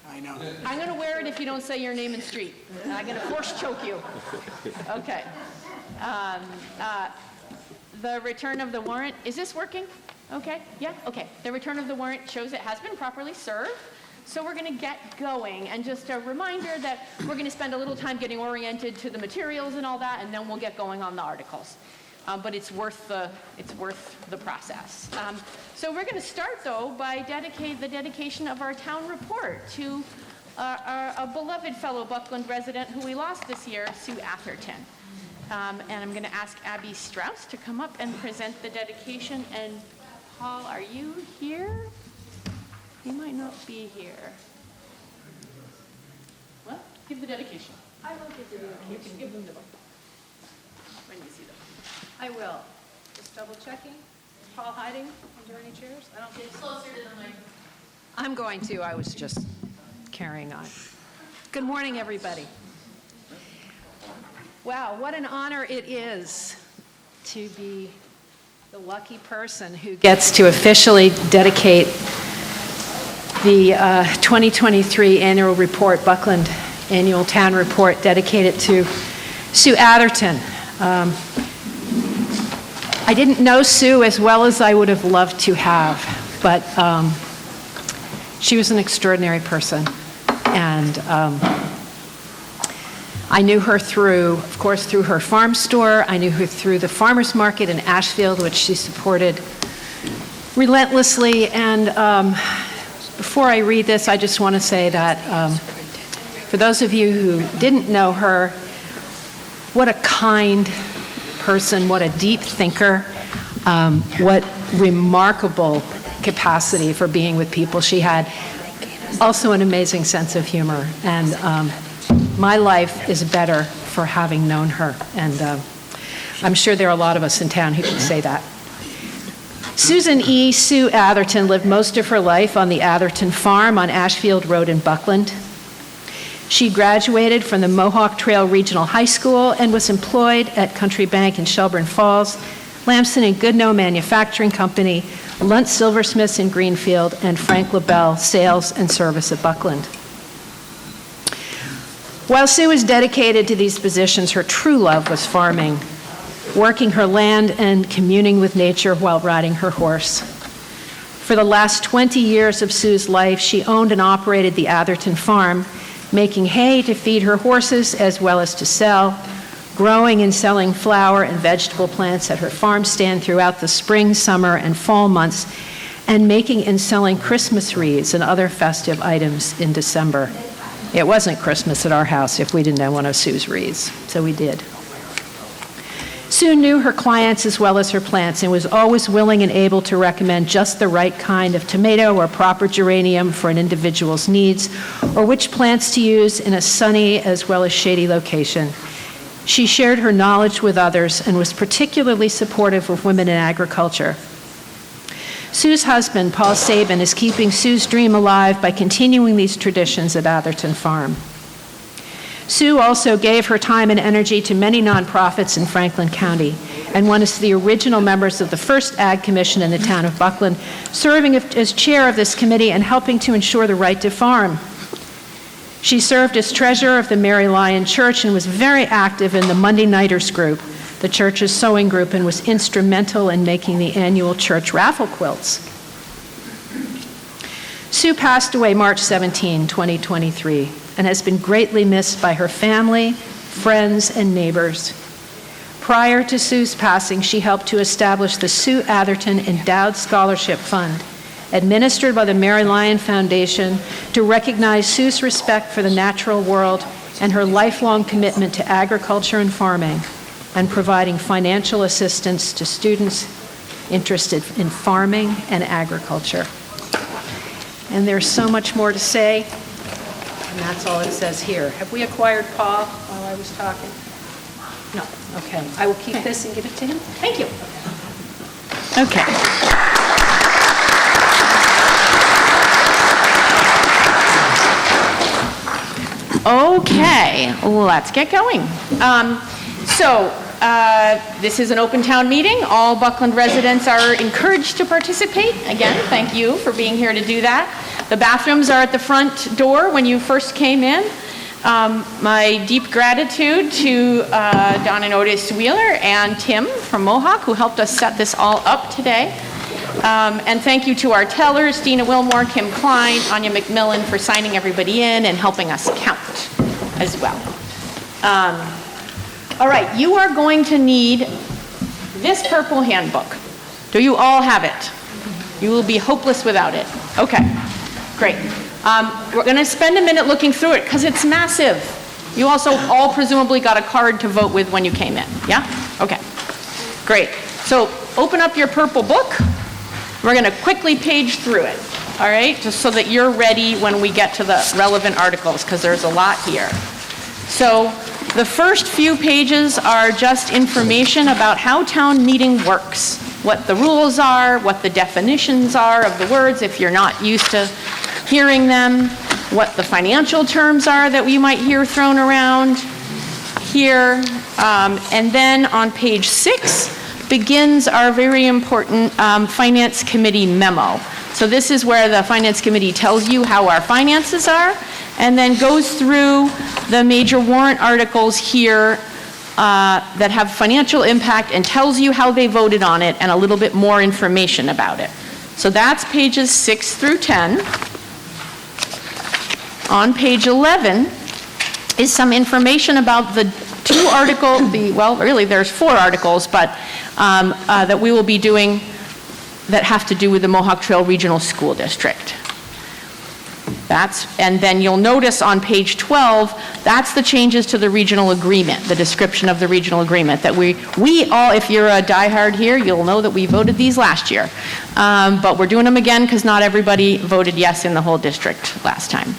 I know. I'm going to wear it if you don't say your name and street. I'm going to force choke you. Okay. The return of the warrant, is this working? Okay, yeah, okay. The return of the warrant shows it has been properly served. So we're going to get going, and just a reminder that we're going to spend a little time getting oriented to the materials and all that, and then we'll get going on the articles. But it's worth the process. So we're going to start, though, by the dedication of our town report to a beloved fellow Buckland resident who we lost this year, Sue Atherton. And I'm going to ask Abby Strauss to come up and present the dedication. And Paul, are you here? He might not be here. Well, give the dedication. I will give the dedication. You can give them the book when you see them. I will. Just double checking. Paul hiding under any chairs? I don't think so. Closer to the microphone. I'm going to. I was just carrying on. Good morning, everybody. Wow, what an honor it is to be the lucky person who gets to officially dedicate the 2023 annual report, Buckland Annual Town Report, dedicated to Sue Atherton. I didn't know Sue as well as I would have loved to have, but she was an extraordinary person. And I knew her through her farm store. I knew her through the farmer's market in Ashfield, which she supported relentlessly. And before I read this, I just want to say that for those of you who didn't know her, what a kind person, what a deep thinker, what remarkable capacity for being with people she had. Also an amazing sense of humor. And my life is better for having known her. And I'm sure there are a lot of us in town who can say that. Susan E. Sue Atherton lived most of her life on the Atherton farm on Ashfield Road in Buckland. She graduated from the Mohawk Trail Regional High School and was employed at Country Bank in Shelburne Falls, Lamson and Goodnow Manufacturing Company, Lunt Silversmiths in Greenfield, and Frank LaBelle Sales and Service at Buckland. While Sue was dedicated to these positions, her true love was farming, working her land and communing with nature while riding her horse. For the last 20 years of Sue's life, she owned and operated the Atherton farm, making hay to feed her horses as well as to sell, growing and selling flower and vegetable plants at her farm stand throughout the spring, summer, and fall months, and making and selling Christmas wreaths and other festive items in December. It wasn't Christmas at our house if we didn't have one of Sue's wreaths, so we did. Sue knew her clients as well as her plants and was always willing and able to recommend just the right kind of tomato or proper geranium for an individual's needs, or which plants to use in a sunny as well as shady location. She shared her knowledge with others and was particularly supportive of women in agriculture. Sue's husband, Paul Sabin, is keeping Sue's dream alive by continuing these traditions at Atherton Farm. Sue also gave her time and energy to many nonprofits in Franklin County and one of the original members of the first Ag Commission in the town of Buckland, serving as chair of this committee and helping to ensure the right to farm. She served as treasurer of the Mary Lyon Church and was very active in the Monday Nighters group, the church's sewing group, and was instrumental in making the annual church raffle quilts. Sue passed away March 17, 2023, and has been greatly missed by her family, friends, and neighbors. Prior to Sue's passing, she helped to establish the Sue Atherton Endowed Scholarship Fund, administered by the Mary Lyon Foundation, to recognize Sue's respect for the natural world and her lifelong commitment to agriculture and farming, and providing financial assistance to students interested in farming and agriculture. And there's so much more to say, and that's all it says here. Have we acquired Paul while I was talking? No, okay. I will keep this and give it to him. Thank you. Okay. Okay, let's get going. This is an open town meeting. All Buckland residents are encouraged to participate. Again, thank you for being here to do that. The bathrooms are at the front door when you first came in. My deep gratitude to Don and Otis Wheeler and Tim from Mohawk, who helped us set this all up today. And thank you to our tellers, Dina Wilmore, Kim Klein, Anya McMillan, for signing everybody in and helping us count as well. All right, you are going to need this purple handbook. Do you all have it? You will be hopeless without it. Okay, great. We're going to spend a minute looking through it because it's massive. You also all presumably got a card to vote with when you came in, yeah? Okay, great. So open up your purple book. We're going to quickly page through it, all right? Just so that you're ready when we get to the relevant articles, because there's a lot here. So the first few pages are just information about how town meeting works, what the rules are, what the definitions are of the words if you're not used to hearing them, what the financial terms are that we might hear thrown around here. And then on page 6 begins our very important Finance Committee memo. So this is where the Finance Committee tells you how our finances are, and then goes through the major warrant articles here that have financial impact and tells you how they voted on it and a little bit more information about it. So that's pages 6 through 10. On page 11 is some information about the well, really there's 4 articles, but that we will be doing that have to do with the Mohawk Trail Regional School District. And then you'll notice on page 12, that's the changes to the regional agreement, the description of the regional agreement that we all, if you're a diehard here, you'll know that we voted these last year. But we're doing them again because not everybody voted yes in the whole district last time.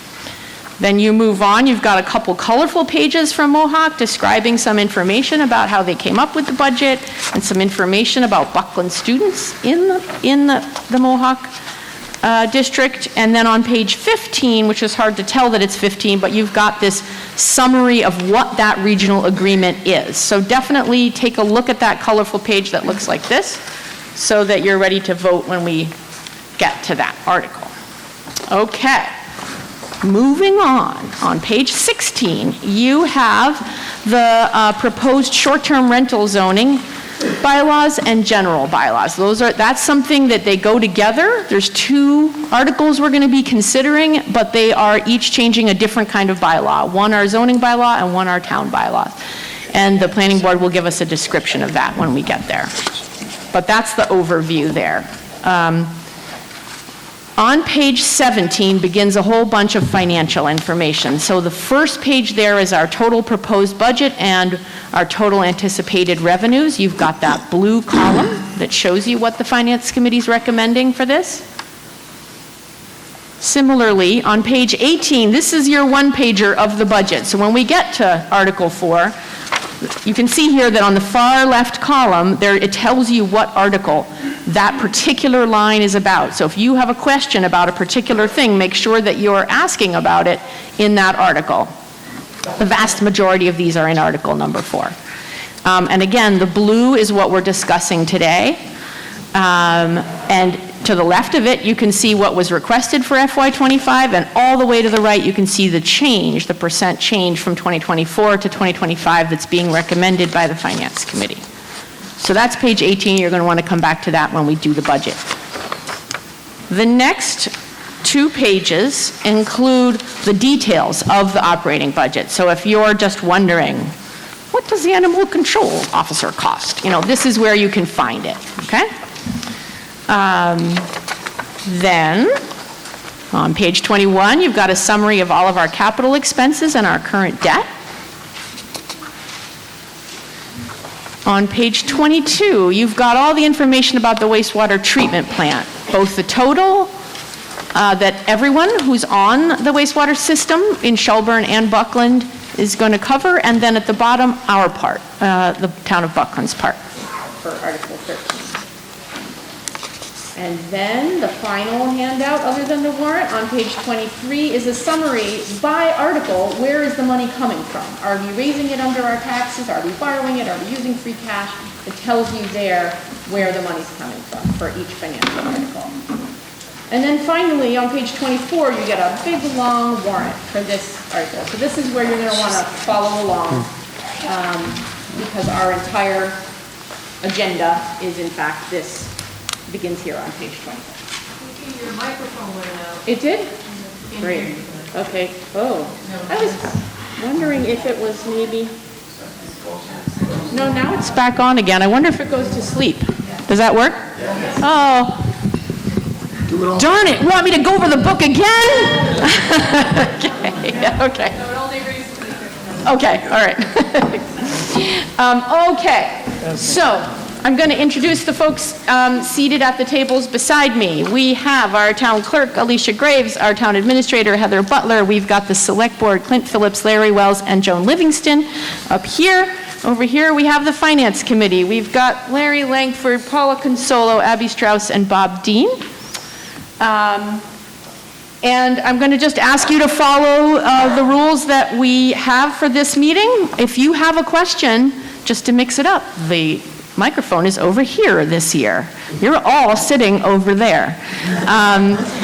Then you move on, you've got a couple colorful pages from Mohawk describing some information about how they came up with the budget and some information about Buckland students in the Mohawk district. And then on page 15, which is hard to tell that it's 15, but you've got this summary of what that regional agreement is. So definitely take a look at that colorful page that looks like this so that you're ready to vote when we get to that article. Okay. Moving on page 16, you have the proposed short-term rental zoning bylaws and general bylaws. That's something that they go together. There's 2 articles we're going to be considering, but they are each changing a different kind of bylaw. One our zoning bylaw and one our town bylaws. And the planning board will give us a description of that when we get there. But that's the overview there. On page 17 begins a whole bunch of financial information. So the first page there is our total proposed budget and our total anticipated revenues. You've got that blue column that shows you what the Finance Committee is recommending for this. Similarly, on page 18, this is your one-pager of the budget. So when we get to Article 4, you can see here that on the far left column, there it tells you what article that particular line is about. So if you have a question about a particular thing, make sure that you're asking about it in that article. The vast majority of these are in Article number 4. And again, the blue is what we're discussing today. And to the left of it, you can see what was requested for FY25, and all the way to the right, you can see the change, the percent change from 2024 to 2025 that's being recommended by the Finance Committee. So that's page 18. You're going to want to come back to that when we do the budget. The next 2 pages include the details of the operating budget. So if you're just wondering, what does the animal control officer cost? This is where you can find it, okay? Then, on page 21, you've got a summary of all of our capital expenses and our current debt. On page 22, you've got all the information about the wastewater treatment plant, both the total that everyone who's on the wastewater system in Shelburne and Buckland is going to cover, and then at the bottom, our part, the town of Buckland's part for Article 13. And then the final handout, other than the warrant, on page 23 is a summary by article. Where is the money coming from? Are we raising it under our taxes? Are we borrowing it? Are we using free cash? It tells you there where the money's coming from for each financial article. And then finally, on page 24, you get a big, long warrant for this article. So this is where you're going to want to follow along, because our entire agenda is, in fact, this begins here on page 24. Your microphone went out. It did? Great. Okay. Oh, I was wondering if it was maybe... No, now it's back on again. I wonder if it goes to sleep. Does that work? Oh. Darn it, want me to go over the book again? Okay. Okay, all right. Okay, so I'm going to introduce the folks seated at the tables beside me. We have our town clerk, Alicia Graves, our town administrator, Heather Butler. We've got the select board, Clint Phillips, Larry Wells, and Joan Livingston up here. Over here, we have the finance committee. We've got Larry Langford, Paula Consolo, Abby Strauss, and Bob Dean. And I'm going to just ask you to follow the rules that we have for this meeting. If you have a question, just to mix it up, the microphone is over here this year. You're all sitting over there.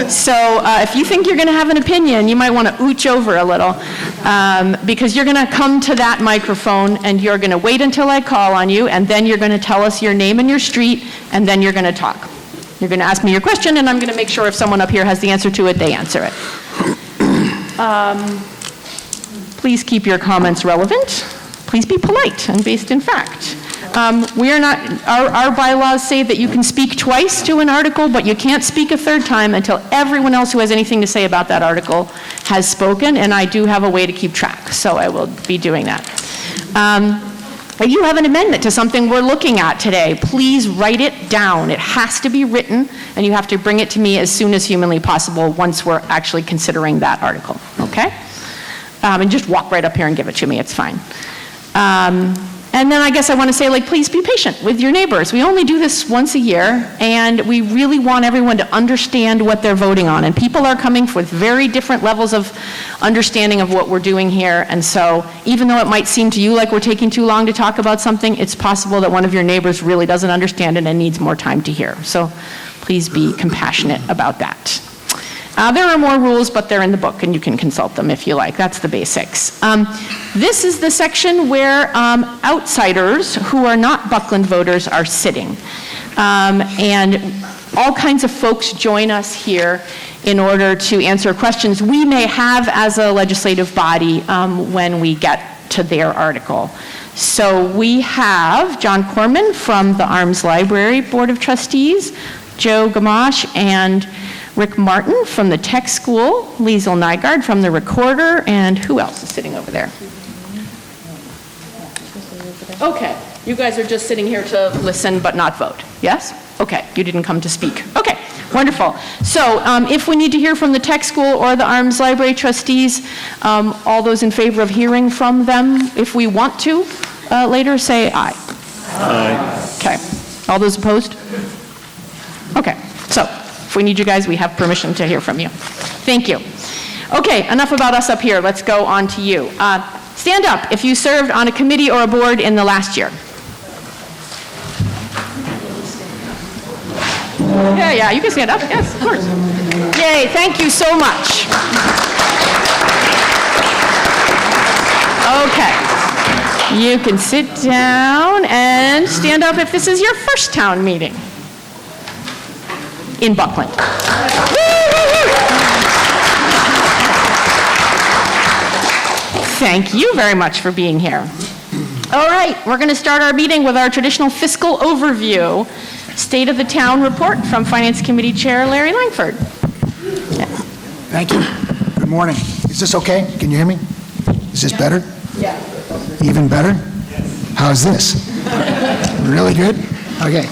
So if you think you're going to have an opinion, you might want to ooch over a little, because you're going to come to that microphone and you're going to wait until I call on you, and then you're going to tell us your name and your street, and then you're going to talk. You're going to ask me your question, and I'm going to make sure if someone up here has the answer to it, they answer it. Please keep your comments relevant. Please be polite and based in fact. We are not, our bylaws say that you can speak twice to an article, but you can't speak a third time until everyone else who has anything to say about that article has spoken, and I do have a way to keep track, so I will be doing that. If you have an amendment to something we're looking at today, please write it down. It has to be written, and you have to bring it to me as soon as humanly possible once we're actually considering that article, okay? And just walk right up here and give it to me, it's fine. And then I guess I want to say, please be patient with your neighbors. We only do this once a year, and we really want everyone to understand what they're voting on. And people are coming with very different levels of understanding of what we're doing here. And so even though it might seem to you like we're taking too long to talk about something, it's possible that one of your neighbors really doesn't understand it and needs more time to hear. So please be compassionate about that. There are more rules, but they're in the book, and you can consult them if you like. That's the basics. This is the section where outsiders who are not Buckland voters are sitting. And all kinds of folks join us here in order to answer questions we may have as a legislative body when we get to their article. So we have John Corman from the Arms Library Board of Trustees, Joe Gamache and Rick Martin from the Tech School, Liesl Nygaard from the Recorder, and who else is sitting over there? Okay, you guys are just sitting here to listen but not vote, yes? Okay, you didn't come to speak. Okay, wonderful. So if we need to hear from the Tech School or the Arms Library trustees, all those in favor of hearing from them, if we want to later, say aye. Aye. Okay, all those opposed? Okay, so if we need you guys, we have permission to hear from you. Thank you. Okay, enough about us up here. Let's go on to you. Stand up if you served on a committee or a board in the last year. Yeah, you can stand up. Yes, of course. Yay, thank you so much. Okay, you can sit down and stand up if this is your first town meeting in Buckland. Thank you very much for being here. All right, we're going to start our meeting with our traditional fiscal overview. State of the Town report from Finance Committee Chair Larry Langford. Thank you. Good morning. Is this okay? Can you hear me? Is this better? Yeah. Even better? How's this? Really good? Okay.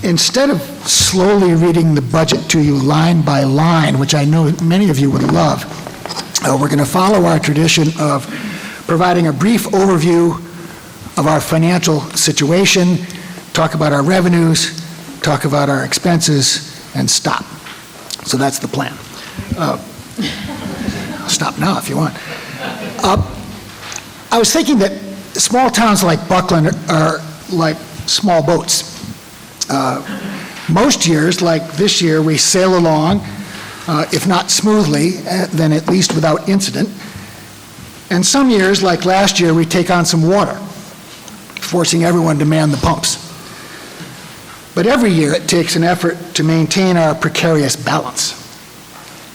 Instead of slowly reading the budget to you line by line, which I know many of you would love, we're going to follow our tradition of providing a brief overview of our financial situation, talk about our revenues, talk about our expenses, and stop. So that's the plan. I'll stop now if you want. I was thinking that small towns like Buckland are like small boats. Most years, like this year, we sail along, if not smoothly, then at least without incident. And some years, like last year, we take on some water, forcing everyone to man the pumps. But every year it takes an effort to maintain our precarious balance.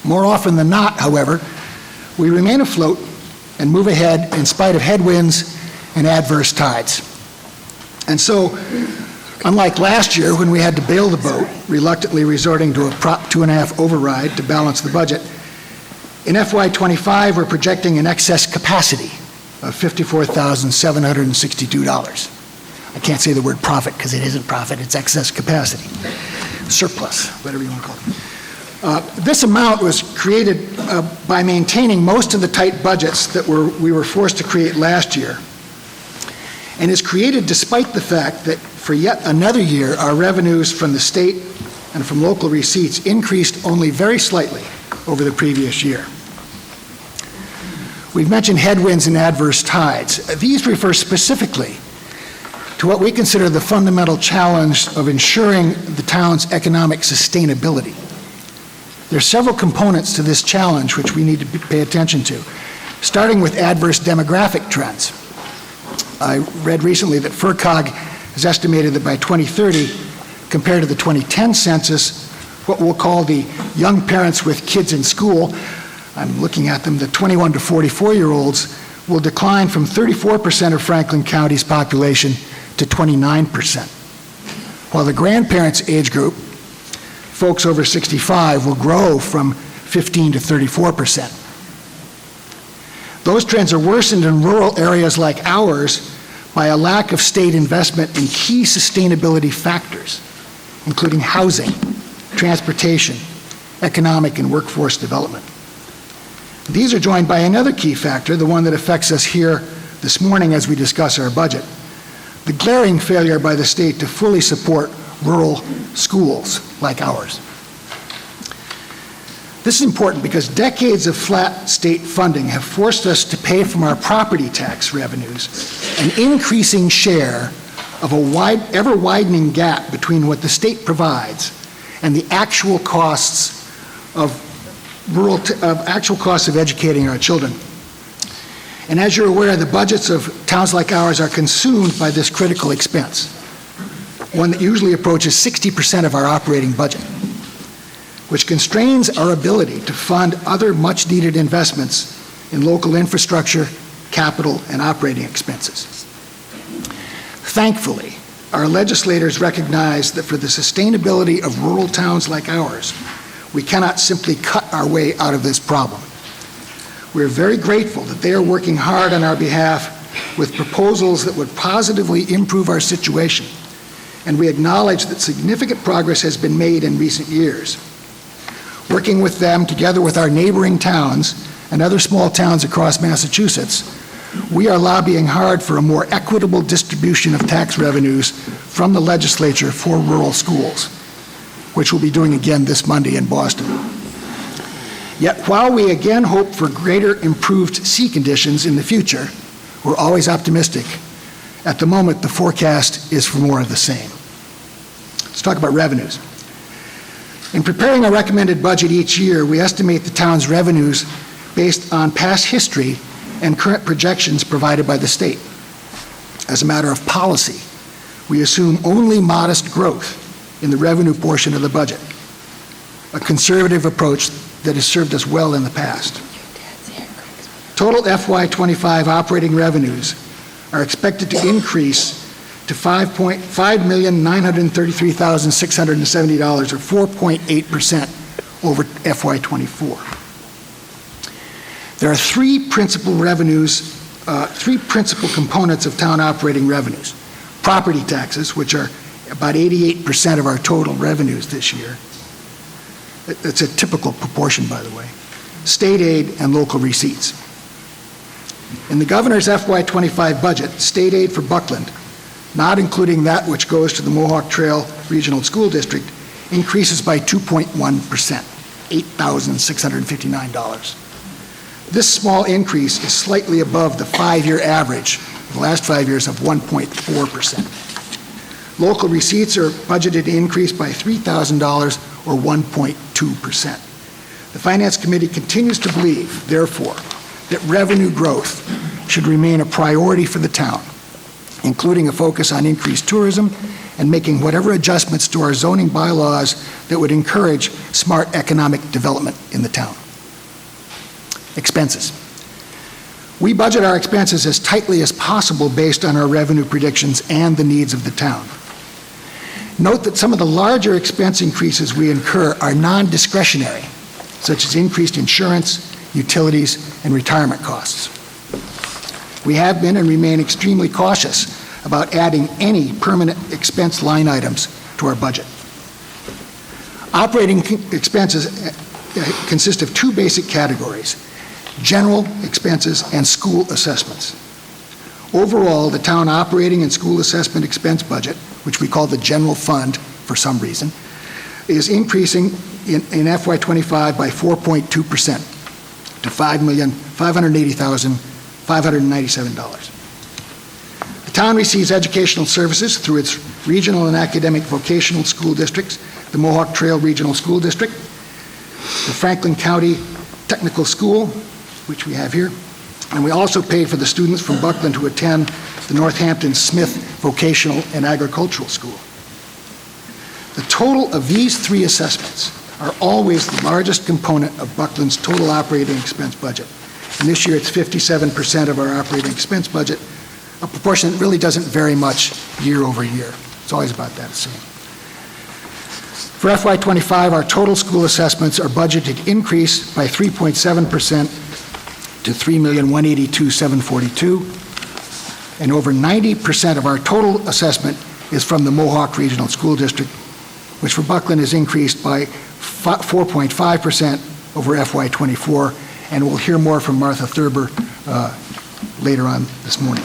More often than not, however, we remain afloat and move ahead in spite of headwinds and adverse tides. And so, unlike last year when we had to bail the boat, reluctantly resorting to a Prop 2.5 override to balance the budget, in FY25 we're projecting an excess capacity of $54,762. I can't say the word profit because it isn't profit, it's excess capacity. Surplus, whatever you want to call it. This amount was created by maintaining most of the tight budgets that we were forced to create last year, and is created despite the fact that for yet another year, our revenues from the state and from local receipts increased only very slightly over the previous year. We've mentioned headwinds and adverse tides. These refer specifically to what we consider the fundamental challenge of ensuring the town's economic sustainability. There are several components to this challenge which we need to pay attention to, starting with adverse demographic trends. I read recently that FERCog has estimated that by 2030, compared to the 2010 census, what we'll call the young parents with kids in school, I'm looking at them, the 21 to 44-year-olds, will decline from 34% of Franklin County's population to 29%, while the grandparents' age group, folks over 65, will grow from 15 to 34%. Those trends are worsened in rural areas like ours by a lack of state investment in key sustainability factors, including housing, transportation, economic and workforce development. These are joined by another key factor, the one that affects us here this morning as we discuss our budget, the glaring failure by the state to fully support rural schools like ours. This is important because decades of flat state funding have forced us to pay from our property tax revenues an increasing share of a ever-widening gap between what the state provides and the actual costs of educating our children. And as you're aware, the budgets of towns like ours are consumed by this critical expense, one that usually approaches 60% of our operating budget, which constrains our ability to fund other much-needed investments in local infrastructure, capital, and operating expenses. Thankfully, our legislators recognize that for the sustainability of rural towns like ours, we cannot simply cut our way out of this problem. We're very grateful that they are working hard on our behalf with proposals that would positively improve our situation, and we acknowledge that significant progress has been made in recent years. Working with them, together with our neighboring towns and other small towns across Massachusetts, we are lobbying hard for a more equitable distribution of tax revenues from the legislature for rural schools, which we'll be doing again this Monday in Boston. Yet while we again hope for greater improved sea conditions in the future, we're always optimistic. At the moment, the forecast is for more of the same. Let's talk about revenues. In preparing a recommended budget each year, we estimate the town's revenues based on past history and current projections provided by the state. As a matter of policy, we assume only modest growth in the revenue portion of the budget, a conservative approach that has served us well in the past. Total FY25 operating revenues are expected to increase to $5,933,670, or 4.8% over FY24. There are three principal components of town operating revenues. Property taxes, which are about 88% of our total revenues this year. It's a typical proportion, by the way. State aid and local receipts. In the governor's FY25 budget, state aid for Buckland, not including that which goes to the Mohawk Trail Regional School District, increases by 2.1%, $8,659. This small increase is slightly above the 5-year average, the last 5 years, of 1.4%. Local receipts are budgeted to increase by $3,000 or 1.2%. The Finance Committee continues to believe, therefore, that revenue growth should remain a priority for the town, including a focus on increased tourism and making whatever adjustments to our zoning bylaws that would encourage smart economic development in the town. Expenses. We budget our expenses as tightly as possible based on our revenue predictions and the needs of the town. Note that some of the larger expense increases we incur are non-discretionary, such as increased insurance, utilities, and retirement costs. We have been and remain extremely cautious about adding any permanent expense line items to our budget. Operating expenses consist of two basic categories: general expenses and school assessments. Overall, the town operating and school assessment expense budget, which we call the general fund for some reason, is increasing in FY25 by 4.2% to $5,580,597. The town receives educational services through its regional and academic vocational school districts, the Mohawk Trail Regional School District, the Franklin County Technical School, which we have here, and we also pay for the students from Buckland who attend the Northampton Smith Vocational and Agricultural School. The total of these three assessments are always the largest component of Buckland's total operating expense budget. And this year it's 57% of our operating expense budget, a proportion that really doesn't vary much year over year. It's always about that same. For FY25, our total school assessments are budgeted to increase by 3.7% to $3,182,742, and over 90% of our total assessment is from the Mohawk Regional School District, which for Buckland has increased by 4.5% over FY24, and we'll hear more from Martha Thurber later on this morning.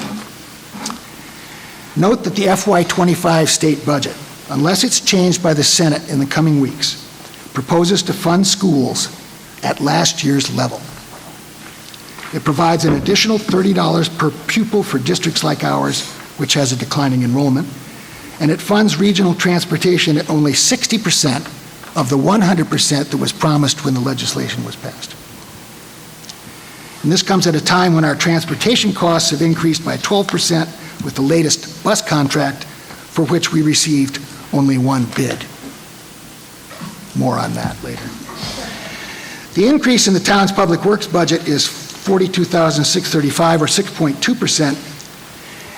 Note that the FY25 state budget, unless it's changed by the Senate in the coming weeks, proposes to fund schools at last year's level. It provides an additional $30 per pupil for districts like ours, which has a declining enrollment, and it funds regional transportation at only 60% of the 100% that was promised when the legislation was passed. And this comes at a time when our transportation costs have increased by 12% with the latest bus contract, for which we received only one bid. More on that later. The increase in the town's public works budget is $42,635, or 6.2%,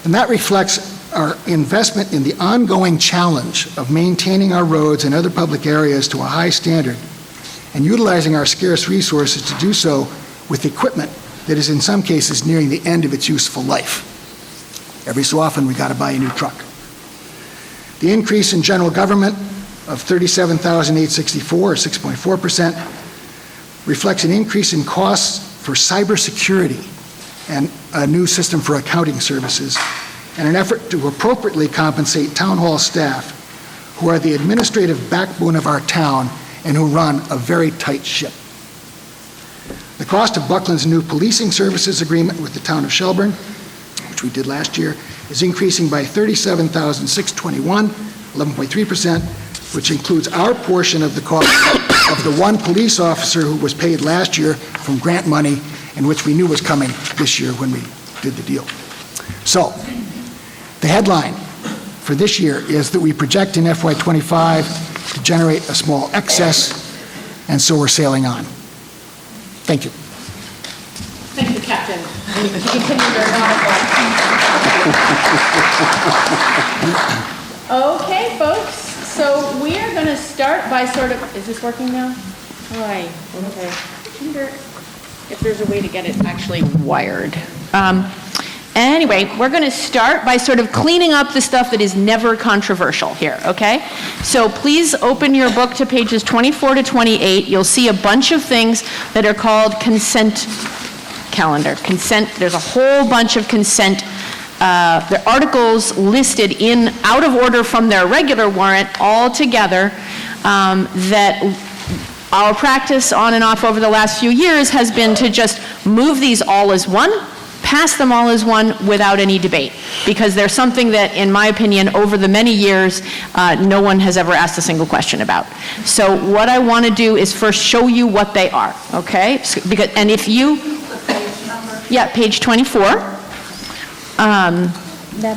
and that reflects our investment in the ongoing challenge of maintaining our roads and other public areas to a high standard and utilizing our scarce resources to do so with equipment that is in some cases nearing the end of its useful life. Every so often we got to buy a new truck. The increase in general government of $37,864, or 6.4%, reflects an increase in costs for cybersecurity and a new system for accounting services, and an effort to appropriately compensate town hall staff who are the administrative backbone of our town and who run a very tight ship. The cost of Buckland's new policing services agreement with the town of Shelburne, which we did last year, is increasing by $37,621, 11.3%, which includes our portion of the cost of the one police officer who was paid last year from grant money and which we knew was coming this year when we did the deal. So, the headline for this year is that we project in FY25 to generate a small excess, and so we're sailing on. Thank you. Thank you, Captain. You can continue your nautical. Okay, folks, so we are going to start by sort of, is this working now? Right, okay. I wonder if there's a way to get it actually wired. Anyway, we're going to start by sort of cleaning up the stuff that is never controversial here, okay? So please open your book to pages 24 to 28. You'll see a bunch of things that are called consent calendar. Consent, there's a whole bunch of consent. The articles listed in out of order from their regular warrant all together that our practice on and off over the last few years has been to just move these all as one, pass them all as one without any debate, because they're something that, in my opinion, over the many years, no one has ever asked a single question about. So what I want to do is first show you what they are, okay? Because, and if you, yeah, page 24. Madam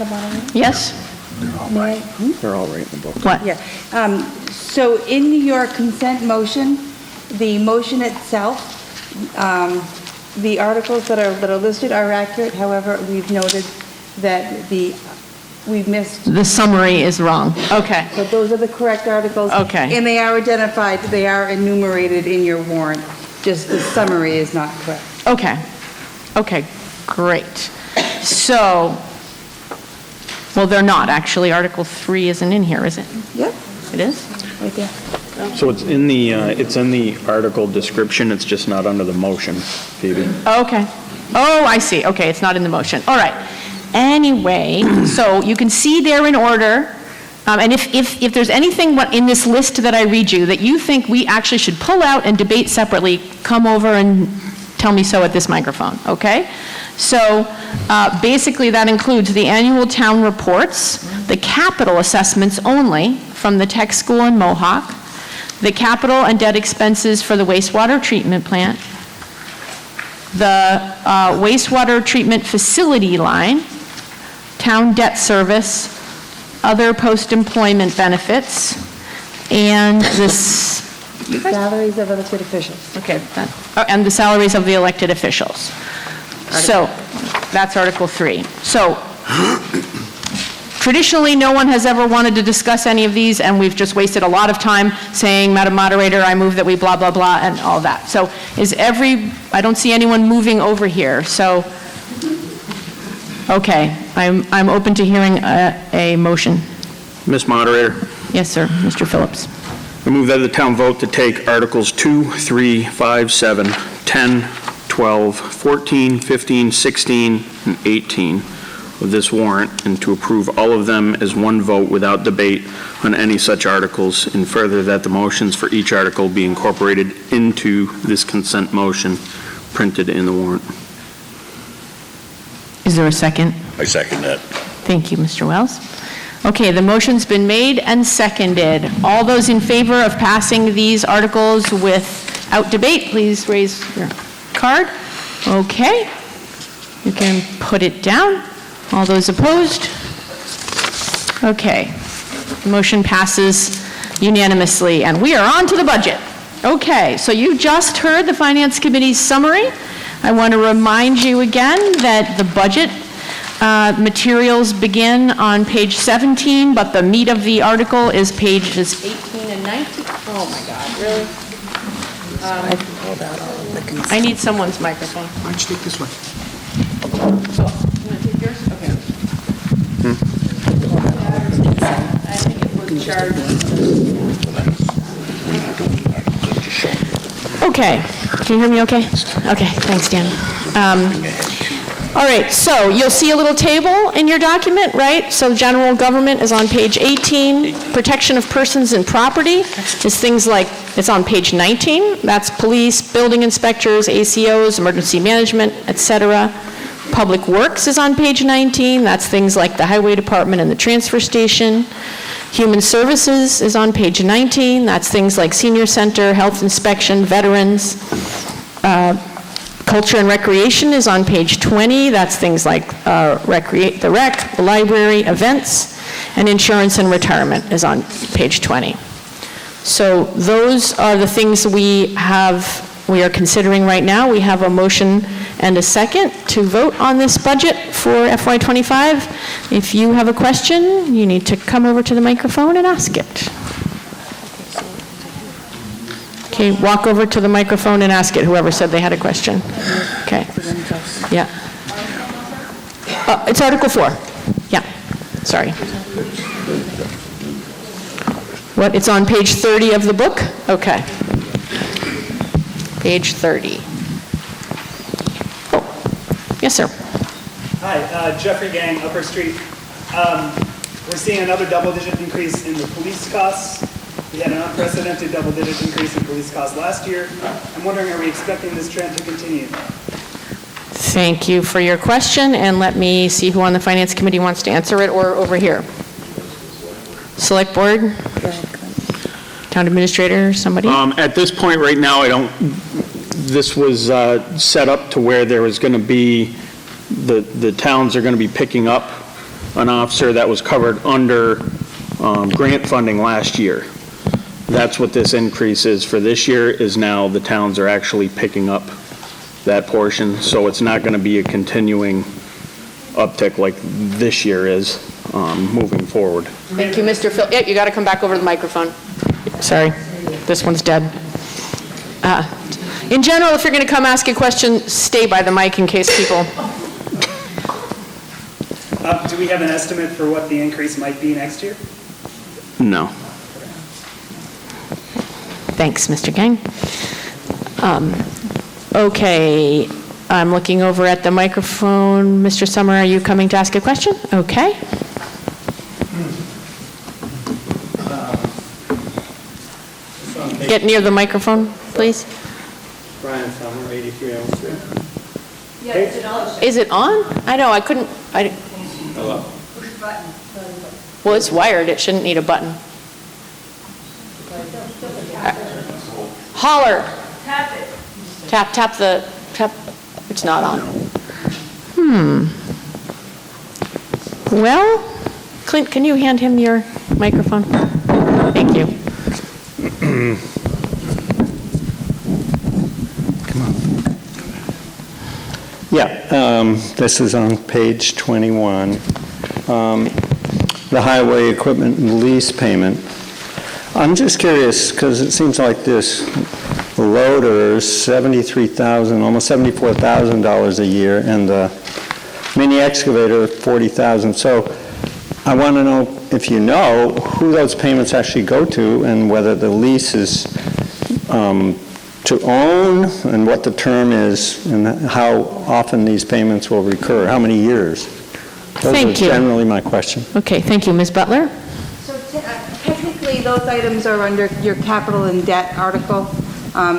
Moderator? Yes? They're all right in the book. What? Yeah. So in your consent motion, the motion itself, the articles that are listed are accurate. However, we've noted that we've missed, The summary is wrong. Okay. so those are the correct articles. Okay. And they are identified, they are enumerated in your warrant, just the summary is not correct. Okay. Okay, great. So, well, they're not, actually. Article 3 isn't in here, is it? Yep, It is? right there. So it's in the article description, it's just not under the motion, Phoebe. Okay. Oh, I see. Okay, it's not in the motion. All right. Anyway, so you can see they're in order. And if there's anything in this list that I read you that you think we actually should pull out and debate separately, come over and tell me so at this microphone, okay? So basically that includes the annual town reports, the capital assessments only from the tech school in Mohawk, the capital and debt expenses for the wastewater treatment plant, the wastewater treatment facility line, town debt service, other post-employment benefits, and this, Salaries of elected officials. okay, and the salaries of the elected officials. So, that's Article 3. So, traditionally, no one has ever wanted to discuss any of these, and we've just wasted a lot of time saying, Madam Moderator, I move that we blah, blah, blah, and all that. So, I don't see anyone moving over here, so, okay, I'm open to hearing a motion. Ms. Moderator, Yes, sir, Mr. Phillips. I move that the town vote to take Articles 2, 3, 5, 7, 10, 12, 14, 15, 16, and 18 of this warrant, and to approve all of them as one vote without debate on any such articles, and further that the motions for each article be incorporated into this consent motion printed in the warrant. Is there a second? I second that. Thank you, Mr. Wells. Okay, the motion's been made and seconded. All those in favor of passing these articles without debate, please raise your card. Okay, you can put it down. All those opposed? Okay, the motion passes unanimously, and we are on to the budget. Okay, so you just heard the Finance Committee's summary. I want to remind you again that the budget materials begin on page 17, but the meat of the article is pages 18 and 19. Oh, my God, really? I need someone's microphone. Why don't you take this one? You want to take yours? Okay. I think it was charged. Okay, can you hear me okay? Okay, thanks, Dan. All right, so you'll see a little table in your document, right? So general government is on page 18. Protection of persons and property is things like, it's on page 19. That's police, building inspectors, ACOs, emergency management, et cetera. Public Works is on page 19. That's things like the highway department and the transfer station. Human Services is on page 19. That's things like senior center, health inspection, veterans. Culture and Recreation is on page 20. That's things like the rec, the library, events, and Insurance and Retirement is on page 20. So those are the things we are considering right now. We have a motion and a second to vote on this budget for FY25. If you have a question, you need to come over to the microphone and ask it. Okay, walk over to the microphone and ask it, whoever said they had a question. Okay. Yeah. It's Article 4. Yeah, sorry. What, it's on page 30 of the book? Okay. Page 30. Oh, yes, sir. Hi, Jeffrey Gang, Upper Street. We're seeing another double-digit increase in the police costs. We had an unprecedented double-digit increase in police costs last year. I'm wondering, are we expecting this trend to continue? Thank you for your question, and let me see who on the Finance Committee wants to answer it, or over here. Select Board? Town Administrator, somebody? At this point right now, this was set up to where there was going to be, the towns are going to be picking up an officer that was covered under grant funding last year. That's what this increase is for this year, is now the towns are actually picking up that portion, so it's not going to be a continuing uptick like this year is moving forward. Thank you, Mr. Phil. Yeah, you got to come back over to the microphone. Sorry, this one's dead. In general, if you're going to come ask a question, stay by the mic in case people... Do we have an estimate for what the increase might be next year? No. Thanks, Mr. Gang. Okay, I'm looking over at the microphone. Mr. Summer, are you coming to ask a question? Okay. Get near the microphone, please. Brian Summer, 83 Elm Street. Is it on? I know, I couldn't, Hello? well, it's wired, it shouldn't need a button. Holler. Tap it. Tap, it's not on. Well, Clint, can you hand him your microphone? Thank you. Yeah, this is on page 21. The highway equipment lease payment. I'm just curious, because it seems like this loader is $73,000, almost $74,000 a year, and the mini excavator, $40,000. So I want to know, if you know, who those payments actually go to, and whether the lease is to own, and what the term is, and how often these payments will recur, how many years. Thank Those are you. generally my question. Okay, thank you. Ms. Butler? So technically, those items are under your capital and debt article.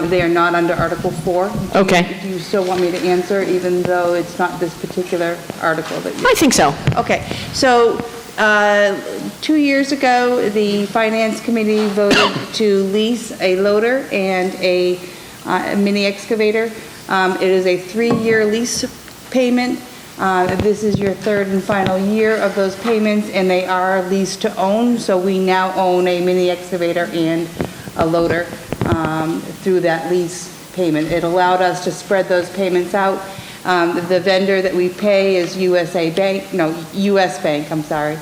They are not under Article 4. Okay. Do you still want me to answer, even though it's not this particular article that you... I think so. Okay, so 2 years ago, the Finance Committee voted to lease a loader and a mini excavator. It is a 3-year lease payment. This is your third and final year of those payments, and they are leased to own, so we now own a mini excavator and a loader through that lease payment. It allowed us to spread those payments out. The vendor that we pay is US Bank, I'm sorry.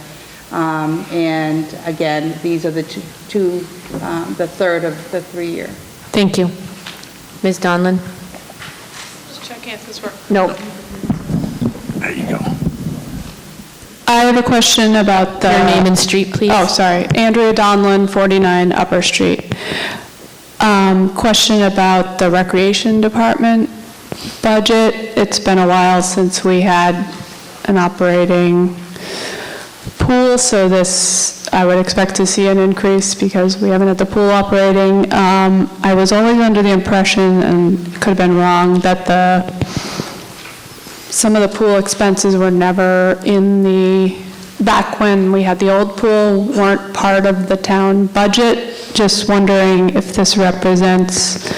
And again, these are the the third of the 3-year. Thank you. Ms. Donlin? Just checking if this works. No. There you go. I have a question about the... Your name and street, please. Oh, sorry. Andrea Donlin, 49 Upper Street. Question about the Recreation Department budget. It's been a while since we had an operating pool, so this, I would expect to see an increase because we haven't had the pool operating. I was always under the impression, and could have been wrong, that some of the pool expenses were never in back when we had the old pool, weren't part of the town budget. Just wondering if this represents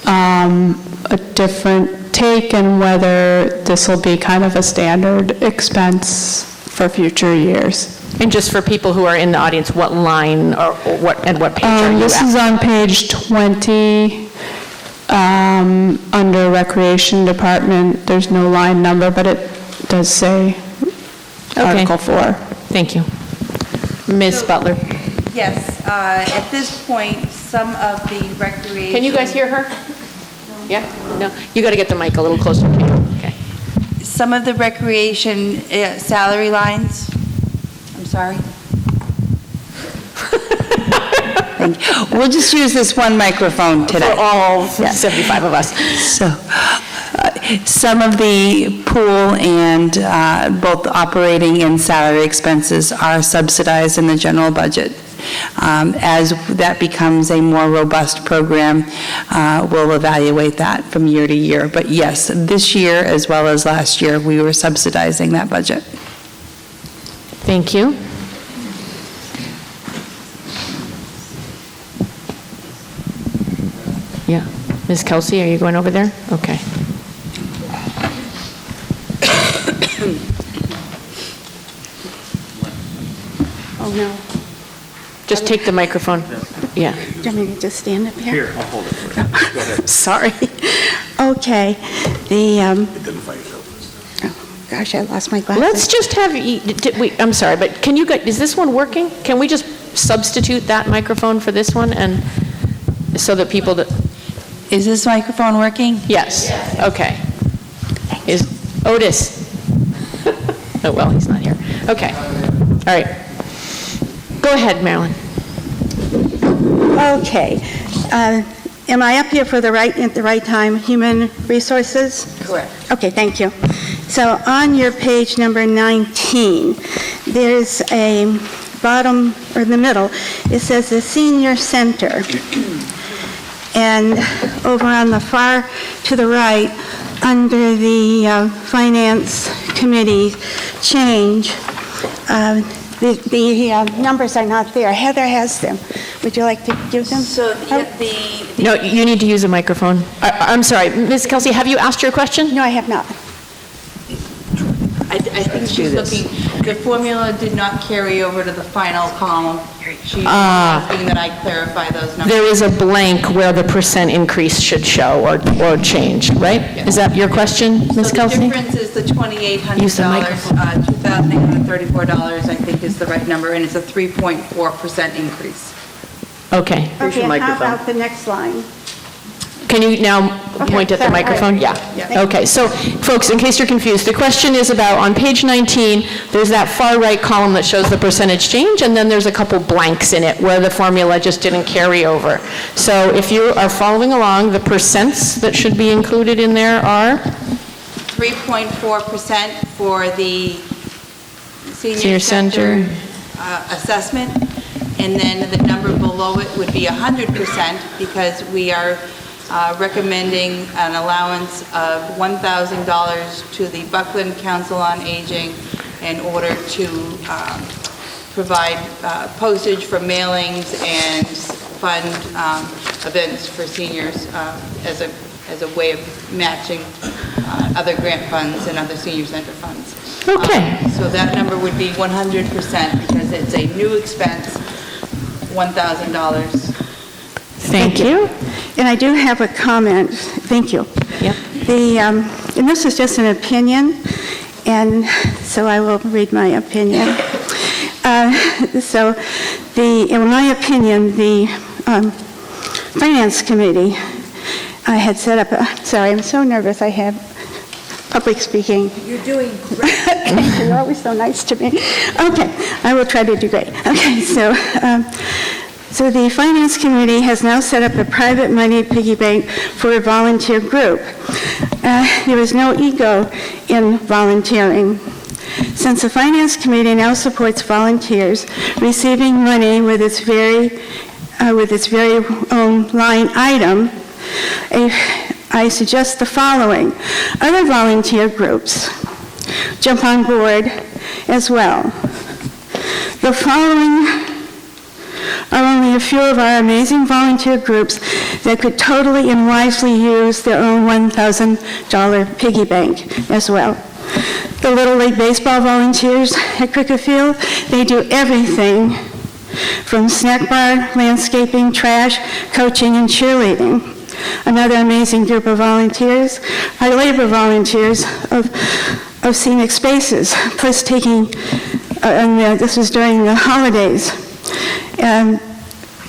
a different take, and whether this will be kind of a standard expense for future years. And just for people who are in the audience, what line or what page are you This is at? on page 20, under Recreation Department. There's no line number, but it does say Article 4. Thank you. Ms. Butler? Yes, at this point, some of the recreation... Can you guys hear her? Yeah? No? You got to get the mic a little closer to you. Okay. Some of the recreation salary lines, I'm sorry. Thank you. We'll just use this one microphone today. For all 75 of us. So, some of the pool and both operating and salary expenses are subsidized in the general budget. As that becomes a more robust program, we'll evaluate that from year to year. But yes, this year as well as last year, we were subsidizing that budget. Thank you. Yeah. Ms. Kelsey, are you going over there? Okay. Oh, no. Just take the microphone. Yeah. Do you want me to just stand up here? Here, I'll hold it for you. Go ahead. Sorry. Okay. Oh, gosh, I lost my glasses. Let's just have, I'm sorry, but can you, is this one working? Can we just substitute that microphone for this one, and so that people that... Is this microphone working? Yes, okay. Is Otis? Oh, well, he's not here. Okay, all right. Go ahead, Marilyn. Okay. Am I up here for at the right time? Human Resources? Correct. Okay, thank you. So on your page number 19, there's a bottom, or in the middle, it says the Senior Center. And over on the far to the right, under the Finance Committee change, the numbers are not there. Heather has them. Would you like to give them? So No, you need to use a microphone. I'm sorry, Ms. Kelsey, have you asked your question? No, I have not. I think she's looking, the formula did not carry over to the final column. She's asking that I clarify those numbers. There is a blank where the percent increase should show or change, right? Is that your question, Ms. Kelsey? So the difference is the $2,800, Use the microphone. $2,834, I think is the right number, and it's a 3.4% increase. Okay. Okay, and how about the next line? Can you now point at the sorry, microphone? all right. Yeah. Okay, so folks, in case you're confused, the question is about, on page 19, there's that far right column that shows the percentage change, and then there's a couple blanks in it where the formula just didn't carry over. So if you are following along, the percents that should be included in there are? 3.4% for the Senior senior center. center assessment, and then the number below it would be 100% because we are recommending an allowance of $1,000 to the Buckland Council on Aging in order to provide postage for mailings and fund events for seniors as a way of matching other grant funds and other senior center funds. Okay. So that number would be 100% because it's a new expense, $1,000. Thank you. And I do have a comment. Thank you. Yep. And this is just an opinion, and so I will read my opinion. In my opinion, the Finance Committee had set up sorry, I'm so nervous. I have public speaking. You're doing great. You're always so nice to me. Okay, I will try to do great. Okay, so the Finance Committee has now set up a private money piggy bank for a volunteer group. There is no ego in volunteering. Since the Finance Committee now supports volunteers receiving money with its very own line item, I suggest the following. Other volunteer groups jump on board as well. The following are only a few of our amazing volunteer groups that could totally and wisely use their own $1,000 piggy bank as well. The Little League Baseball volunteers at Cricket Field, they do everything from snack bar, landscaping, trash, coaching, and cheerleading. Another amazing group of volunteers are labor volunteers of Scenic Spaces, plus taking, this was during the holidays.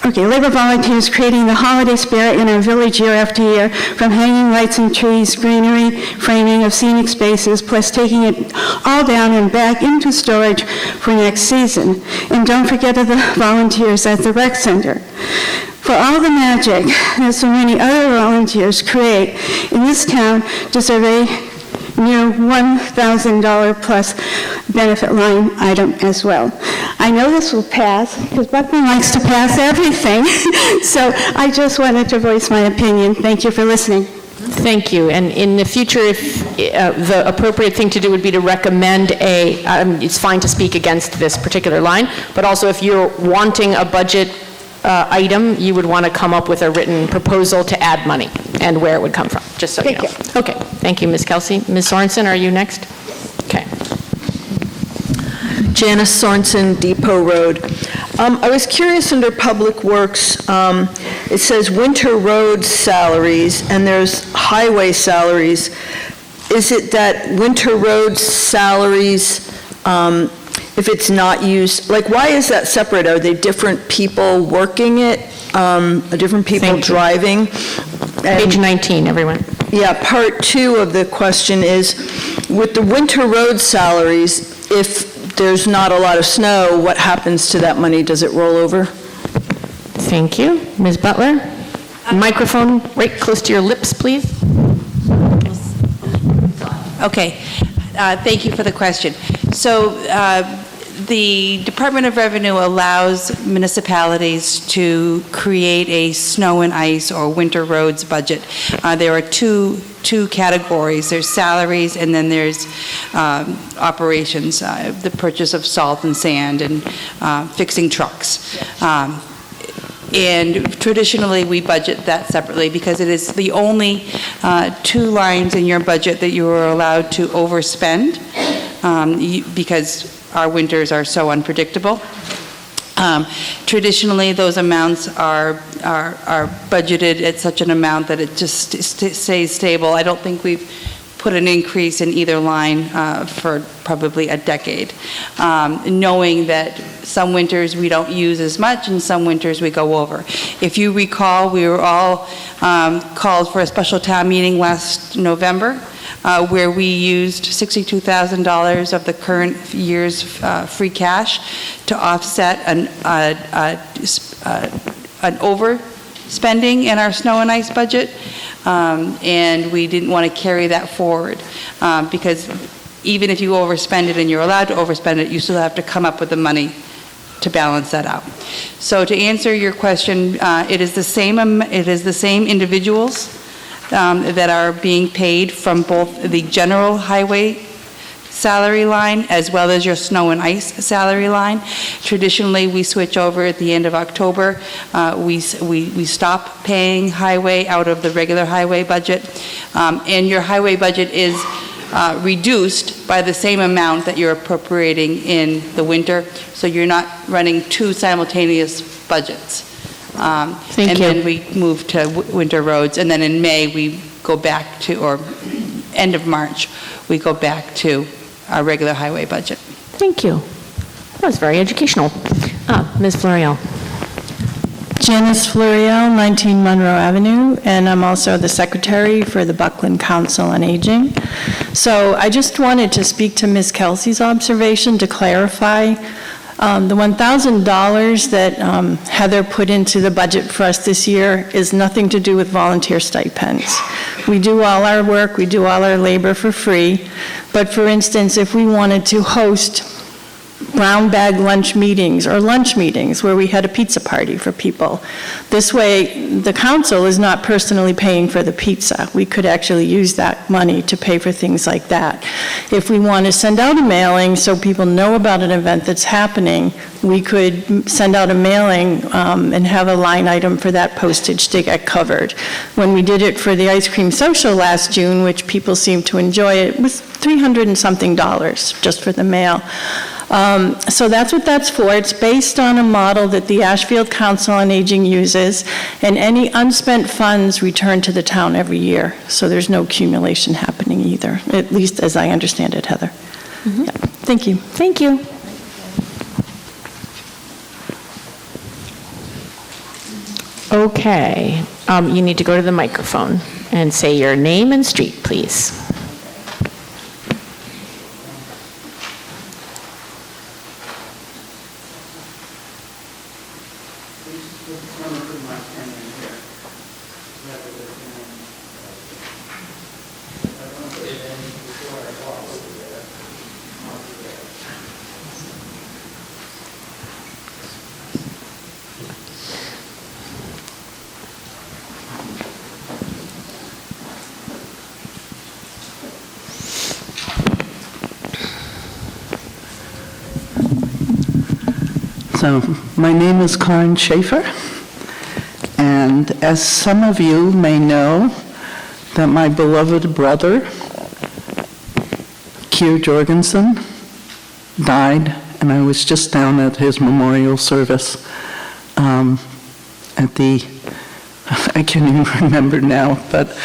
Labor volunteers creating the holiday spirit in our village year after year, from hanging lights and trees, greenery, framing of scenic spaces, plus taking it all down and back into storage for next season. And don't forget of the volunteers at the rec center. For all the magic that so many other volunteers create in this town deserve a near $1,000 plus benefit line item as well. I know this will pass, because Buckland likes to pass everything, so I just wanted to voice my opinion. Thank you for listening. Thank you. And in the future, if the appropriate thing to do would be to recommend it's fine to speak against this particular line, but also if you're wanting a budget item, you would want to come up with a written proposal to add money and where it would come from, just so you know. Okay. Thank you, Ms. Kelsey. Ms. Sorensen, are you next? Okay. Janice Sorensen, Depot Road. I was curious under Public Works, it says winter road salaries, and there's highway salaries. Is it that winter road salaries, if it's not used, like why is that separate? Are they different people working it, different people driving? Page 19, everyone. Yeah, part 2 of the question is, with the winter road salaries, if there's not a lot of snow, what happens to that money? Does it roll over? Thank you. Ms. Butler? Microphone right close to your lips, please. Okay, thank you for the question. So the Department of Revenue allows municipalities to create a snow and ice or winter roads budget. There are two categories. There's salaries, and then there's operations, the purchase of salt and sand and fixing trucks. And traditionally, we budget that separately because it is the only 2 lines in your budget that you are allowed to overspend because our winters are so unpredictable. Traditionally, those amounts are budgeted at such an amount that it just stays stable. I don't think we've put an increase in either line for probably a decade, knowing that some winters we don't use as much and some winters we go over. If you recall, we were all called for a special town meeting last November where we used $62,000 of the current year's free cash to offset an overspending in our snow and ice budget. And we didn't want to carry that forward because even if you overspend it and you're allowed to overspend it, you still have to come up with the money to balance that out. So to answer your question, it is the same individuals that are being paid from both the general highway salary line as well as your snow and ice salary line. Traditionally, we switch over at the end of October. We stop paying highway out of the regular highway budget, and your highway budget is reduced by the same amount that you're appropriating in the winter, so you're not running 2 simultaneous budgets. Thank you. Then we move to winter roads, and then in May we go back to, or end of March, we go back to our regular highway budget. Thank you. That was very educational. Ms. Florial. Janice Florial, 19 Monroe Avenue, and I'm also the secretary for the Buckland Council on Aging. So I just wanted to speak to Ms. Kelsey's observation to clarify. The $1,000 that Heather put into the budget for us this year is nothing to do with volunteer stipends. We do all our work, we do all our labor for free, but for instance, if we wanted to host brown bag lunch meetings or lunch meetings where we had a pizza party for people. This way, the council is not personally paying for the pizza. We could actually use that money to pay for things like that. If we want to send out a mailing so people know about an event that's happening, we could send out a mailing and have a line item for that postage to get covered. When we did it for the ice cream social last June, which people seemed to enjoy, it was $300 and something just for the mail. So that's what that's for. It's based on a model that the Ashfield Council on Aging uses, and any unspent funds return to the town every year. So there's no accumulation happening either, at least as I understand it, Heather. Mm-hmm. Yeah. Thank you. Thank you. Okay. You need to go to the microphone and say your name and street, please. So, my name is Karen Schaefer, and as some of you may know, that my beloved brother, Keir Jorgensen, died, and I was just down at his memorial service at the, I can't even remember now, but,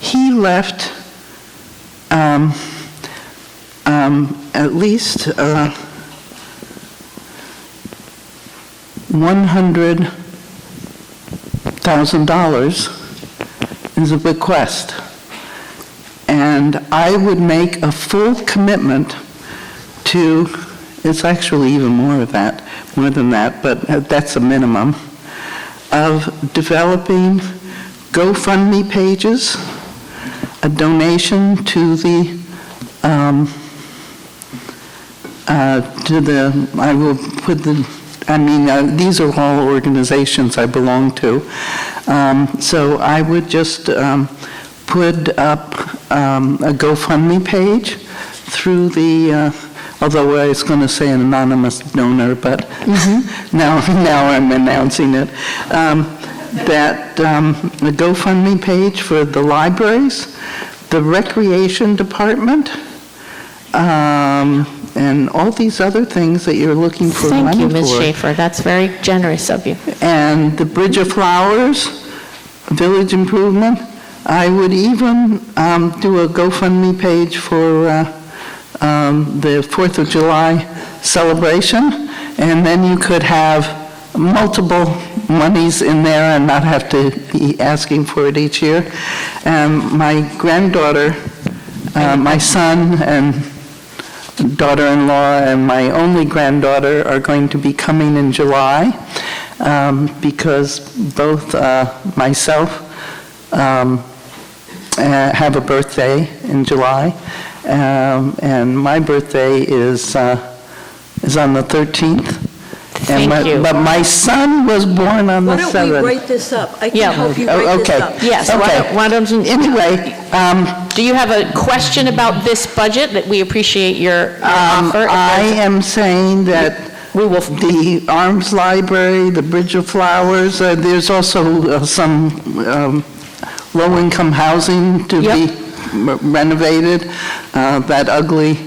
he left at least $100,000 is a bequest. And I would make a full commitment to, it's actually even more than that, but that's a minimum, of developing GoFundMe pages, a donation to the, I will put the, these are all organizations I belong to. So I would just put up a GoFundMe page through the, although I was going to say an anonymous donor, but now I'm announcing it. That a GoFundMe page for the libraries, the recreation department, and all these other things that you're looking for money for. Thank you, Ms. Schaefer. That's very generous of you. And the Bridge of Flowers, village improvement. I would even do a GoFundMe page for the 4th of July celebration, and then you could have multiple monies in there and not have to be asking for it each year. My granddaughter, my son and daughter-in-law and my only granddaughter are going to be coming in July because both myself have a birthday in July, and my birthday is on the 13th. Thank you. But my son was born on the 7th. Why don't we write this up? I can help you write this up. Yes. Okay. Why don't you, Anyway, do you have a question about this budget that we appreciate your offer? I am saying that the Arms Library, the Bridge of Flowers, there's also some low-income housing to be renovated, that ugly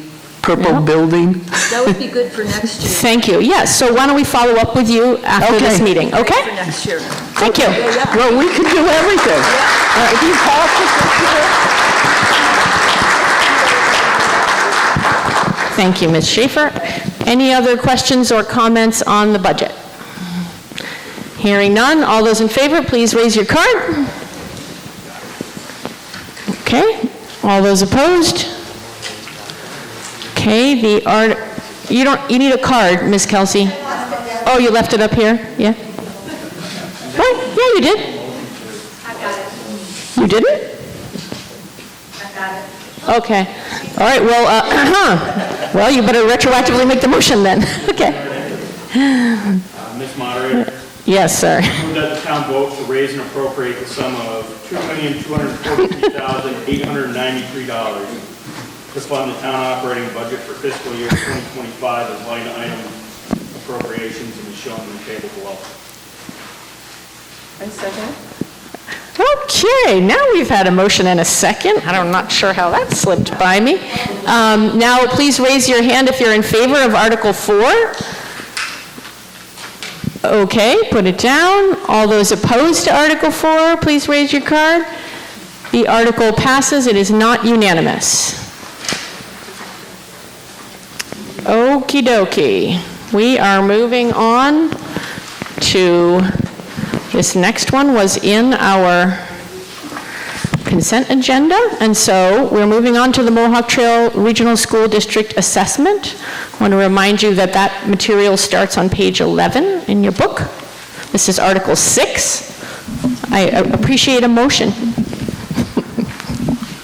purple building. That would be good for next year. Thank you. Yes, so why don't we follow up with you after this meeting, okay? For next year. Thank you. Well, we could do everything. If you call Thank you, Ms. Schaefer. Any other questions or comments on the budget? Hearing none, all those in favor, please raise your card. Okay, all those opposed? Okay, you need a card, Ms. Kelsey. Oh, you left it up here? Yeah? Right, yeah, you did. I've got it. You didn't? I've got it. Okay. All right, well, well, you better retroactively make the motion then. Okay. Ms. Moderator, Yes, sir. move that the town vote to raise and appropriate the sum of $2,243,893 to fund the town operating budget for fiscal year 2025 as line item appropriations and is shown in the table below. I second. Okay, now we've had a motion and a second. I'm not sure how that slipped by me. Now, please raise your hand if you're in favor of Article 4. Okay, put it down. All those opposed to Article 4, please raise your card. The article passes. It is not unanimous. Okie dokie. We are moving on to, this next one was in our consent agenda, and so we're moving on to the Mohawk Trail Regional School District Assessment. I want to remind you that that material starts on page 11 in your book. This is Article 6. I appreciate a motion.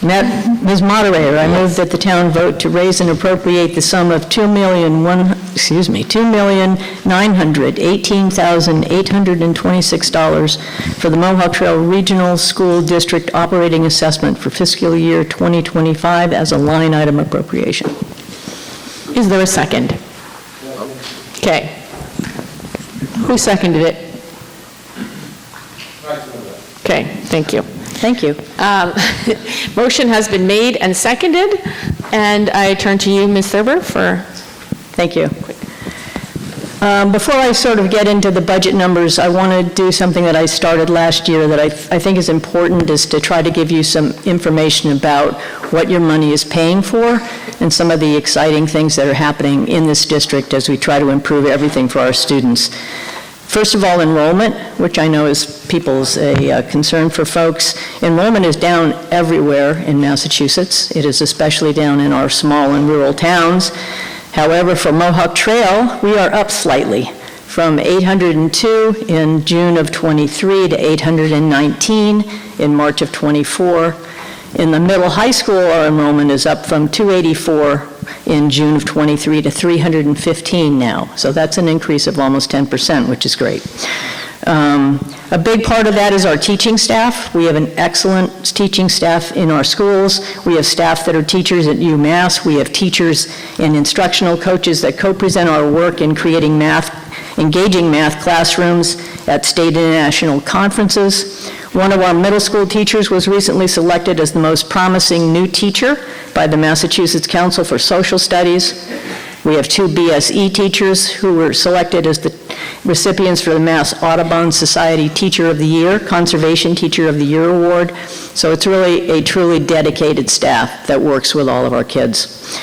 Ms. Moderator, I move that the town vote to raise and appropriate the sum of $2,918,826 for the Mohawk Trail Regional School District Operating Assessment for fiscal year 2025 as a line item appropriation. Is there a second? Okay. Who seconded it? Okay, thank you. Thank you. Motion has been made and seconded, and I turn to you, Ms. Thurber, for... Thank you. Before I sort of get into the budget numbers, I want to do something that I started last year that I think is important, is to try to give you some information about what your money is paying for and some of the exciting things that are happening in this district as we try to improve everything for our students. First of all, enrollment, which I know is people's a concern for folks. Enrollment is down everywhere in Massachusetts. It is especially down in our small and rural towns. However, for Mohawk Trail, we are up slightly, from 802 in June of '23 to 819 in March of '24. In the middle high school, our enrollment is up from 284 in June of '23 to 315 now. So that's an increase of almost 10%, which is great. A big part of that is our teaching staff. We have an excellent teaching staff in our schools. We have staff that are teachers at UMass. We have teachers and instructional coaches that co-present our work in creating engaging math classrooms at state and national conferences. One of our middle school teachers was recently selected as the most promising new teacher by the Massachusetts Council for Social Studies. We have 2 BSE teachers who were selected as the recipients for the Mass Audubon Society Teacher of the Year, Conservation Teacher of the Year Award. So it's really a truly dedicated staff that works with all of our kids.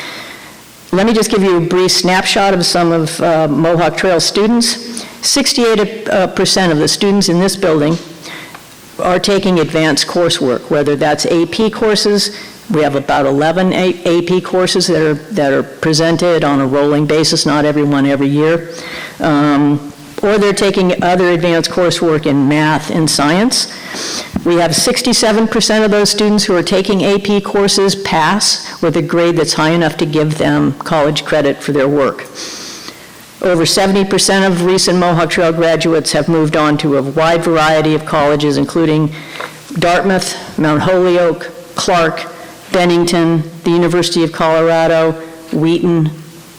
Let me just give you a brief snapshot of some of Mohawk Trail students. 68% of the students in this building are taking advanced coursework, whether that's AP courses. We have about 11 AP courses that are presented on a rolling basis, not every year. Or they're taking other advanced coursework in math and science. We have 67% of those students who are taking AP courses pass with a grade that's high enough to give them college credit for their work. Over 70% of recent Mohawk Trail graduates have moved on to a wide variety of colleges, including Dartmouth, Mount Holyoke, Clark, Bennington, the University of Colorado, Wheaton,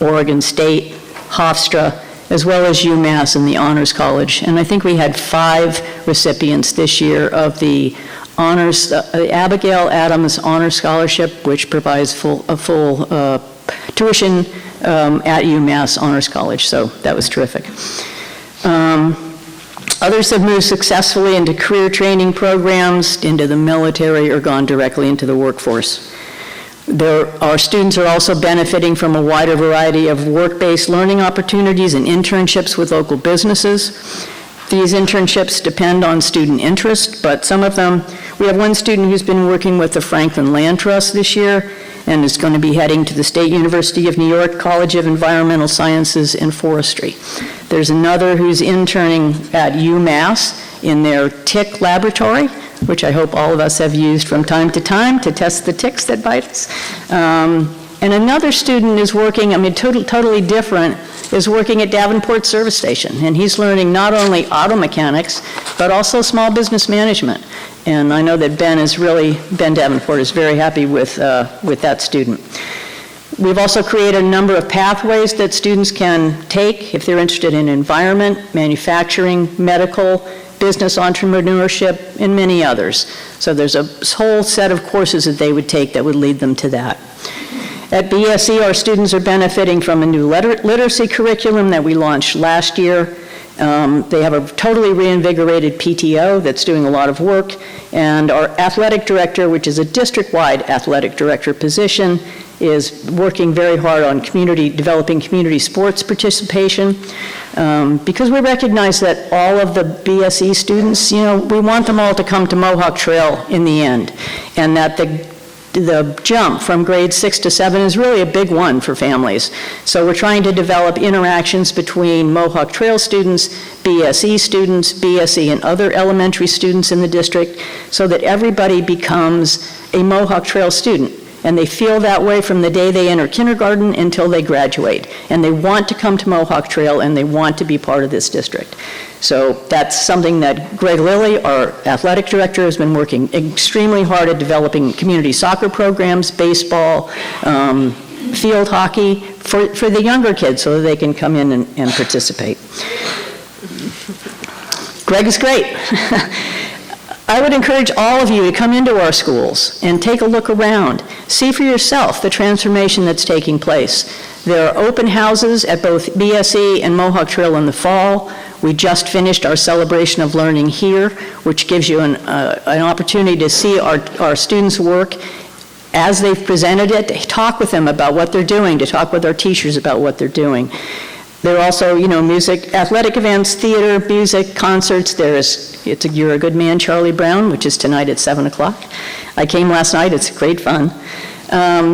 Oregon State, Hofstra, as well as UMass and the Honors College. And I think we had 5 recipients this year of the Honors, Abigail Adams Honor Scholarship, which provides a full tuition at UMass Honors College, so that was terrific. Others have moved successfully into career training programs, into the military, or gone directly into the workforce. Our students are also benefiting from a wider variety of work-based learning opportunities and internships with local businesses. These internships depend on student interest, but some of them, we have one student who's been working with the Franklin Land Trust this year and is going to be heading to the State University of New York College of Environmental Sciences and Forestry. There's another who's interning at UMass in their tick laboratory, which I hope all of us have used from time to time to test the ticks that bite us. And another student is working, totally different, is working at Davenport Service Station. And he's learning not only auto mechanics, but also small business management. And I know that Ben Davenport is very happy with that student. We've also created a number of pathways that students can take if they're interested in environment, manufacturing, medical, business entrepreneurship, and many others. So there's a whole set of courses that they would take that would lead them to that. At BSE, our students are benefiting from a new literacy curriculum that we launched last year. They have a totally reinvigorated PTO that's doing a lot of work, and our athletic director, which is a district-wide athletic director position, is working very hard on developing community sports participation, because we recognize that all of the BSE students, we want them all to come to Mohawk Trail in the end, and that the jump from grades 6 to 7 is really a big one for families. So we're trying to develop interactions between Mohawk Trail students, BSE and other elementary students in the district, so that everybody becomes a Mohawk Trail student. And they feel that way from the day they enter kindergarten until they graduate. And they want to come to Mohawk Trail, and they want to be part of this district. So that's something that Greg Lilly, our athletic director, has been working extremely hard at developing community soccer programs, baseball, field hockey for the younger kids so that they can come in and participate. Greg is great. I would encourage all of you to come into our schools and take a look around. See for yourself the transformation that's taking place. There are open houses at both BSE and Mohawk Trail in the fall. We just finished our celebration of learning here, which gives you an opportunity to see our students' work as they've presented it, to talk with them about what they're doing, to talk with our teachers about what they're doing. There are also, music, athletic events, theater, music, concerts. It's a You're a Good Man, Charlie Brown, which is tonight at 7 o'clock. I came last night. It's great fun.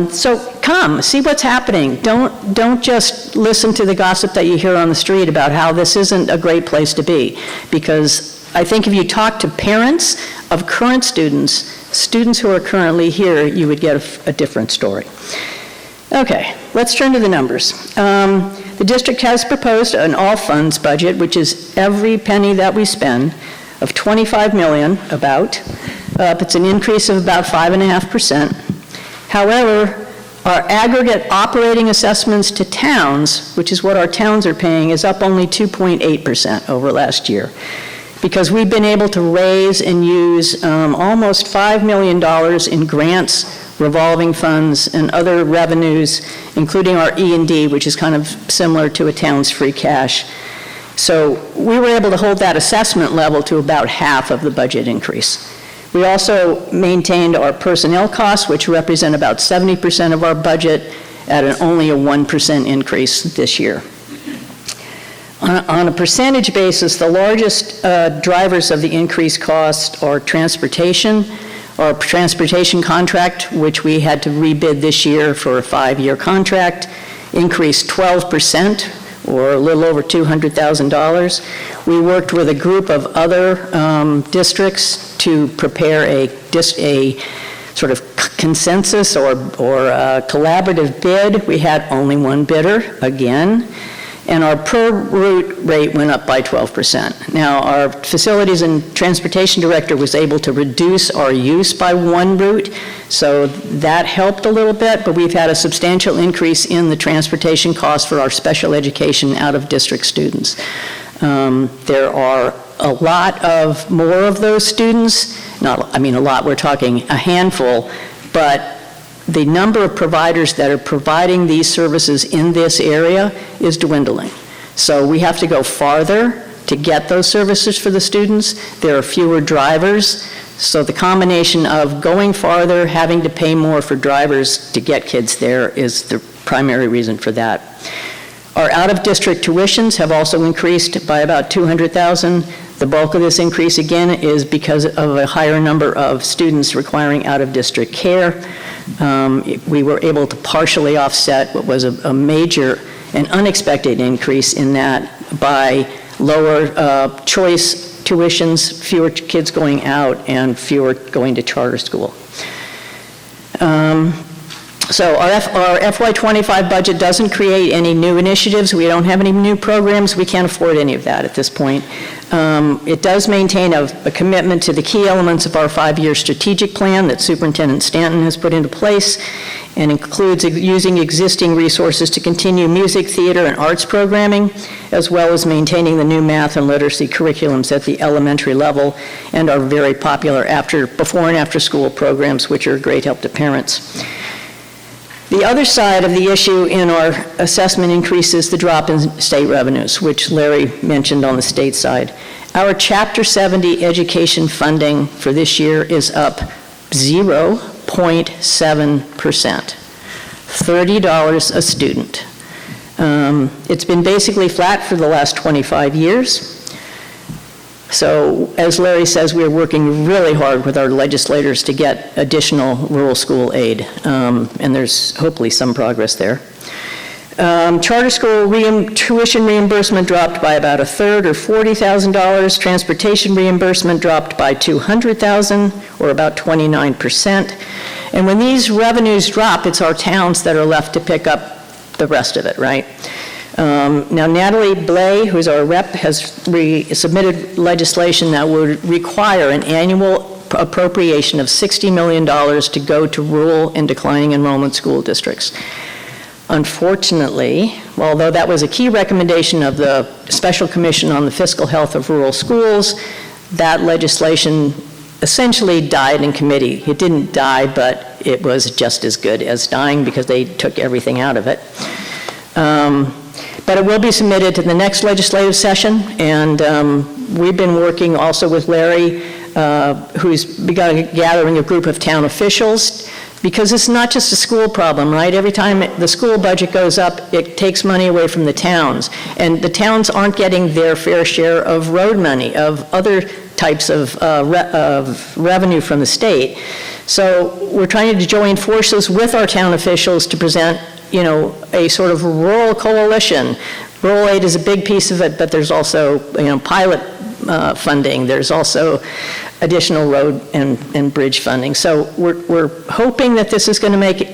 So come, see what's happening. Don't just listen to the gossip that you hear on the street about how this isn't a great place to be, because I think if you talk to parents of current students who are currently here, you would get a different story. Okay, let's turn to the numbers. The district has proposed an all-funds budget, which is every penny that we spend, of $25 million, about. It's an increase of about 5.5%. However, our aggregate operating assessments to towns, which is what our towns are paying, is up only 2.8% over last year, because we've been able to raise and use almost $5 million in grants, revolving funds, and other revenues, including our E&D, which is kind of similar to a town's free cash. So we were able to hold that assessment level to about half of the budget increase. We also maintained our personnel costs, which represent about 70% of our budget, at only a 1% increase this year. On a percentage basis, the largest drivers of the increased cost are transportation. Our transportation contract, which we had to rebid this year for a 5-year contract, increased 12%, or a little over $200,000. We worked with a group of other districts to prepare a sort of consensus or collaborative bid. We had only one bidder, again. And our per route rate went up by 12%. Now, our facilities and transportation director was able to reduce our use by one route, so that helped a little bit, but we've had a substantial increase in the transportation costs for our special education out-of-district students. There are a lot of more of those students, a lot, we're talking a handful, but the number of providers that are providing these services in this area is dwindling. So we have to go farther to get those services for the students. There are fewer drivers. So the combination of going farther, having to pay more for drivers to get kids there is the primary reason for that. Our out-of-district tuitions have also increased by about $200,000. The bulk of this increase, again, is because of a higher number of students requiring out-of-district care. We were able to partially offset what was a major and unexpected increase in that by lower choice tuitions, fewer kids going out, and fewer going to charter school. So our FY25 budget doesn't create any new initiatives. We don't have any new programs. We can't afford any of that at this point. It does maintain a commitment to the key elements of our 5-year strategic plan that Superintendent Stanton has put into place, and includes using existing resources to continue music, theater, and arts programming, as well as maintaining the new math and literacy curriculums at the elementary level, and our very popular before and after school programs, which are a great help to parents. The other side of the issue in our assessment increase is the drop in state revenues, which Larry mentioned on the state side. Our Chapter 70 education funding for this year is up 0.7%, $30 a student. It's been basically flat for the last 25 years. So, as Larry says, we're working really hard with our legislators to get additional rural school aid, and there's hopefully some progress there. Charter school tuition reimbursement dropped by about a third, or $40,000. Transportation reimbursement dropped by $200,000, or about 29%. And when these revenues drop, it's our towns that are left to pick up the rest of it, right? Now, Natalie Blay, who's our rep, has submitted legislation that would require an annual appropriation of $60 million to go to rural and declining enrollment school districts. Unfortunately, although that was a key recommendation of the Special Commission on the Fiscal Health of Rural Schools, that legislation essentially died in committee. It didn't die, but it was just as good as dying because they took everything out of it. But it will be submitted to the next legislative session, and we've been working also with Larry, who's begun gathering a group of town officials, because it's not just a school problem, right? Every time the school budget goes up, it takes money away from the towns, and the towns aren't getting their fair share of road money, of other types of revenue from the state. So we're trying to join forces with our town officials to present, a sort of rural coalition. Rural aid is a big piece of it, but there's also, pilot funding. There's also additional road and bridge funding. So we're hoping that this is going to make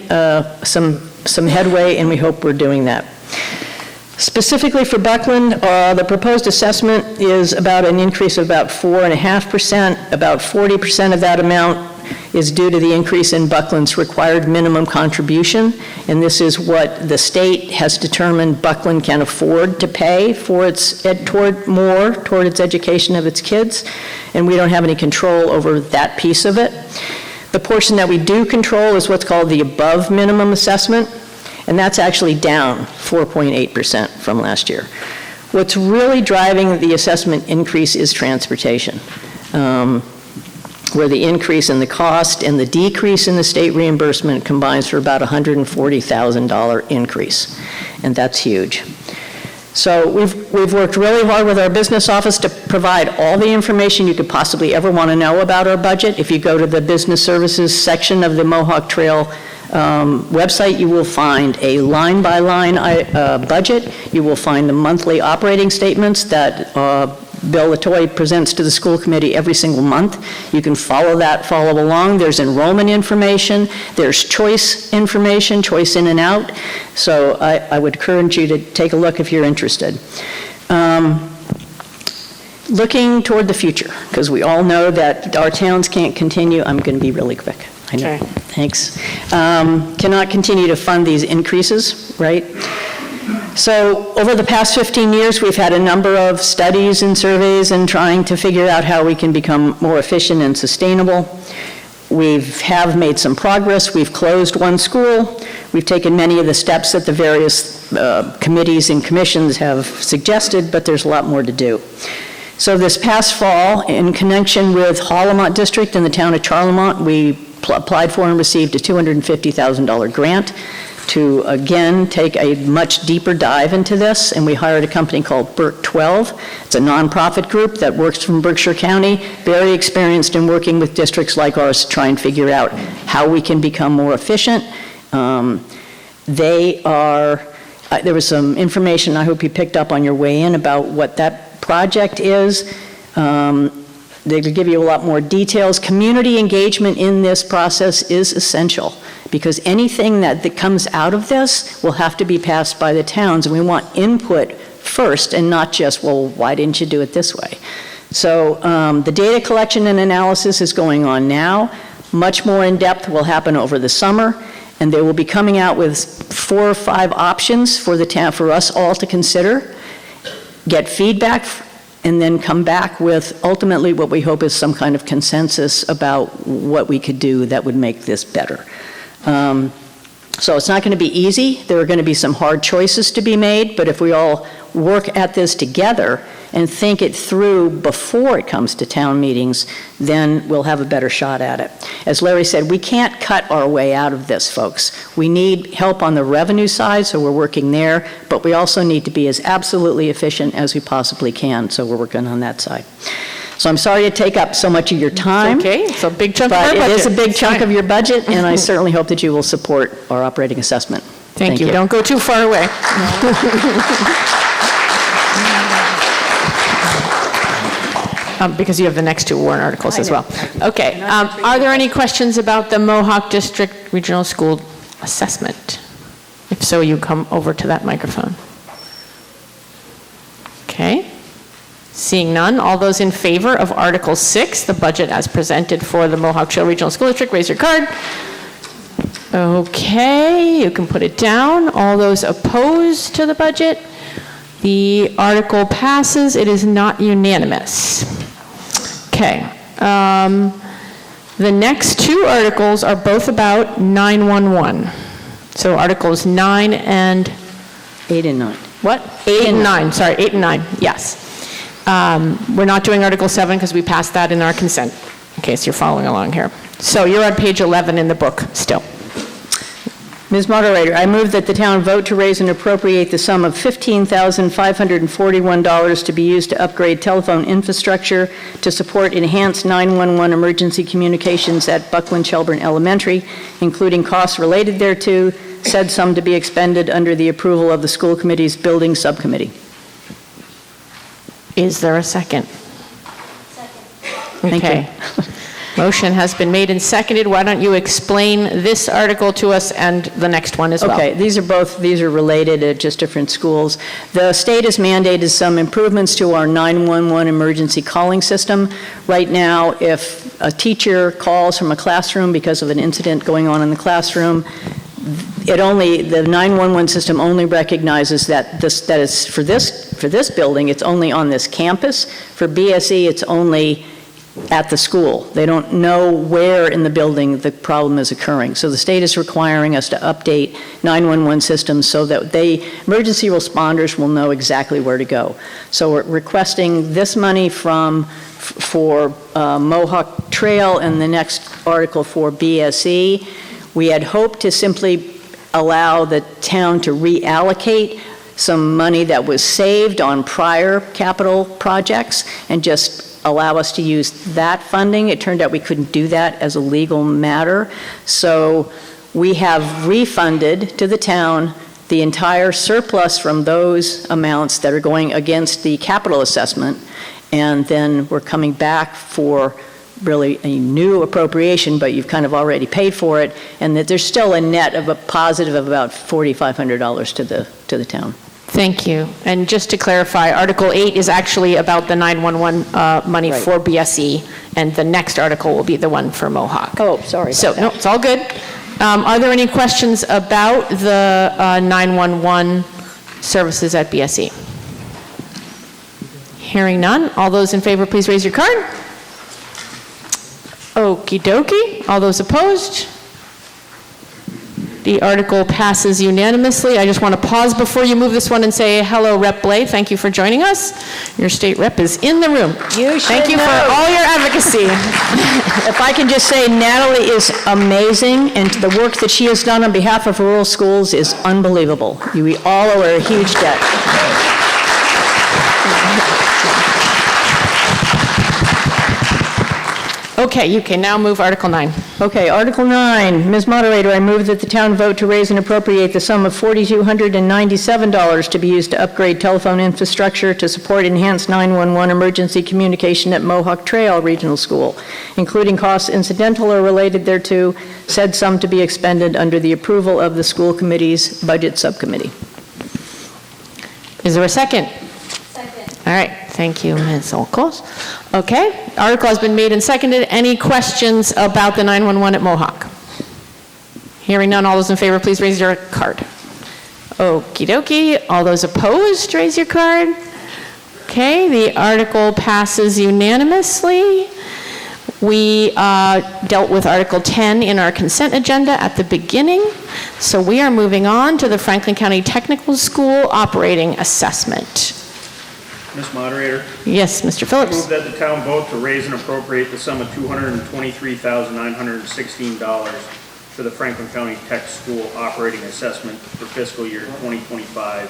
some headway, and we hope we're doing that. Specifically for Buckland, the proposed assessment is about an increase of about 4.5%. About 40% of that amount is due to the increase in Buckland's required minimum contribution, and this is what the state has determined Buckland can afford to pay for toward its education of its kids, and we don't have any control over that piece of it. The portion that we do control is what's called the above minimum assessment, and that's actually down 4.8% from last year. What's really driving the assessment increase is transportation, where the increase in the cost and the decrease in the state reimbursement combines for about $140,000 increase, and that's huge. So we've worked really hard with our business office to provide all the information you could possibly ever want to know about our budget. If you go to the business services section of the Mohawk Trail website, you will find a line-by-line budget. You will find the monthly operating statements that Bill Latoy presents to the school committee every single month. You can follow along. There's enrollment information. There's choice information, choice in and out. So I would encourage you to take a look if you're interested. Looking toward the future, because we all know that our towns can't continue. I'm going to be really quick. I know. Okay. Thanks. Cannot continue to fund these increases, right? So over the past 15 years, we've had a number of studies and surveys and trying to figure out how we can become more efficient and sustainable. We have made some progress. We've closed one school. We've taken many of the steps that the various committees and commissions have suggested, but there's a lot more to do. So this past fall, in connection with Hollamont District and the town of Charlemont, we applied for and received a $250,000 grant to, again, take a much deeper dive into this, and we hired a company called Burt 12. It's a nonprofit group that works from Berkshire County, very experienced in working with districts like ours to try and figure out how we can become more efficient. There was some information I hope you picked up on your way in about what that project is. They will give you a lot more details. Community engagement in this process is essential, because anything that comes out of this will have to be passed by the towns, and we want input first and not just, well, why didn't you do it this way? So the data collection and analysis is going on now. Much more in-depth will happen over the summer, and they will be coming out with 4 or 5 options for the town, for us all to consider, get feedback, and then come back with ultimately what we hope is some kind of consensus about what we could do that would make this better. So it's not going to be easy. There are going to be some hard choices to be made, but if we all work at this together and think it through before it comes to town meetings, then we'll have a better shot at it. As Larry said, we can't cut our way out of this, folks. We need help on the revenue side, so we're working there, but we also need to be as absolutely efficient as we possibly can, so we're working on that side. So I'm sorry to take up so much of your time. It's okay, it's a big chunk of our But budget. it is a big chunk Fine. of your budget, and I certainly hope that you will support our operating assessment. Thank you. Don't go too far away. Because you have the next 2 warrant articles as well. Okay, are there any questions about the Mohawk District Regional School Assessment? If so, you come over to that microphone. Okay. Seeing none, all those in favor of Article 6, the budget as presented for the Mohawk Trail Regional School District, raise your card. Okay, you can put it down. All those opposed to the budget? The article passes. It is not unanimous. Okay. The next two articles are both about 911. So Articles 9 and... 8 and 9. What? 8 and 9, sorry, 8 and 9, yes. We're not doing Article 7 because we passed that in our consent, in case you're following along here. So you're on page 11 in the book still. Ms. Moderator, I move that the town vote to raise and appropriate the sum of $15,541 to be used to upgrade telephone infrastructure to support enhanced 911 emergency communications at Buckland Shelburne Elementary, including costs related thereto, said sum to be expended under the approval of the school committee's building subcommittee. Is there a second? Thank Okay. Motion has been made and seconded. Why don't you explain this article to us and the next one as well? Okay, these are related at just different schools. The state has mandated some improvements to our 911 emergency calling system. Right now, if a teacher calls from a classroom because of an incident going on in the classroom, the 911 system only recognizes that is for this building, it's only on this campus. For BSE, it's only at the school. They don't know where in the building the problem is occurring. So the state is requiring us to update 911 systems so that emergency responders will know exactly where to go. So we're requesting this money for Mohawk Trail and the next article for BSE. We had hoped to simply allow the town to reallocate some money that was saved on prior capital projects and just allow us to use that funding. It turned out we couldn't do that as a legal matter. So we have refunded to the town the entire surplus from those amounts that are going against the capital assessment. And then we're coming back for really a new appropriation, but you've kind of already paid for it, and that there's still a net of a positive of about $4,500 to the town. Thank you. And just to clarify, Article 8 is actually about the 911 money for BSE, and the next article will be the one for Mohawk. Oh, sorry. So, no, it's all good. Are there any questions about the 911 services at BSE? Hearing none. All those in favor, please raise your card. Okie dokie. All those opposed? The article passes unanimously. I just want to pause before you move this one and say, hello, Rep. Blay. Thank you for joining us. Your state rep is in the room. Thank you for all your advocacy. If I can just say, Natalie is amazing, and the work that she has done on behalf of rural schools is unbelievable. We all owe her a huge debt. Okay, you can now move Article 9. Okay, Article 9. Ms. Moderator, I move that the town vote to raise and appropriate the sum of $4,297 to be used to upgrade telephone infrastructure to support enhanced 911 emergency communication at Mohawk Trail Regional School, including costs incidental or related thereto, said sum to be expended under the approval of the school committee's budget subcommittee. Is there a second? All right, thank you, Ms. Olkos. Okay, article has been made and seconded. Any questions about the 911 at Mohawk? Hearing none, all those in favor, please raise your card. Okie dokie. All those opposed, raise your card. Okay, the article passes unanimously. We dealt with Article 10 in our consent agenda at the beginning, so we are moving on to the Franklin County Technical School operating assessment. Ms. Moderator? Yes, Mr. Phillips. I move that the town vote to raise and appropriate the sum of $223,916 for the Franklin County Tech School operating assessment for fiscal year 2025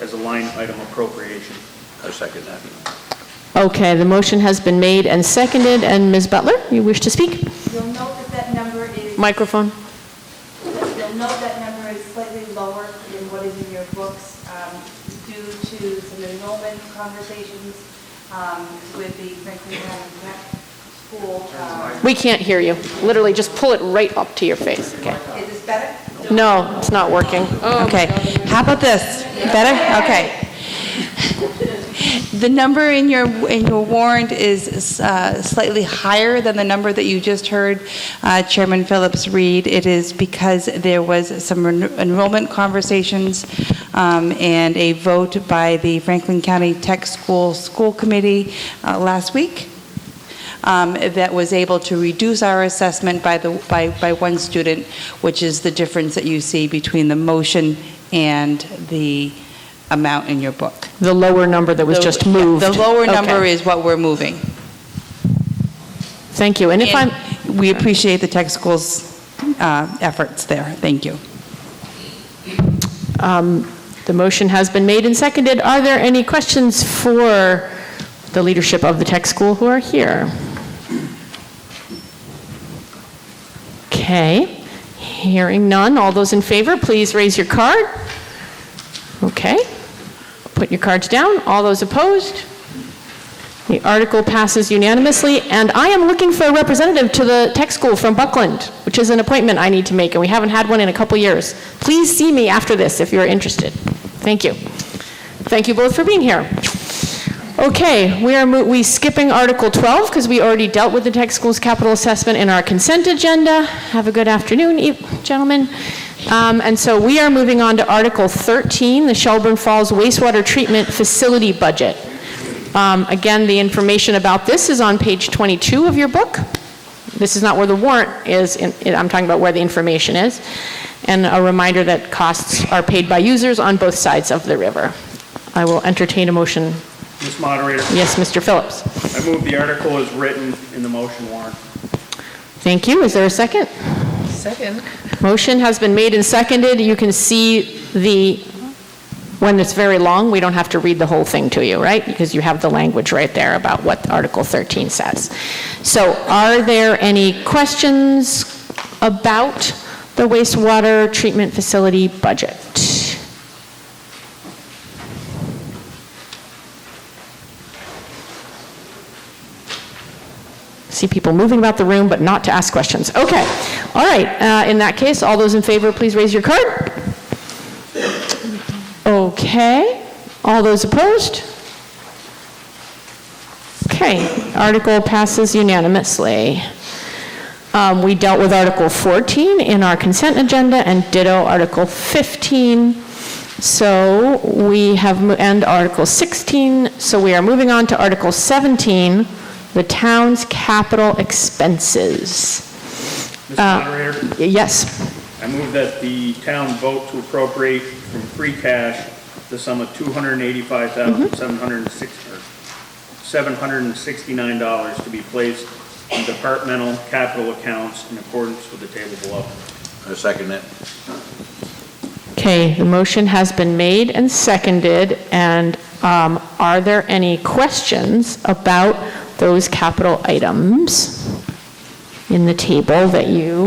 as a line item appropriation. I second that. Okay, the motion has been made and seconded, and Ms. Butler, you wish to speak? You'll note that number is... Microphone. You'll note that number is slightly lower than what is in your books due to some enrollment conversations with the Franklin County Tech School. We can't hear you. Literally, just pull it right up to your face. Okay. Is this better? No, it's not working. Okay. How about this? Better? Okay. The number in your warrant is slightly higher than the number that you just heard Chairman Phillips read. It is because there was some enrollment conversations and a vote by the Franklin County Tech School Committee last week that was able to reduce our assessment by one student, which is the difference that you see between the motion and the amount in your book. The lower number that was just moved. The lower number Okay. is what we're moving. Thank you. And if I'm, We appreciate the tech school's efforts there. Thank you. the motion has been made and seconded. Are there any questions for the leadership of the tech school who are here? Okay. Hearing none. All those in favor, please raise your card. Okay. Put your cards down. All those opposed? The article passes unanimously, and I am looking for a representative to the tech school from Buckland, which is an appointment I need to make, and we haven't had one in a couple years. Please see me after this if you're interested. Thank you. Thank you both for being here. Okay, we skipping Article 12 because we already dealt with the tech school's capital assessment in our consent agenda. Have a good afternoon, gentlemen. And so we are moving on to Article 13, the Shelburne Falls Wastewater Treatment Facility Budget. Again, the information about this is on page 22 of your book. This is not where the warrant is, I'm talking about where the information is. And a reminder that costs are paid by users on both sides of the river. I will entertain a motion. Ms. Moderator. Yes, Mr. Phillips. I move the article as written in the motion warrant. Thank you. Is there a second? Second. Motion has been made and seconded. You can see when it's very long, we don't have to read the whole thing to you, right? Because you have the language right there about what Article 13 says. So are there any questions about the wastewater treatment facility budget? See people moving about the room, but not to ask questions. Okay. All right. In that case, all those in favor, please raise your card. Okay. All those opposed? Okay. Article passes unanimously. We dealt with Article 14 in our consent agenda and ditto Article 15. So we have, and Article 16. So we are moving on to Article 17, the town's capital expenses. Mr. Moderator? Yes. I move that the town vote to appropriate from free cash the sum of $285,769 to be placed in departmental capital accounts in accordance with the table below. I second it. Okay, the motion has been made and seconded, and are there any questions about those capital items in the table that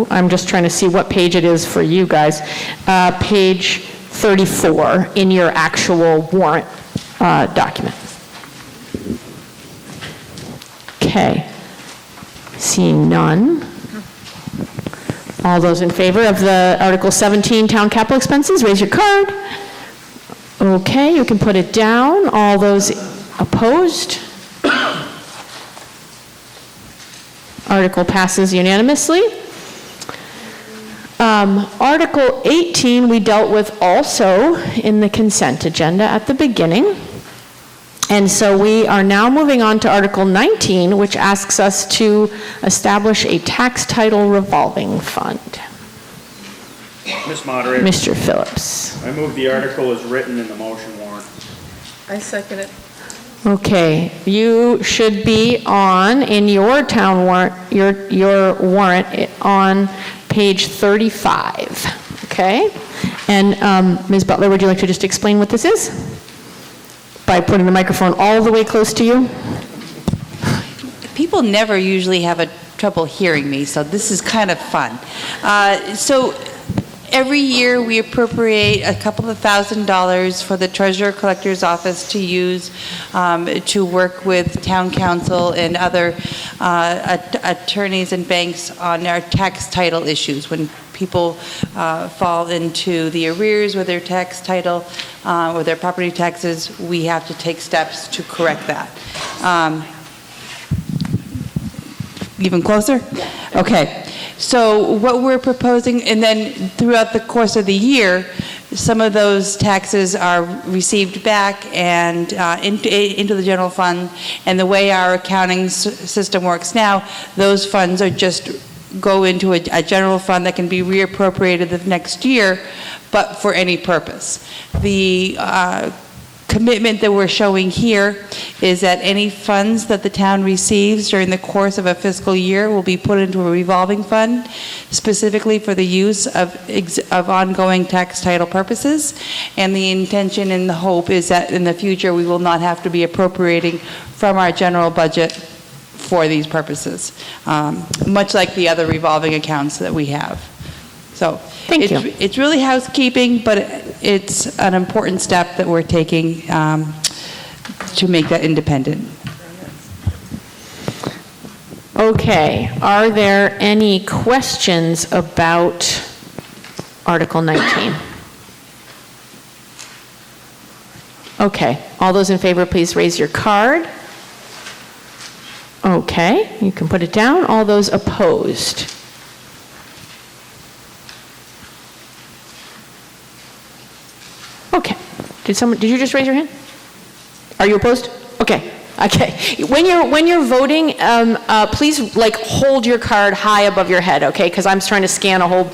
I'm just trying to see what page it is for you guys. Page 34 in your actual warrant document. Okay. Seeing none. All those in favor of the Article 17 town capital expenses, raise your card. Okay, you can put it down. All those opposed? Article passes unanimously. Article 18 we dealt with also in the consent agenda at the beginning. And so we are now moving on to Article 19, which asks us to establish a tax title revolving fund. Ms. Moderator. Mr. Phillips. I move the article as written in the motion warrant. I second it. Okay, you should be in your town warrant, your warrant on page 35, okay? And Ms. Butler, would you like to just explain what this is? By putting the microphone all the way close to you? People never usually have trouble hearing me, so this is kind of fun. So Every year, we appropriate a couple of $1,000s for the treasurer collector's office to use to work with town council and other attorneys and banks on our tax title issues. When people fall into the arrears with their tax title or their property taxes, we have to take steps to correct that. Even closer? Yeah. Okay. So what we're proposing, and then throughout the course of the year, some of those taxes are received back and into the general fund. And the way our accounting system works now, those funds are just go into a general fund that can be reappropriated the next year, but for any purpose. The commitment that we're showing here is that any funds that the town receives during the course of a fiscal year will be put into a revolving fund, specifically for the use of ongoing tax title purposes. And the intention and the hope is that in the future, we will not have to be appropriating from our general budget for these purposes, much like the other revolving accounts that we have. So it's really housekeeping, but it's an important step that we're taking to make that independent. Okay, are there any questions about Article 19? Okay, all those in favor, please raise your card. Okay, you can put it down. All those opposed? Okay. Did you just raise your hand? Are you opposed? Okay. Okay. When you're voting, please hold your card high above your head, okay? Because I'm trying to scan a whole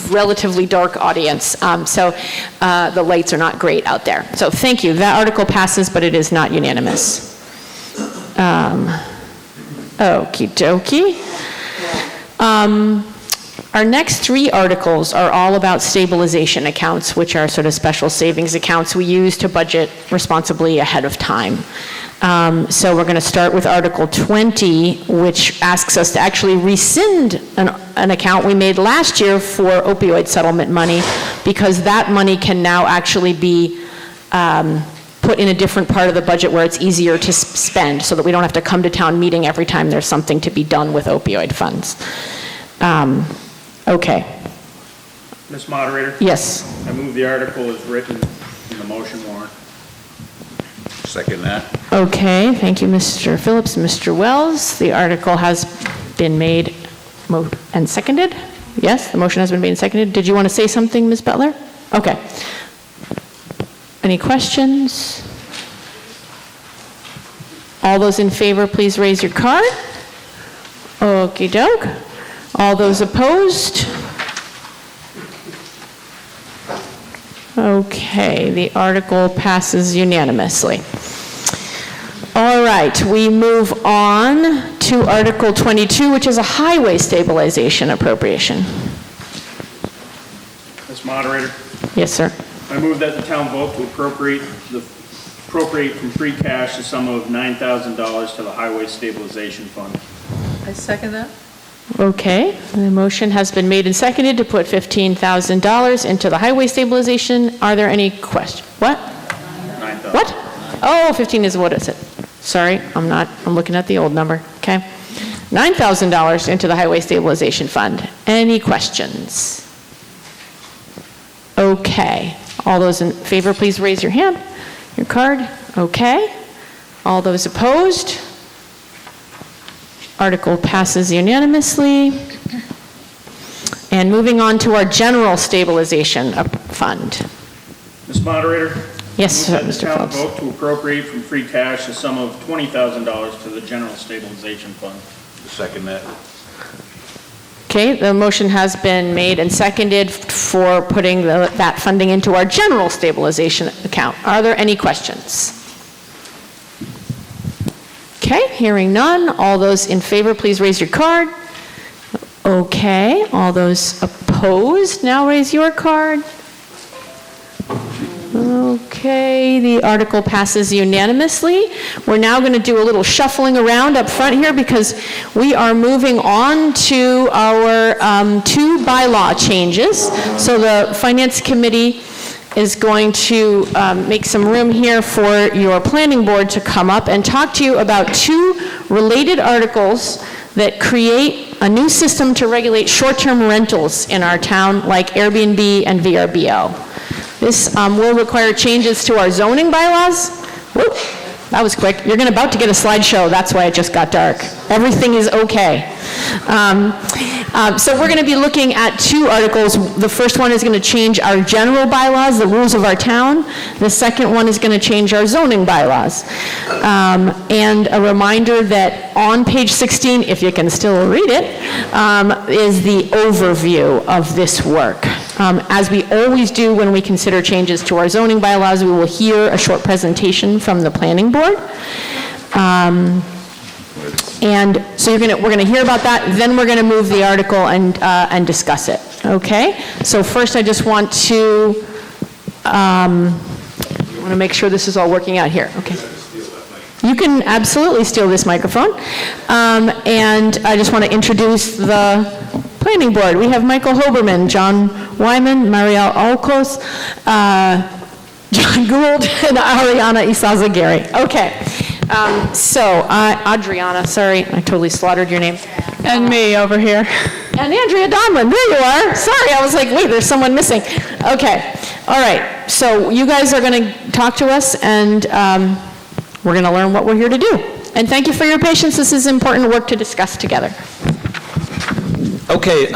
relatively dark audience, so the lights are not great out there. So thank you. That article passes, but it is not unanimous. Okie dokie. Our next three articles are all about stabilization accounts, which are sort of special savings accounts we use to budget responsibly ahead of time. So we're going to start with Article 20, which asks us to actually rescind an account we made last year for opioid settlement money, because that money can now actually be put in a different part of the budget where it's easier to spend, so that we don't have to come to town meeting every time there's something to be done with opioid funds. Okay. Ms. Moderator? Yes. I move the article as written in the motion warrant. Second that. Okay, thank you, Mr. Phillips, Mr. Wells. The article has been made and seconded. Yes, the motion has been made and seconded. Did you want to say something, Ms. Butler? Okay. Any questions? All those in favor, please raise your card. Okey doke. All those opposed? Okay, the article passes unanimously. All right, we move on to Article 22, which is a highway stabilization appropriation. Ms. Moderator? Yes, sir. I move that the town vote to appropriate from free cash the sum of $9,000 to the Highway Stabilization Fund. I second that. Okay, the motion has been made and seconded to put $15,000 into the highway stabilization. Are there any questions? What? 9,000. What? Oh, 15 is what is it? Sorry, I'm looking at the old number. Okay. $9,000 into the highway stabilization fund. Any questions? Okay. All those in favor, please raise your hand, your card. Okay. All those opposed? Article passes unanimously. And moving on to our general stabilization fund. Ms. Moderator? Yes, sir, I move Mr. that the town Phillips. vote to appropriate from free cash the sum of $20,000 to the General Stabilization Fund. Second that. Okay, the motion has been made and seconded for putting that funding into our general stabilization account. Are there any questions? Okay, hearing none. All those in favor, please raise your card. Okay, all those opposed, now raise your card. Okay. Okay, the article passes unanimously. We're now going to do a little shuffling around up front here because we are moving on to our 2 bylaw changes. So the Finance Committee is going to make some room here for your planning board to come up and talk to you about 2 related articles that create a new system to regulate short-term rentals in our town, like Airbnb and VRBO. This will require changes to our zoning bylaws. Whoop, that was quick. You're about to get a slideshow. That's why it just got dark. Everything is okay. So we're going to be looking at 2 articles. The first one is going to change our general bylaws, the rules of our town. The second one is going to change our zoning bylaws. And a reminder that on page 16, if you can still read it, is the overview of this work. As we always do when we consider changes to our zoning bylaws, we will hear a short presentation from the planning board. And so we're going to hear about that, then we're going to move the article and discuss it, okay? So first I just want to make sure this is all working out here, okay? You can absolutely steal this microphone. And I just want to introduce the planning board. We have Michael Hoberman, John Wyman, Marielle Alcos, John Gould, and Ariana Isaza-Gary. Okay. Adriana, sorry, I totally slaughtered your name. And me over here. And Andrea Donlin, there you are. Sorry, I was like, wait, there's someone missing. Okay, all right. So you guys are going to talk to us, and we're going to learn what we're here to do. And thank you for your patience. This is important work to discuss together. Okay,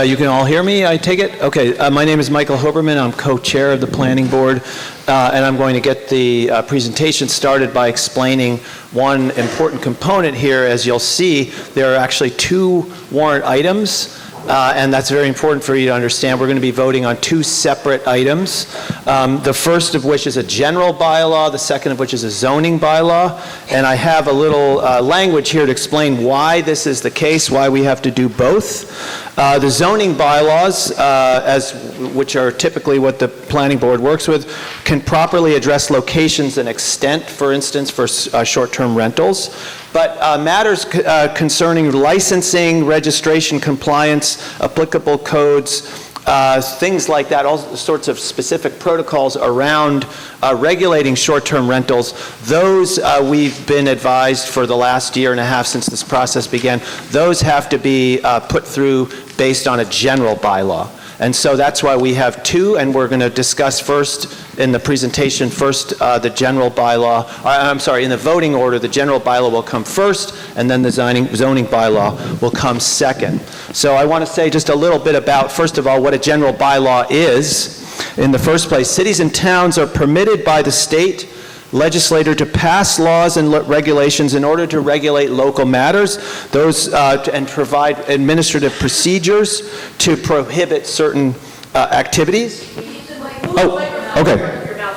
you can all hear me, I take it? Okay, my name is Michael Hoberman. I'm co-chair of the planning board, and I'm going to get the presentation started by explaining one important component here. As you'll see, there are actually 2 warrant items, and that's very important for you to understand. We're going to be voting on 2 separate items, the first of which is a general bylaw, the second of which is a zoning bylaw, and I have a little language here to explain why this is the case, why we have to do both. The zoning bylaws, which are typically what the planning board works with, can properly address locations and extent, for instance, for short-term rentals. But matters concerning licensing, registration, compliance, applicable codes, things like that, all sorts of specific protocols around regulating short-term rentals, those we've been advised for the last year and a half since this process began, those have to be put through based on a general bylaw. And so that's why we have 2, and we're going to discuss first in the presentation, the general bylaw, in the voting order, the general bylaw will come first, and then the zoning bylaw will come second. So I want to say just a little bit about, first of all, what a general bylaw is. In the first place, cities and towns are permitted by the state legislator to pass laws and regulations in order to regulate local matters, and provide administrative procedures to prohibit certain activities. Oh, okay.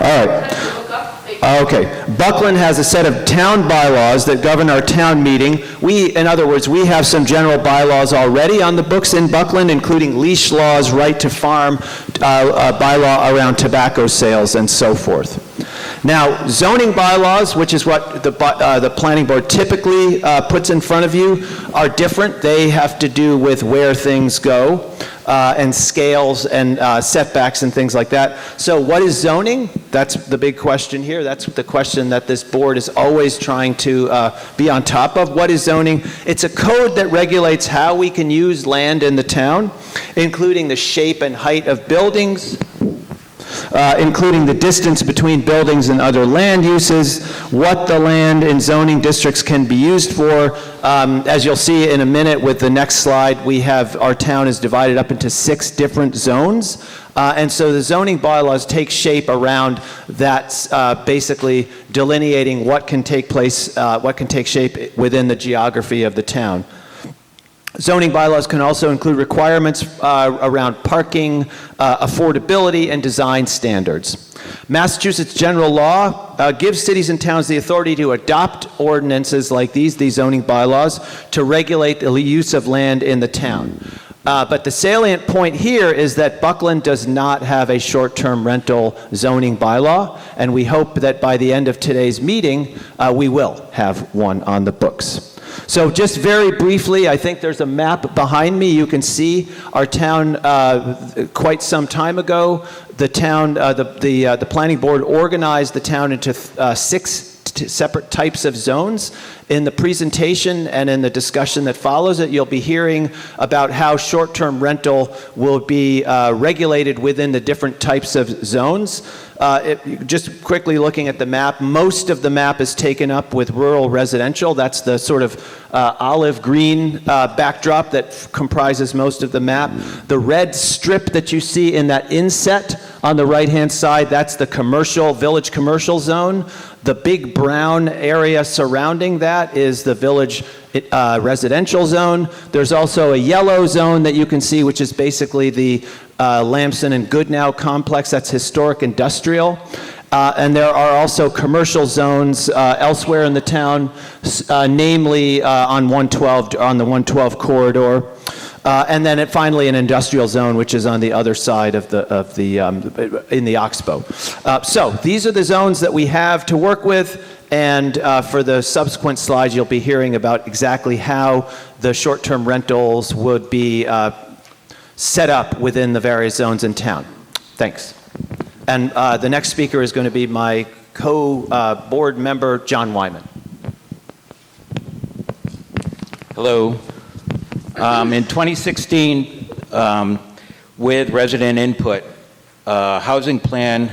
All right. Okay. Buckland has a set of town bylaws that govern our town meeting. In other words, we have some general bylaws already on the books in Buckland, including leash laws, right to farm, bylaw around tobacco sales, and so forth. Now, zoning bylaws, which is what the planning board typically puts in front of you, are different. They have to do with where things go, and scales and setbacks and things like that. So what is zoning? That's the big question here. That's the question that this board is always trying to be on top of. What is zoning? It's a code that regulates how we can use land in the town, including the shape and height of buildings, including the distance between buildings and other land uses, what the land in zoning districts can be used for. As you'll see in a minute with the next slide, our town is divided up into 6 different zones. And so the zoning bylaws take shape around that, basically delineating what can take place, what can take shape within the geography of the town. Zoning bylaws can also include requirements around parking, affordability, and design standards. Massachusetts general law gives cities and towns the authority to adopt ordinances like these zoning bylaws, to regulate the use of land in the town. But the salient point here is that Buckland does not have a short-term rental zoning bylaw, and we hope that by the end of today's meeting, we will have one on the books. So just very briefly, I think there's a map behind me. You can see our town quite some time ago. The town, the planning board organized the town into 6 separate types of zones. In the presentation and in the discussion that follows it, you'll be hearing about how short-term rental will be regulated within the different types of zones. Just quickly looking at the map, most of the map is taken up with rural residential. That's the sort of olive green backdrop that comprises most of the map. The red strip that you see in that inset on the right-hand side, that's the commercial, village commercial zone. The big brown area surrounding that is the village residential zone. There's also a yellow zone that you can see, which is basically the Lamson and Goodnow complex. That's historic industrial. And there are also commercial zones elsewhere in the town, namely on the 112 corridor. And then finally an industrial zone, which is on the other side of in the Oxbow. So these are the zones that we have to work with, and for the subsequent slides, you'll be hearing about exactly how the short-term rentals would be set up within the various zones in town. Thanks. And the next speaker is going to be my co-board member, John Wyman. Hello. In 2016, with resident input, a housing plan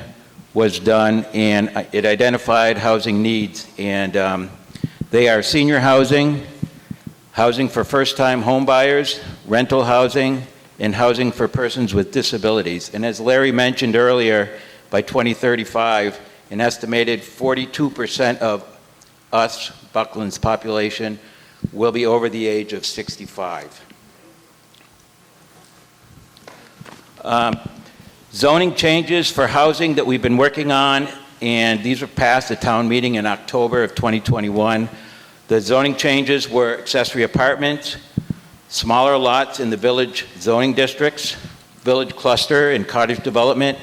was done, and it identified housing needs, and they are senior housing, housing for first-time home buyers, rental housing, and housing for persons with disabilities. And as Larry mentioned earlier, by 2035, an estimated 42% of us, Buckland's population, will be over the age of 65. Zoning changes for housing that we've been working on, and these were passed at town meeting in October of 2021. The zoning changes were accessory apartments, smaller lots in the village zoning districts, village cluster and cottage development,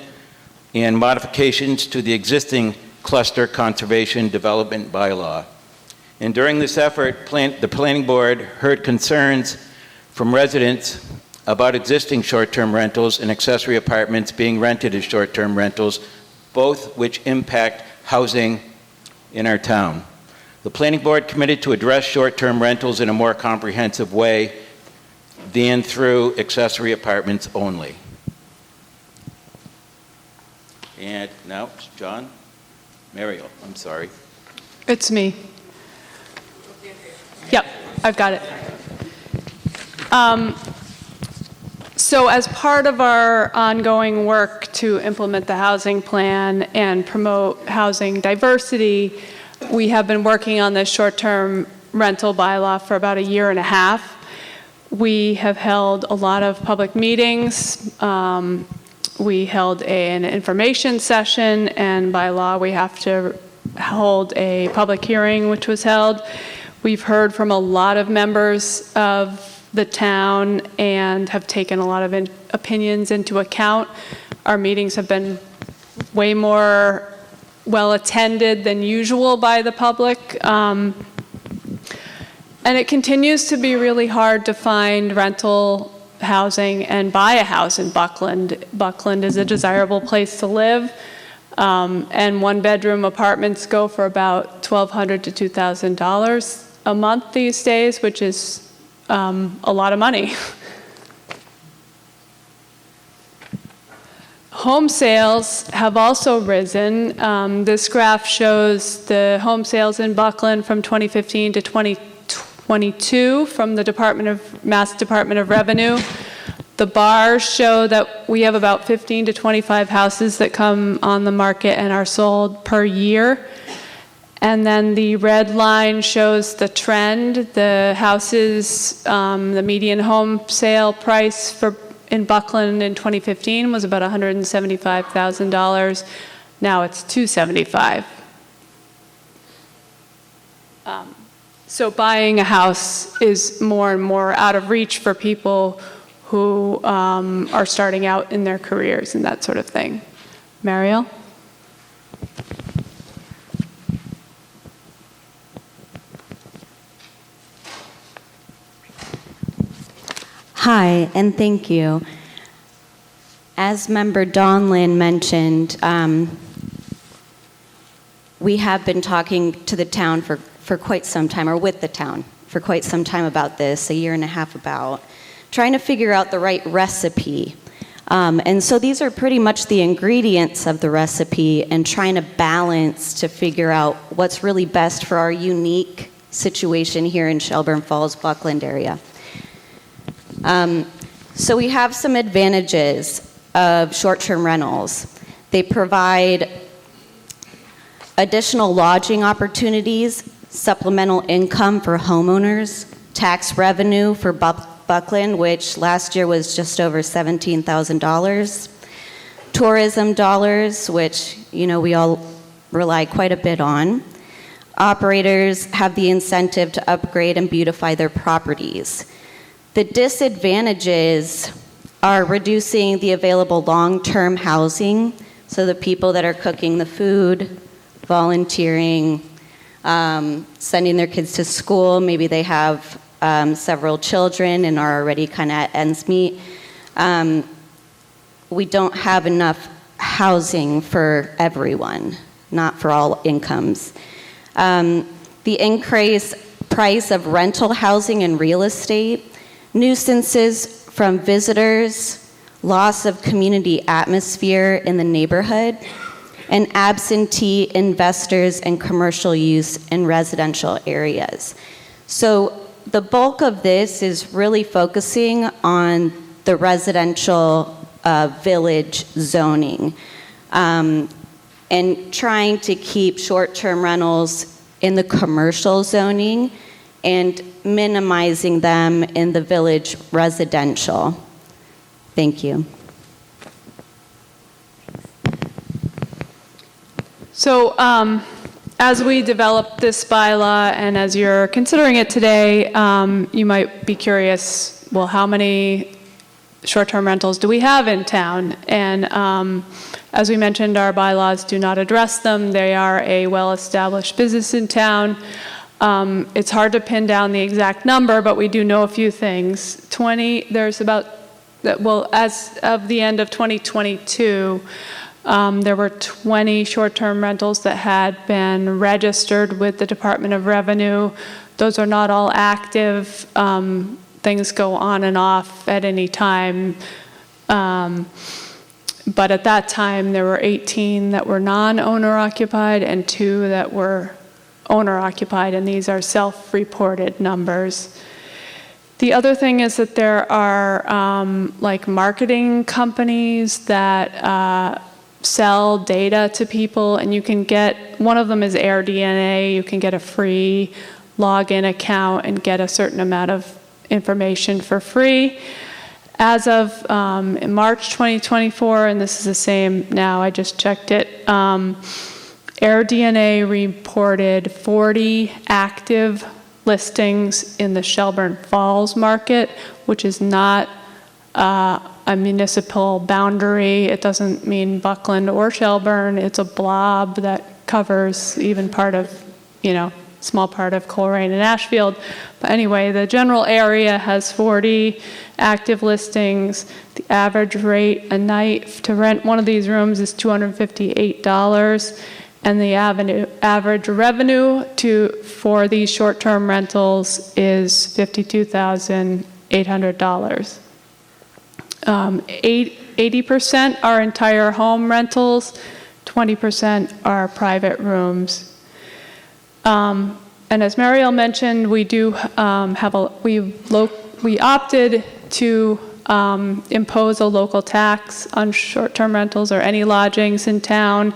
and modifications to the existing cluster conservation development bylaw. And during this effort, the planning board heard concerns from residents about existing short-term rentals and accessory apartments being rented as short-term rentals, both which impact housing in our town. The planning board committed to address short-term rentals in a more comprehensive way than through accessory apartments only. And now, John? Mariel, I'm sorry. It's me. Yep, I've got it. So as part of our ongoing work to implement the housing plan and promote housing diversity, we have been working on this short-term rental bylaw for about 1.5 years. We have held a lot of public meetings. We held an information session, and by law we have to hold a public hearing, which was held. We've heard from a lot of members of the town and have taken a lot of opinions into account. Our meetings have been way more well attended than usual by the public. And it continues to be really hard to find rental housing and buy a house in Buckland. Buckland is a desirable place to live. And one-bedroom apartments go for about $1,200 to $2,000 a month these days, which is a lot of money. Home sales have also risen. This graph shows the home sales in Buckland from 2015 to 2022 from the Mass Department of Revenue. The bars show that we have about 15 to 25 houses that come on the market and are sold per year. And then the red line shows the trend. The houses, the median home sale price in Buckland in 2015 was about $175,000. Now it's $275,000. So buying a house is more and more out of reach for people who are starting out in their careers and that sort of thing. Mariel? Hi, and thank you. As Member Donlin mentioned, we have been talking to the town for quite some time, or with the town for quite some time about this, a year and a half about, trying to figure out the right recipe. And so these are pretty much the ingredients of the recipe and trying to balance to figure out what's really best for our unique situation here in Shelburne Falls, Buckland area. So we have some advantages of short-term rentals. They provide additional lodging opportunities, supplemental income for homeowners, tax revenue for Buckland, which last year was just over $17,000, tourism dollars, which we all rely quite a bit on. Operators have the incentive to upgrade and beautify their properties. The disadvantages are reducing the available long-term housing, so the people that are cooking the food, volunteering, sending their kids to school, maybe they have several children and are already kind of at ends meet. We don't have enough housing for everyone, not for all incomes. The increased price of rental housing and real estate, nuisances from visitors, loss of community atmosphere in the neighborhood, and absentee investors and commercial use in residential areas. So the bulk of this is really focusing on the residential village zoning and trying to keep short-term rentals in the commercial zoning and minimizing them in the village residential. Thank you. So as we develop this bylaw and as you're considering it today, you might be curious, well, how many short-term rentals do we have in town? And as we mentioned, our bylaws do not address them. They are a well-established business in town. It's hard to pin down the exact number, but we do know a few things. There's about, well, as of the end of 2022, there were 20 short-term rentals that had been registered with the Department of Revenue. Those are not all active. Things go on and off at any time. But at that time, there were 18 that were non-owner occupied and 2 that were owner occupied, and these are self-reported numbers. The other thing is that there are like marketing companies that sell data to people, and you can get, one of them is AirDNA, you can get a free login account and get a certain amount of information for free. As of in March 2024, and this is the same now, I just checked it, AirDNA reported 40 active listings in the Shelburne Falls market, which is not a municipal boundary. It doesn't mean Buckland or Shelburne. It's a blob that covers even part of, small part of Coleraine and Ashfield. But anyway, the general area has 40 active listings. The average rate a night to rent one of these rooms is $258. And the average revenue for these short-term rentals is $52,800. 80% are entire home rentals, 20% are private rooms. And as Mariel mentioned, we do we opted to impose a local tax on short-term rentals or any lodgings in town.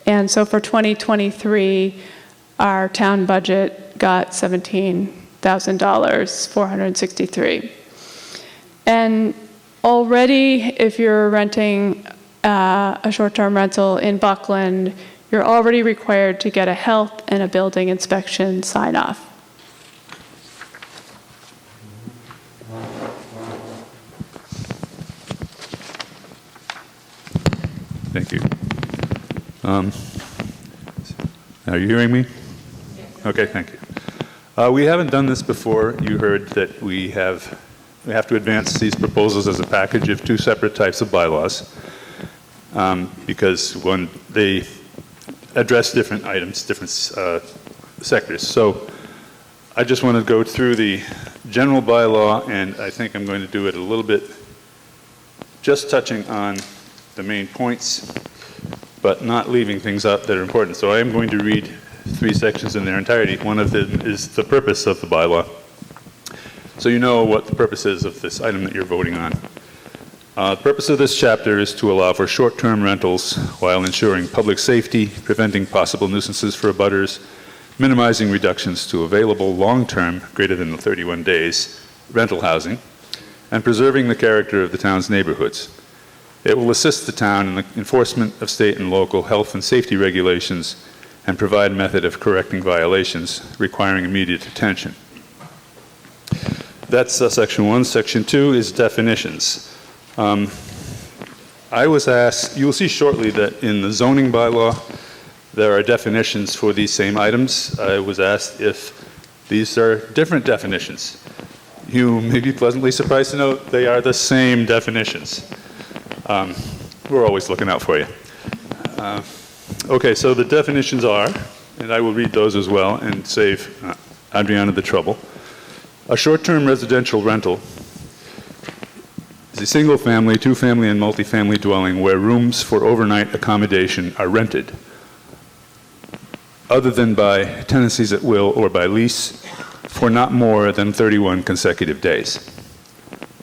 And so for 2023, our town budget got $17,463. And already, if you're renting a short-term rental in Buckland, you're already required to get a health and a building inspection sign-off. Thank you. Are you hearing me? Okay, thank you. We haven't done this before. You heard that we have to advance these proposals as a package of two separate types of bylaws because they address different items, different sectors. So I just want to go through the general bylaw, and I think I'm going to do it a little bit, just touching on the main points, but not leaving things out that are important. So I am going to read three sections in their entirety. One of them is the purpose of the bylaw. So you know what the purpose is of this item that you're voting on. The purpose of this chapter is to allow for short-term rentals while ensuring public safety, preventing possible nuisances for abutters, minimizing reductions to available long-term, greater than 31 days, rental housing, and preserving the character of the town's neighborhoods. It will assist the town in the enforcement of state and local health and safety regulations and provide a method of correcting violations requiring immediate attention. That's section 1. Section 2 is definitions. I was asked, you will see shortly that in the zoning bylaw, there are definitions for these same items. I was asked if these are different definitions. You may be pleasantly surprised to know they are the same definitions. We're always looking out for you. Okay, so the definitions are, and I will read those as well and save Adriana the trouble. A short-term residential rental is a single-family, two-family, and multifamily dwelling where rooms for overnight accommodation are rented, other than by tenancies at will or by lease, for not more than 31 consecutive days.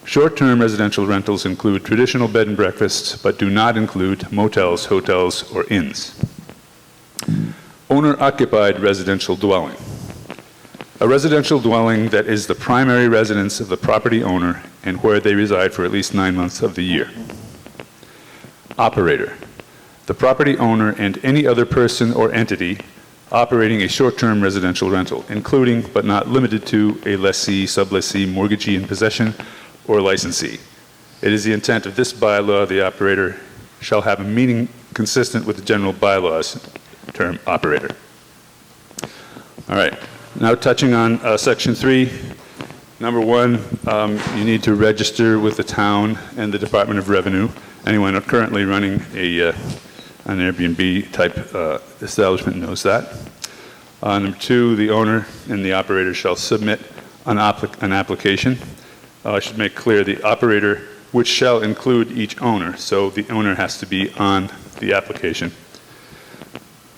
Short-term residential rentals include traditional bed and breakfasts, but do not include motels, hotels, or inns. Owner-occupied residential dwelling. A residential dwelling that is the primary residence of the property owner and where they reside for at least 9 months of the year. Operator. The property owner and any other person or entity operating a short-term residential rental, including but not limited to a lessee, sublessee, mortgagee in possession, or licensee. It is the intent of this bylaw the operator shall have a meaning consistent with the general bylaws term operator. All right, now touching on section 3. Number 1, you need to register with the town and the Department of Revenue. Anyone currently running an Airbnb type establishment knows that. Number 2, the owner and the operator shall submit an application. I should make clear the operator, which shall include each owner, so the owner has to be on the application.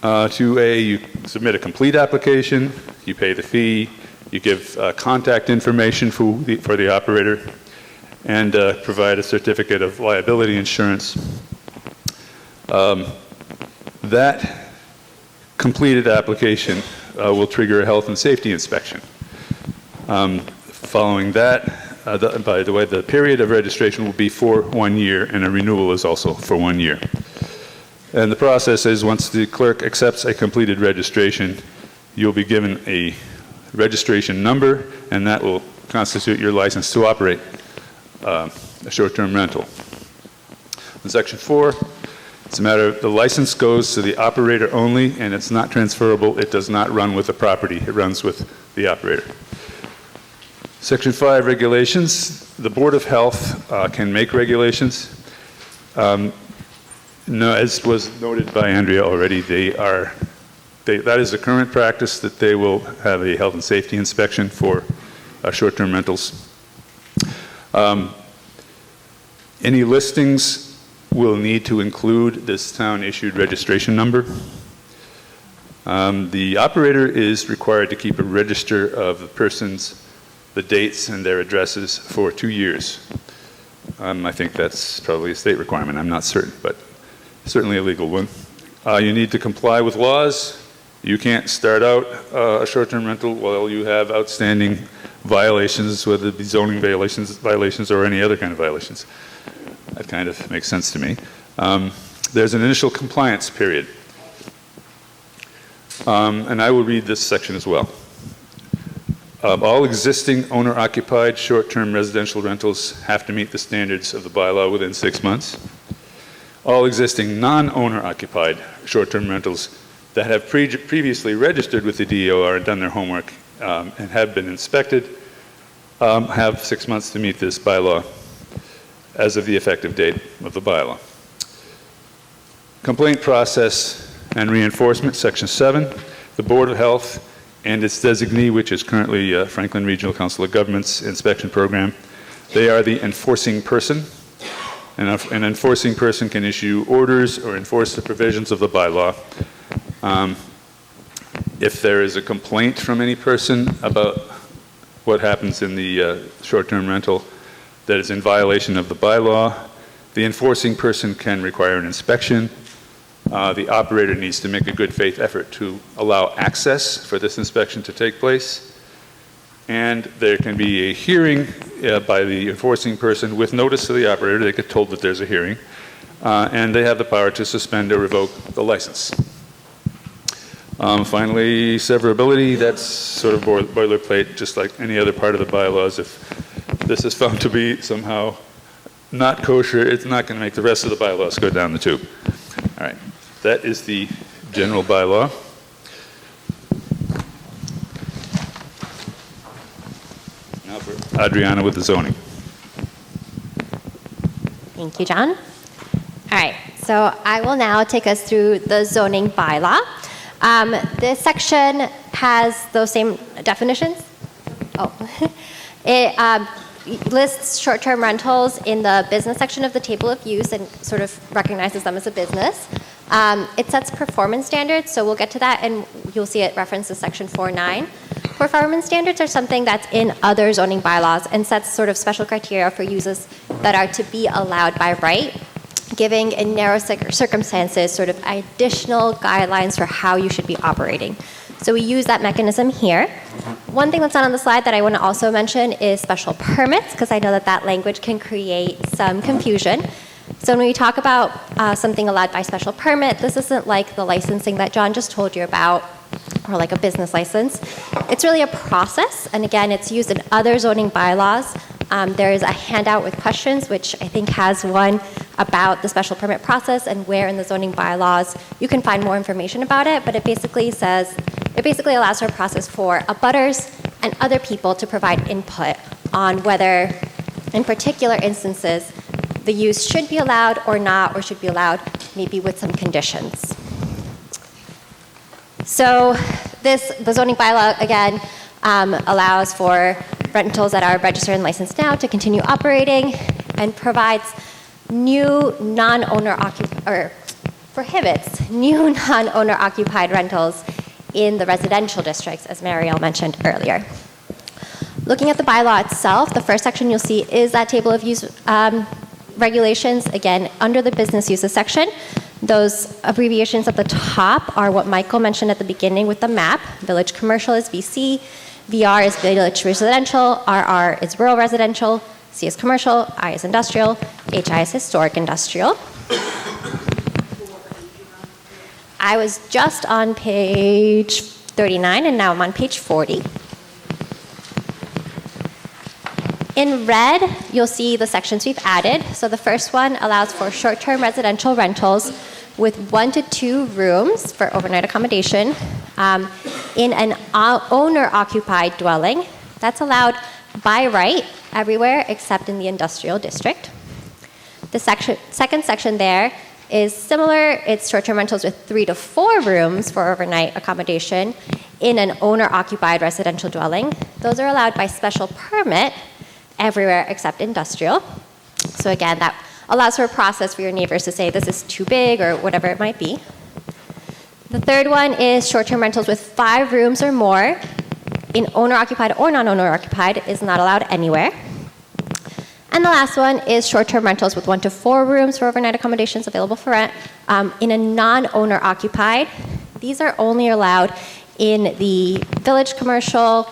2A, you submit a complete application, you pay the fee, you give contact information for the operator, and provide a certificate of liability insurance. That completed application will trigger a health and safety inspection. Following that, by the way, the period of registration will be for 1 year, and a renewal is also for 1 year. And the process is once the clerk accepts a completed registration, you'll be given a registration number, and that will constitute your license to operate a short-term rental. In section 4, it's a matter of the license goes to the operator only, and it's not transferable. It does not run with the property. It runs with the operator. Section 5, regulations. The Board of Health can make regulations. No, as was noted by Andrea already, that is the current practice, that they will have a health and safety inspection for short-term rentals. Any listings will need to include this town-issued registration number. The operator is required to keep a register of the persons, the dates, and their addresses for 2 years. I think that's probably a state requirement. I'm not certain, but certainly a legal one. You need to comply with laws. You can't start out a short-term rental while you have outstanding violations, whether it be zoning violations or any other kind of violations. That kind of makes sense to me. There's an initial compliance period. And I will read this section as well. All existing owner-occupied short-term residential rentals have to meet the standards of the bylaw within 6 months. all existing non-owner occupied short-term rentals that have previously registered with the DOR and done their homework and have been inspected have 6 months to meet this bylaw as of the effective date of the bylaw. Complaint process and reinforcement, Section 7, the Board of Health and its designee, which is currently Franklin Regional Council of Governments Inspection Program, they are the enforcing person. And an enforcing person can issue orders or enforce the provisions of the bylaw. If there is a complaint from any person about what happens in the short-term rental that is in violation of the bylaw, the enforcing person can require an inspection. The operator needs to make a good faith effort to allow access for this inspection to take place. And there can be a hearing by the enforcing person with notice to the operator. They get told that there's a hearing. And they have the power to suspend or revoke the license. Finally, severability, that's sort of boilerplate, just like any other part of the bylaws. If this is found to be somehow not kosher, it's not going to make the rest of the bylaws go down the tube. All right, that is the general bylaw. Now for Adriana with the zoning. Thank you, John. All right, so I will now take us through the zoning bylaw. This section has those same definitions. Oh, it lists short-term rentals in the business section of the table of use and sort of recognizes them as a business. It sets performance standards, so we'll get to that, and you'll see it references section 4.9. Performance standards are something that's in other zoning bylaws and sets sort of special criteria for uses that are to be allowed by right, giving in narrow circumstances sort of additional guidelines for how you should be operating. So we use that mechanism here. One thing that's not on the slide that I want to also mention is special permits, because I know that that language can create some confusion. So when we talk about something allowed by special permit, this isn't like the licensing that John just told you about, or like a business license. It's really a process, and again, it's used in other zoning bylaws. There is a handout with questions, which I think has one about the special permit process and where in the zoning bylaws you can find more information about it, but it basically allows for a process for abutters and other people to provide input on whether, in particular instances, the use should be allowed or not, or should be allowed maybe with some conditions. So the zoning bylaw, again, allows for rentals that are registered and licensed now to continue operating and provides prohibits new non-owner occupied rentals in the residential districts, as Marielle mentioned earlier. Looking at the bylaw itself, the first section you'll see is that table of use regulations, again, under the business uses section. Those abbreviations at the top are what Michael mentioned at the beginning with the map. Village commercial is VC, VR is village residential, RR is rural residential, C is commercial, I is industrial, HI is historic industrial. I was just on page 39 and now I'm on page 40. In red, you'll see the sections we've added. So the first one allows for short-term residential rentals with 1 to 2 rooms for overnight accommodation in an owner-occupied dwelling. That's allowed by right everywhere except in the industrial district. The second section there is similar. It's short-term rentals with 3 to 4 rooms for overnight accommodation in an owner-occupied residential dwelling. Those are allowed by special permit everywhere except industrial. So again, that allows for a process for your neighbors to say this is too big or whatever it might be. The third one is short-term rentals with 5 rooms or more in owner-occupied or non-owner occupied is not allowed anywhere. And the last one is short-term rentals with 1 to 4 rooms for overnight accommodations available for rent in a non-owner occupied. These are only allowed in the village commercial,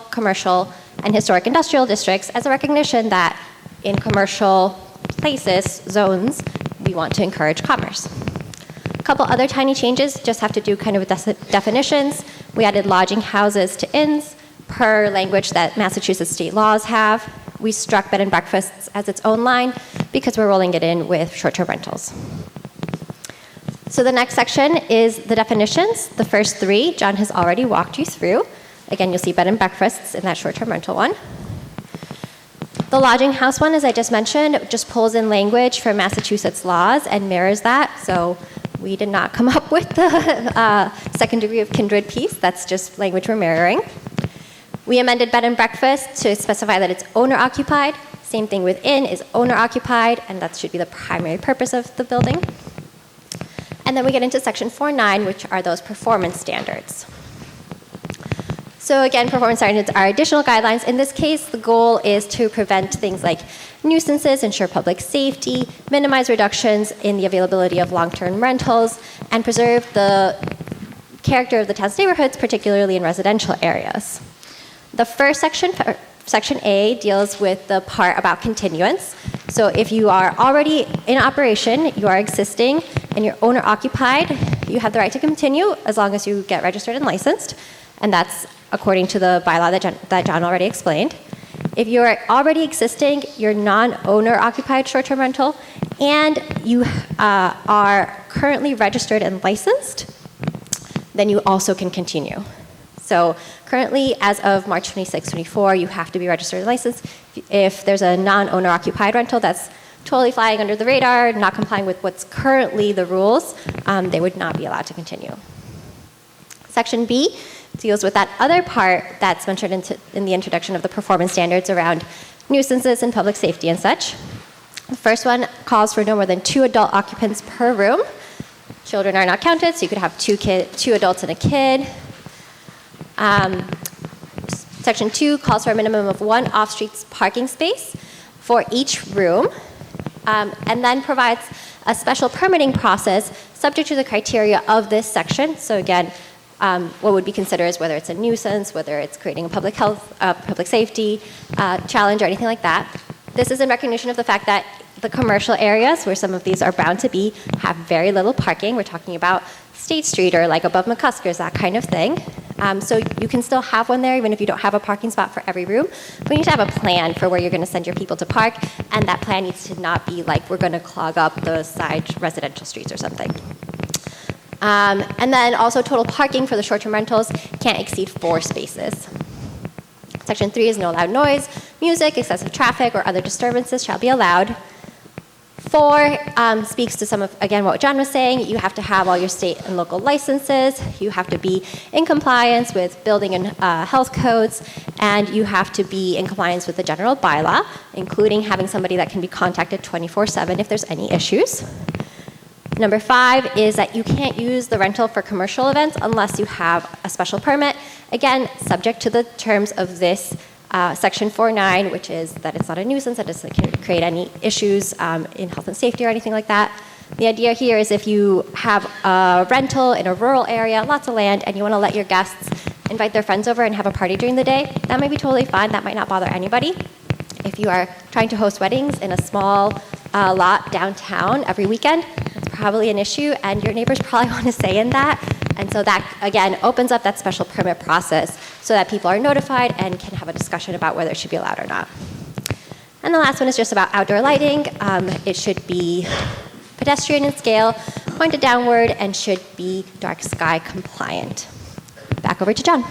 and historic industrial districts as a recognition that in commercial places, zones, we want to encourage commerce. A couple other tiny changes just have to do kind of with definitions. We added lodging houses to inns per language that Massachusetts state laws have. We struck bed and breakfasts as its own line because we're rolling it in with short-term rentals. So the next section is the definitions. The first three, John has already walked you through. Again, you'll see bed and breakfasts in that short-term rental one. The lodging house one, as I just mentioned, just pulls in language from Massachusetts laws and mirrors that. So we did not come up with the second degree of kindred piece. That's just language we're mirroring. We amended bed and breakfast to specify that it's owner-occupied. Same thing with inn is owner-occupied, and that should be the primary purpose of the building. And then we get into section 4.9, which are those performance standards. So again, performance standards are additional guidelines. In this case, the goal is to prevent things like nuisances, ensure public safety, minimize reductions in the availability of long-term rentals, and preserve the character of the town's neighborhoods, particularly in residential areas. The first section, Section A, deals with the part about continuance. So if you are already in operation, you are existing, and you're owner-occupied, you have the right to continue as long as you get registered and licensed. And that's according to the bylaw that John already explained. If you are already existing, you're non-owner occupied short-term rental, and you are currently registered and licensed, then you also can continue. So currently, as of March 26, 24, you have to be registered and licensed. If there's a non-owner occupied rental that's totally flying under the radar, not complying with what's currently the rules, they would not be allowed to continue. Section B deals with that other part that's mentioned in the introduction of the performance standards around nuisances and public safety and such. The first one calls for no more than 2 adult occupants per room. Children are not counted, so you could have 2 adults and a kid. Section 2 calls for a minimum of 1 off-street parking space for each room, and then provides a special permitting process subject to the criteria of this section. So again, what would be considered is whether it's a nuisance, whether it's creating a public health, public safety challenge or anything like that. This is in recognition of the fact that the commercial areas, where some of these are bound to be, have very little parking. We're talking about State Street or like above McCusker's, that kind of thing. So you can still have one there even if you don't have a parking spot for every room. But you need to have a plan for where you're going to send your people to park, and that plan needs to not be like we're going to clog up the side residential streets or something. And then also total parking for the short-term rentals can't exceed 4 spaces. Section 3 is no loud noise, music, excessive traffic, or other disturbances shall be allowed. 4 speaks to some of, again, what John was saying. You have to have all your state and local licenses. You have to be in compliance with building and health codes, and you have to be in compliance with the general bylaw, including having somebody that can be contacted 24/7 if there's any issues. Number 5 is that you can't use the rental for commercial events unless you have a special permit. Again, subject to the terms of this Section 4.9, which is that it's not a nuisance, that it doesn't create any issues in health and safety or anything like that. The idea here is if you have a rental in a rural area, lots of land, and you want to let your guests invite their friends over and have a party during the day, that might be totally fine. That might not bother anybody. If you are trying to host weddings in a small lot downtown every weekend, it's probably an issue, and your neighbors probably want to say in that. And so that, again, opens up that special permit process so that people are notified and can have a discussion about whether it should be allowed or not. And the last one is just about outdoor lighting. It should be pedestrian in scale, pointed downward, and should be dark sky compliant. Back over to John.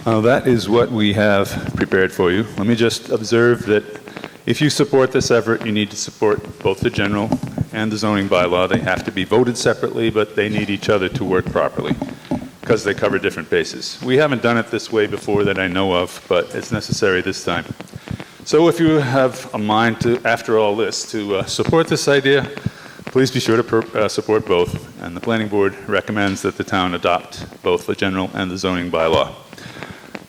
That is what we have prepared for you. Let me just observe that if you support this effort, you need to support both the general and the zoning bylaw. They have to be voted separately, but they need each other to work properly because they cover different bases. We haven't done it this way before that I know of, but it's necessary this time. So if you have a mind to, after all this, to support this idea, please be sure to support both. And the planning board recommends that the town adopt both the general and the zoning bylaw.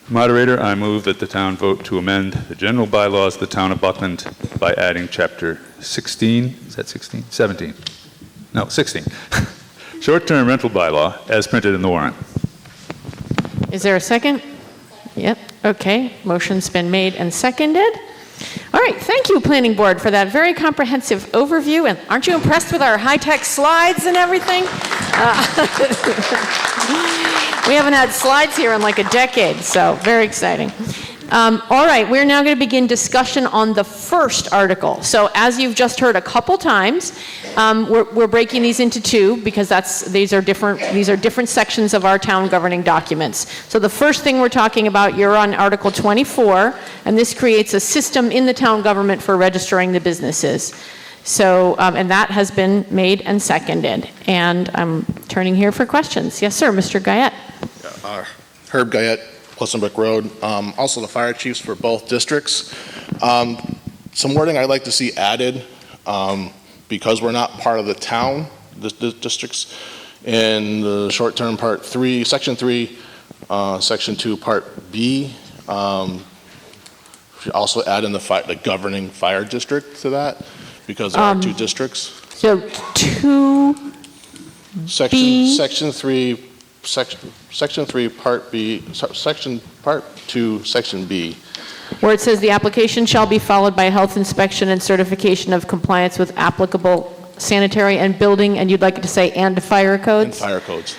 Moderator, I move that the town vote to amend the general bylaws of the town of Buckland by adding chapter 16, is that 16? 17. No, 16. Short-term rental bylaw as printed in the warrant. Is there a second? Yep, okay. Motion's been made and seconded. All right, thank you, Planning Board, for that very comprehensive overview. And aren't you impressed with our high-tech slides and everything? We haven't had slides here in like a decade, so very exciting. All right, we're now going to begin discussion on the first article. So as you've just heard a couple times, we're breaking these into two because these are different sections of our town governing documents. So the first thing we're talking about, you're on Article 24, and this creates a system in the town government for registering the businesses. So, and that has been made and seconded. And I'm turning here for questions. Yes, sir, Mr. Guyette. Herb Guyette, Pleasantbrook Road. Also the fire chiefs for both districts. Some wording I'd like to see added, because we're not part of the town, the districts, in the short-term Part 3, Section 3, Section 2, Part B. Should also add in the governing fire district to that, because there are two districts. So 2B. Section 3, Section 3, Part B, Part 2, Section B. Where it says the application shall be followed by a health inspection and certification of compliance with applicable sanitary and building, and you'd like it to say and fire codes? And fire codes.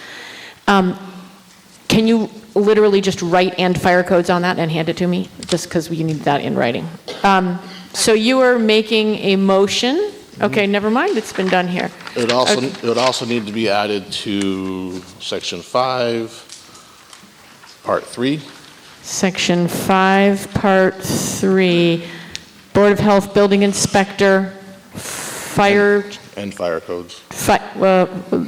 Can you literally just write and fire codes on that and hand it to me? Just because we need that in writing. So you are making a motion. Okay, never mind, it's been done here. It would also need to be added to Section 5, Part 3. Section 5, Part 3, Board of Health, Building Inspector, Fire... And fire codes.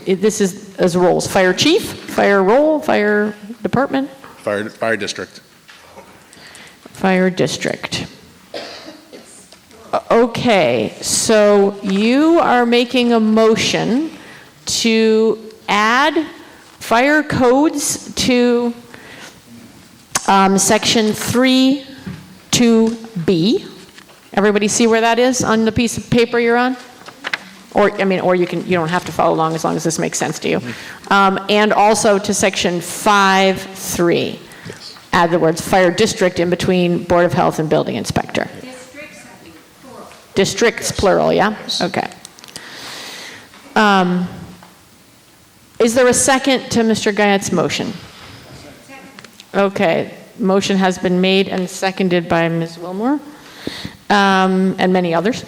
This is as roles. Fire Chief, Fire Role, Fire Department? Fire District. Fire District. Okay, so you are making a motion to add fire codes to Section 3 2B. Everybody see where that is on the piece of paper you're on? Or you don't have to follow along as long as this makes sense to you. And also to Section 5.3. Yes. Add the words fire district in between Board of Health and Building Inspector. Districts, plural, yeah? Okay. Is there a second to Mr. Guyette's motion? Okay. Motion has been made and seconded by Ms. Wilmore and many others.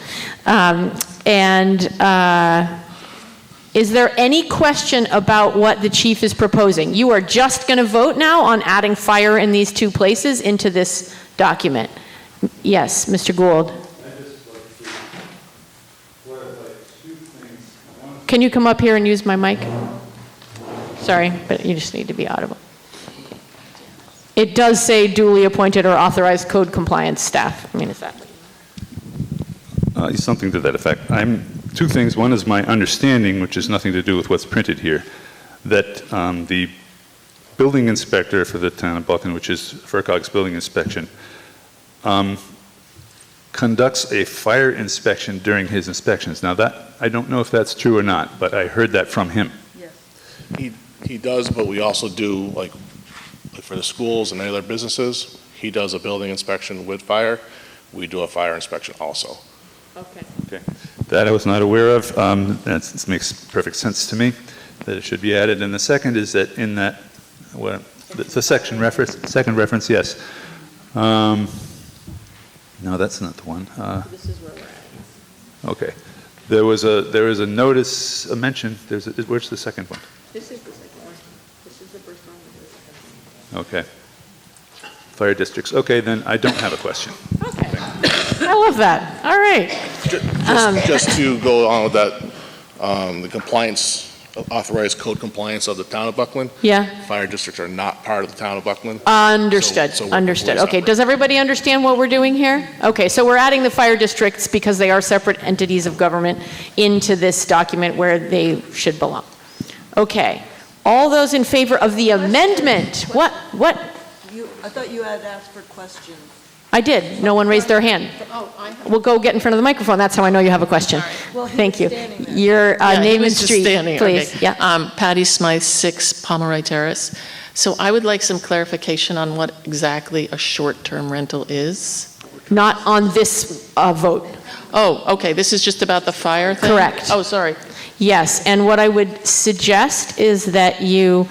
Is there any question about what the chief is proposing? You are just going to vote now on adding fire in these two places into this document. Yes, Mr. Gould. Can you come up here and use my mic? Sorry, but you just need to be audible. It does say duly appointed or authorized code compliance staff. Is that? Something to that effect. Two things. One is my understanding, which has nothing to do with what's printed here, that the building inspector for the town of Buckland, which is FERCog's building inspection, conducts a fire inspection during his inspections. Now that, I don't know if that's true or not, but I heard that from him. Yes. He does, but we also do, like for the schools and any other businesses, he does a building inspection with fire. We do a fire inspection also. Okay. That I was not aware of. That makes perfect sense to me, that it should be added. And the second is that in that, the second reference, yes. No, that's not the one. This is where we're at. Okay. There is a notice, a mention. Where's the second one? This is the second one. This is the first one. Okay. Fire districts. Okay, then I don't have a question. Okay. I love that. All right. Just to go on with that, the compliance, authorized code compliance of the town of Buckland. Yeah. Fire districts are not part of the town of Buckland. Understood. So Understood. Okay. Does everybody understand what we're doing here? Okay. So we're adding the fire districts because they are separate entities of government into this document where they should belong. Okay. All those in favor of the amendment? What? I thought you had asked for questions. I did. No one raised their hand. We'll go get in front of the microphone. That's how I know you have a question. Well, thank you. Your name and street, please. Okay. Yeah. Patty Smythe, 6 Pomeroy Terrace. So I would like some clarification on what exactly a short-term rental is. Not on this vote. Oh, okay. This is just about the fire thing? Correct. Oh, sorry. Yes, and what I would suggest is that you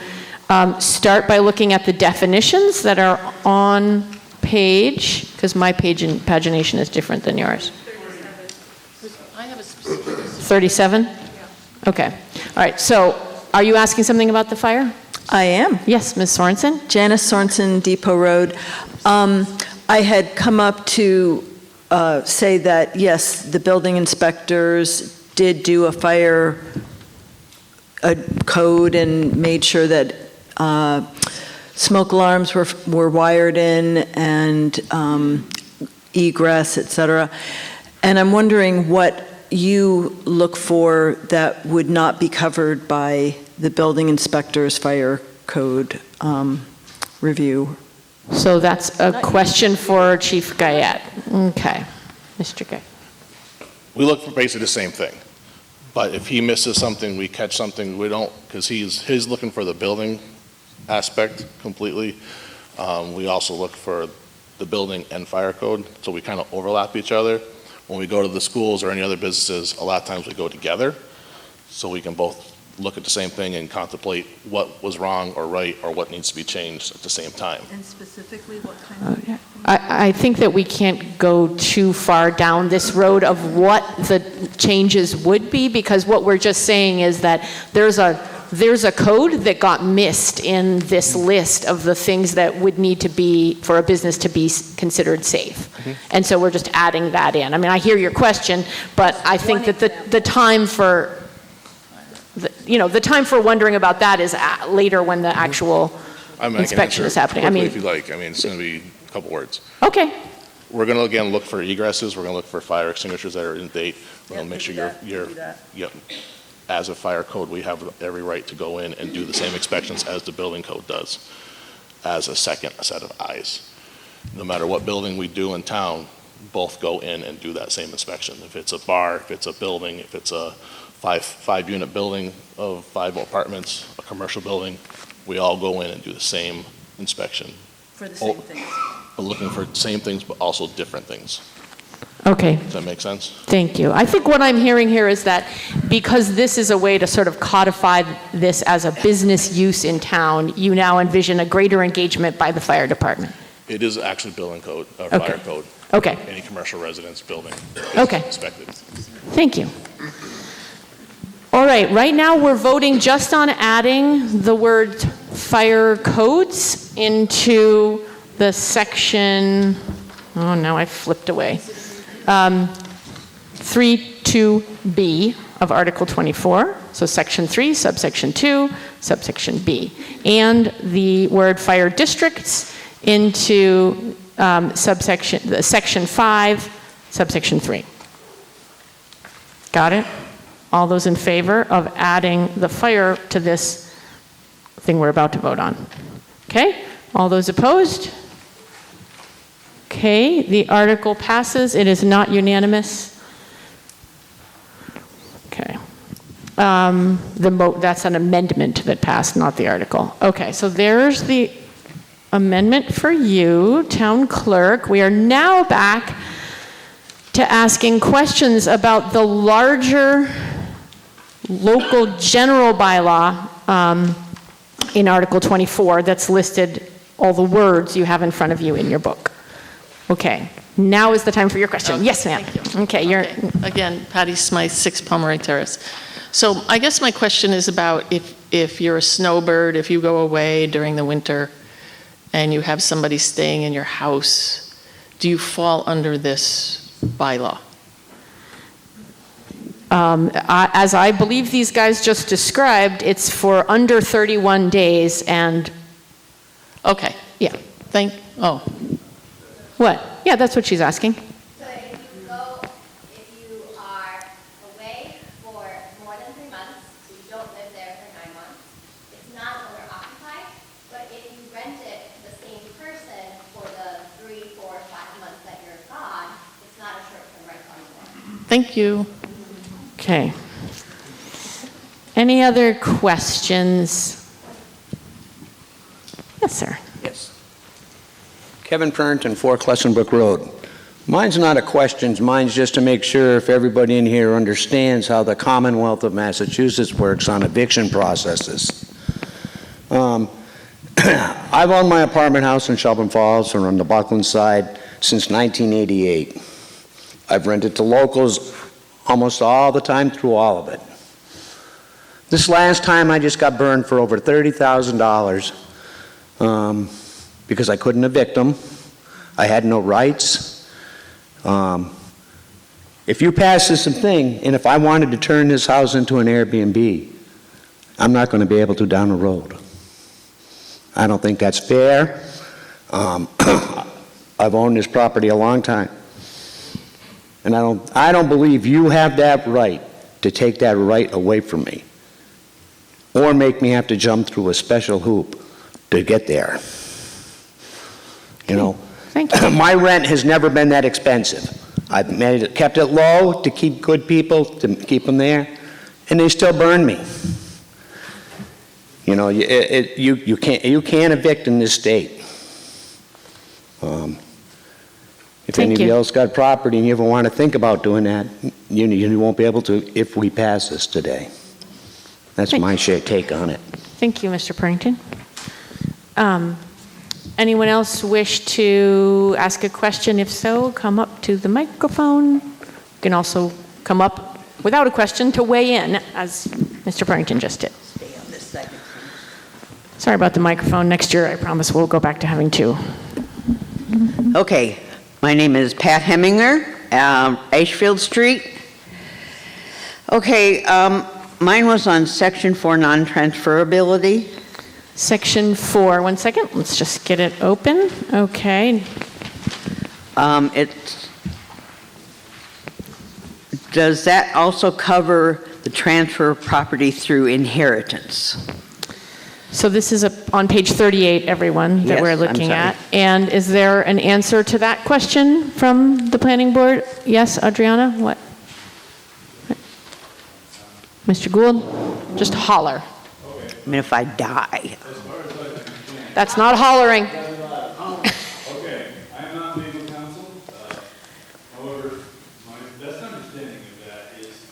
start by looking at the definitions that are on page, because my pagination is different than yours. I have a specific. 37? Okay. All right, so are you asking something about the fire? I am. Yes, Ms. Sorensen? Janice Sorensen, Depot Road. I had come up to say that, yes, the building inspectors did do a fire code and made sure that smoke alarms were wired in and egress, et cetera. And I'm wondering what you look for that would not be covered by the building inspector's fire code review. So that's a question for Chief Guyette. Okay. Mr. Guyette. We look for basically the same thing. But if he misses something, we catch something, we don't, because he's looking for the building aspect completely. We also look for the building and fire code, so we kind of overlap each other. When we go to the schools or any other businesses, a lot of times we go together, so we can both look at the same thing and contemplate what was wrong or right or what needs to be changed at the same time. And specifically, what kind of? I think that we can't go too far down this road of what the changes would be, because what we're just saying is that there's a code that got missed in this list of the things that would need to be for a business to be considered safe. And so we're just adding that in. I mean, I hear your question, but I think that the time for the time for wondering about that is later when the actual inspection is happening. I mean, if you like, it's going to be a couple words. Okay. We're going to, again, look for egresses. We're going to look for fire extinguishers that are in date. We're going to make sure yep. As a fire code, we have every right to go in and do the same inspections as the building code does, as a second set of eyes. No matter what building we do in town, both go in and do that same inspection. If it's a bar, if it's a building, if it's a five-unit building of 5 apartments, a commercial building, we all go in and do the same inspection. For the same things. But looking for same things, but also different things. Okay. Does that make sense? Thank you. I think what I'm hearing here is that because this is a way to sort of codify this as a business use in town, you now envision a greater engagement by the fire department. It is actually building code, Okay. fire code. Okay. Any commercial residence building is Okay. inspected. Thank you. All right now we're voting just on adding the word fire codes into the section, oh no, I flipped away. 3(2)B of Article 24, so Section 3, subsection 2, subsection B, and the word fire districts into Section 5, subsection 3. Got it? All those in favor of adding the fire to this thing we're about to vote on? Okay? All those opposed? Okay, the article passes. It is not unanimous. Okay. That's an amendment that passed, not the article. Okay, so there's the amendment for you, Town Clerk. We are now back to asking questions about the larger local general bylaw in Article 24 that's listed all the words you have in front of you in your book. Okay, now is the time for your question. Okay, yes, ma'am. thank you. Okay, you're... Again, Patty Smythe, 6 Pomeroy Terrace. So I guess my question is about if you're a snowbird, if you go away during the winter and you have somebody staying in your house, do you fall under this bylaw? As I believe these guys just described, it's for under 31 days and... Okay. Yeah. Oh. What? Yeah, that's what she's asking. So if you are away for more than 3 months, so you don't live there for 9 months, it's not owner occupied, but if you rent it to the same person for the 3, 4, 5 months that you're gone, it's not a short-term rental anymore. Thank you. Okay. Any other questions? Yes, sir. Yes. Kevin Pernton, 4 Clessenbrook Road. Mine's not a question, mine's just to make sure if everybody in here understands how the Commonwealth of Massachusetts works on eviction processes. I I've owned my apartment house in Shelburne Falls or on the Buckland side since 1988. I've rented to locals almost all the time through all of it. This last time I just got burned for over $30,000 because I couldn't evict them. I had no rights. If you pass this thing, and if I wanted to turn this house into an Airbnb, I'm not going to be able to down the road. I don't think that's fair. I've owned this property a long time. And I don't believe you have that right to take that right away from me or make me have to jump through a special hoop to get there. You know, my rent has never been that expensive. I've kept it low to keep good people, to keep them there, and they still burn me. You know, you can't evict in this state. If anybody else got property and you ever want to think about doing that, you won't be able to if we pass this today. That's my take on it. Thank you, Mr. Purrington. Anyone else wish to ask a question? If so, come up to the microphone. You can also come up without a question to weigh in, as Mr. Purrington just did. Sorry about the microphone. Next year, I promise we'll go back to having two. Okay, my name is Pat Heminger, Ashfield Street. Okay, mine was on Section 4 non-transferability. Section 4, one second, let's just get it open. Okay. Does that also cover the transfer of property through inheritance? So this is on page 38, everyone, that we're looking at. And is there an answer to that question from the planning board? Yes, Adriana, what? Mr. Gould, just holler. I mean, if I die. That's not hollering. Okay, I'm not legal counsel. However, my best understanding of that is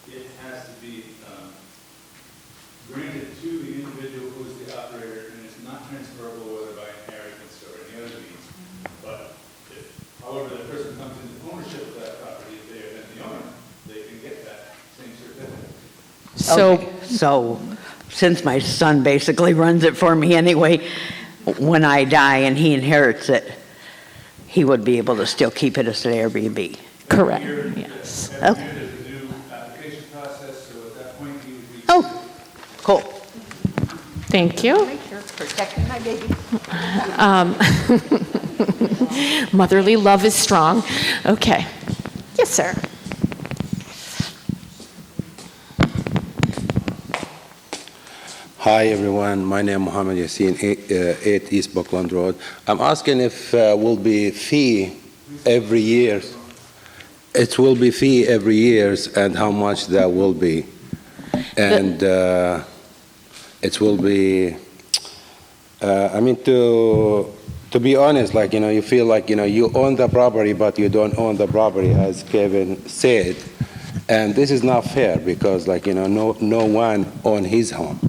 it has to be granted to the individual who is the operator, and it's not transferable whether by inheritance or any other means. But if, however, that person comes into ownership of that property, if they are then the owner, they can get that same certificate. So since my son basically runs it for me anyway, when I die and he inherits it, he would be able to still keep it as an Airbnb. Correct, yes. Okay. Oh, cool. Thank you. Make sure it's protecting my baby. Motherly love is strong. Okay. Yes, sir. Hi everyone, my name is Mohammed Yassin, 8 East Buckland Road. I'm asking if will be fee every year. It will be fee every year and how much that will be. And it will be, I mean to be honest, like, you know, you feel like, you know, you own the property but you don't own the property, as Kevin said. And this is not fair because, like, you know, no one owns his home.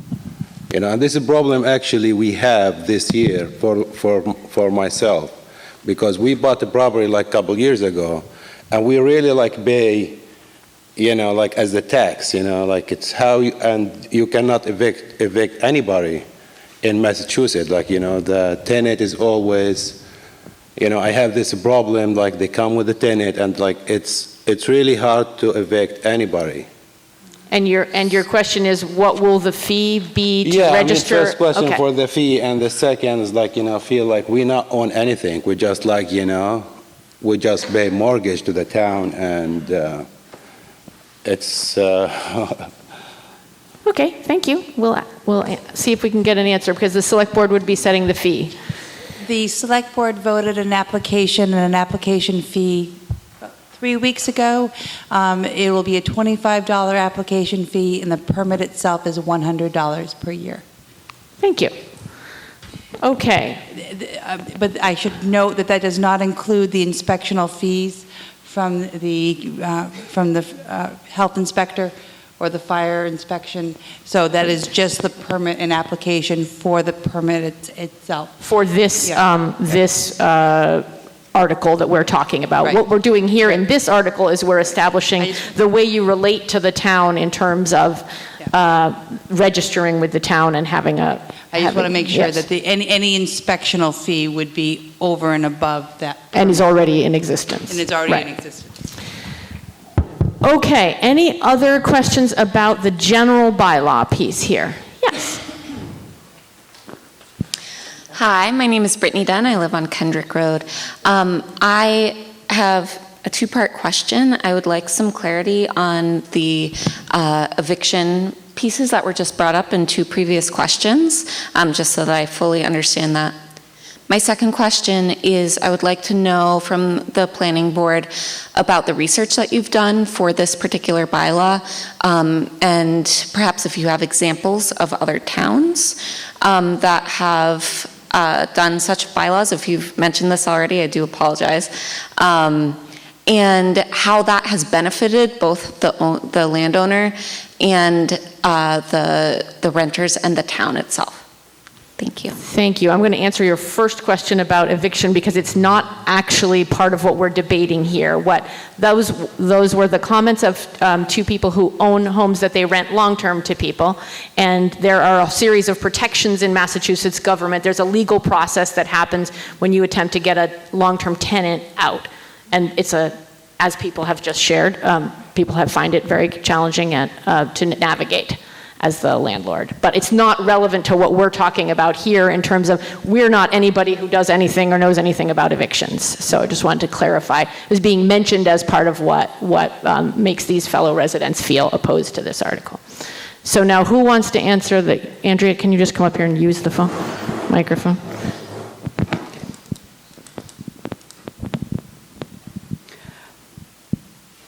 You know, and this is a problem actually we have this year for myself, because we bought the property like a couple years ago, and we really like pay, you know, like as the tax, you know, like it's how you, and you cannot evict anybody in Massachusetts. Like, you know, the tenant is always, you know, I have this problem, like they come with the tenant and like it's really hard to evict anybody. And your question is, what will the fee be to register? Yeah, first question for the fee, and the second is like, you know, feel like we not own anything. We just like, you know, we just pay mortgage to the town, and it's. Okay, thank you. We'll see if we can get an answer, because the select board would be setting the fee. The select board voted an application and an application fee 3 weeks ago. It will be a $25 application fee, and the permit itself is $100 per year. Thank you. Okay. But I should note that that does not include the inspectional fees from the health inspector, or the fire inspection. So that is just the permit and application for the permit itself. For this, this article that we're talking about. Right. What we're doing here in this article is we're establishing the way you relate to the town in terms of registering with the town and having a... I just want to make sure yes. that any inspectional fee would be over and above that. And is already in existence. And it's already Right. in existence. Okay, any other questions about the general bylaw piece here? Yes. Hi, my name is Brittany Dunn. I live on Kendrick Road. I have a two-part question. I would like some clarity on the eviction pieces that were just brought up in two previous questions, just so that I fully understand that. My second question is I would like to know from the planning board about the research that you've done for this particular bylaw, and perhaps if you have examples of other towns that have done such bylaws. If you've mentioned this already, I do apologize. And how that has benefited both the landowner and the renters and the town itself. Thank you. Thank you. I'm going to answer your first question about eviction because it's not actually part of what we're debating here. Those were the comments of two people who own homes that they rent long-term to people, and there are a series of protections in Massachusetts government. There's a legal process that happens when you attempt to get a long-term tenant out, and as people have just shared, people have find it very challenging to navigate as the landlord. But it's not relevant to what we're talking about here in terms of we're not anybody who does anything or knows anything about evictions. So I just wanted to clarify. It was being mentioned as part of what makes these fellow residents feel opposed to this article. So now who wants to answer Andrea, can you just come up here and use the microphone?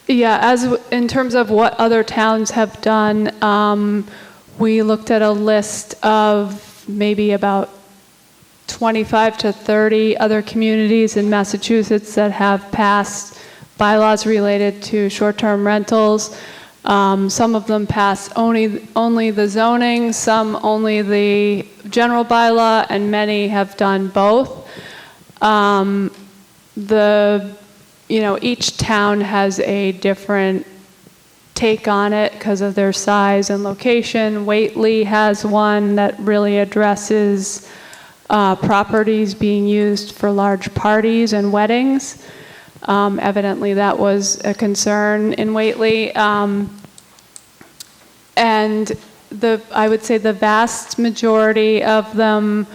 Yeah, in terms of what other towns have done, we looked at a list of maybe about 25 to 30 other communities in Massachusetts that have passed bylaws related to short-term rentals. Some of them pass only the zoning, some only the general bylaw, and many have done both. Each town has a different take on it because of their size and location. Whately has one that really addresses properties being used for large parties and weddings. Evidently, that was a concern in Whately. And I would say the vast majority of them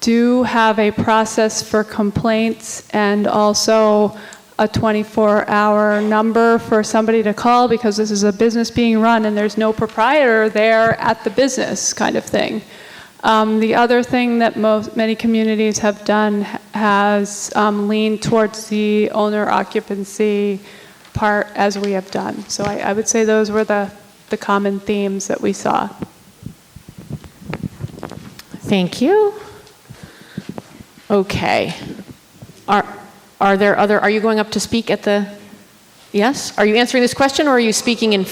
do have a process for complaints and also a 24-hour number for somebody to call because this is a business being run and there's no proprietor there at the business kind of thing. The other thing that many communities have done has leaned towards the owner occupancy part as we have done. So I would say those were the common themes that we saw. Thank you. Okay. Are there other, are you going up to speak at yes? Are you answering this question or are you speaking in,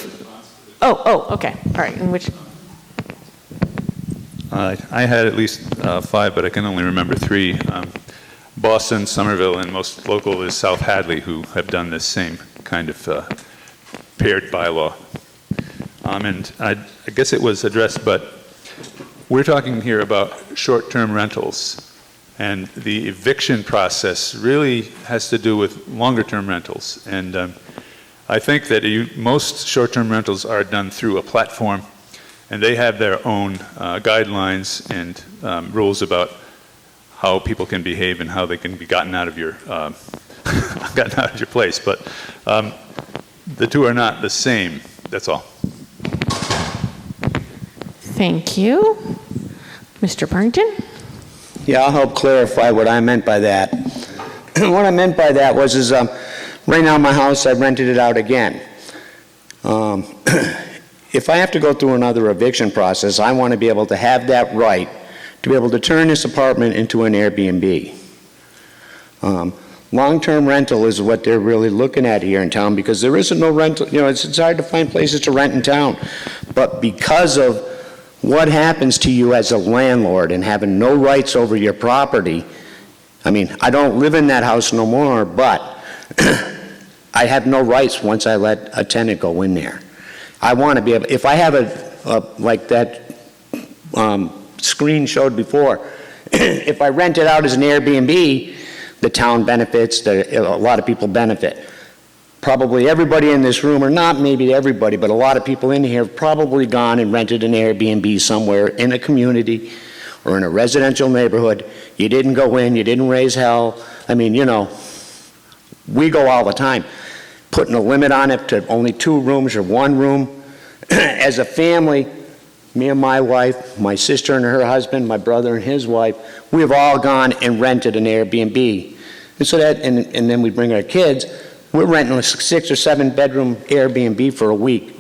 okay. All right, in which? I had at least 5, but I can only remember 3. Boston, Somerville, and most local is South Hadley, who have done this same kind of paired bylaw. And I guess it was addressed, but we're talking here about short-term rentals. And the eviction process really has to do with longer-term rentals. And I think that most short-term rentals are done through a platform, and they have their own guidelines and rules about how people can behave and how they can be gotten out of your place. But the two are not the same. That's all. Thank you. Mr. Burrington? Yeah, I'll help clarify what I meant by that. What I meant by that was right now my house, I rented it out again. If I have to go through another eviction process, I want to be able to have that right to be able to turn this apartment into an Airbnb. Long-term rental is what they're really looking at here in town, because there isn't no rental, it's hard to find places to rent in town. But because of what happens to you as a landlord and having no rights over your property, I mean, I don't live in that house no more, but I have no rights once I let a tenant go in there. I want to be able, if I have like that screen showed before, if I rent it out as an Airbnb, the town benefits, a lot of people benefit. Probably everybody in this room, or not maybe everybody, but a lot of people in here have probably gone and rented an Airbnb somewhere in a community or in a residential neighborhood. You didn't go in, you didn't raise hell. I mean, we go all the time. Putting a limit on it to only 2 rooms or 1 room. As a family, me and my wife, my sister and her husband, my brother and his wife, we have all gone and rented an Airbnb. And so and then we bring our kids, we're renting a 6 or 7 bedroom Airbnb for a week.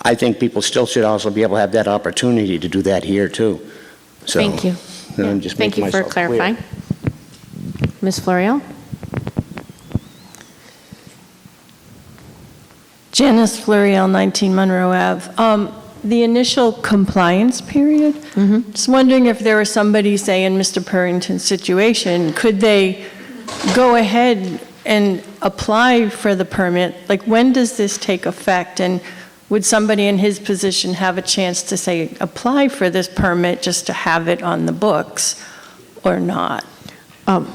I think people still should also be able to have that opportunity to do that here too. So, Thank you. I'm just Thank you making for myself clear. clarifying. Ms. Florio? Janice Fluriel, 19 Monroe Ave. The initial compliance period, just wondering if there was somebody, say, in Mr. Purrington's situation, could they go ahead and apply for the permit? Like, when does this take effect? And would somebody in his position have a chance to, say, apply for this permit just to have it on the books or not?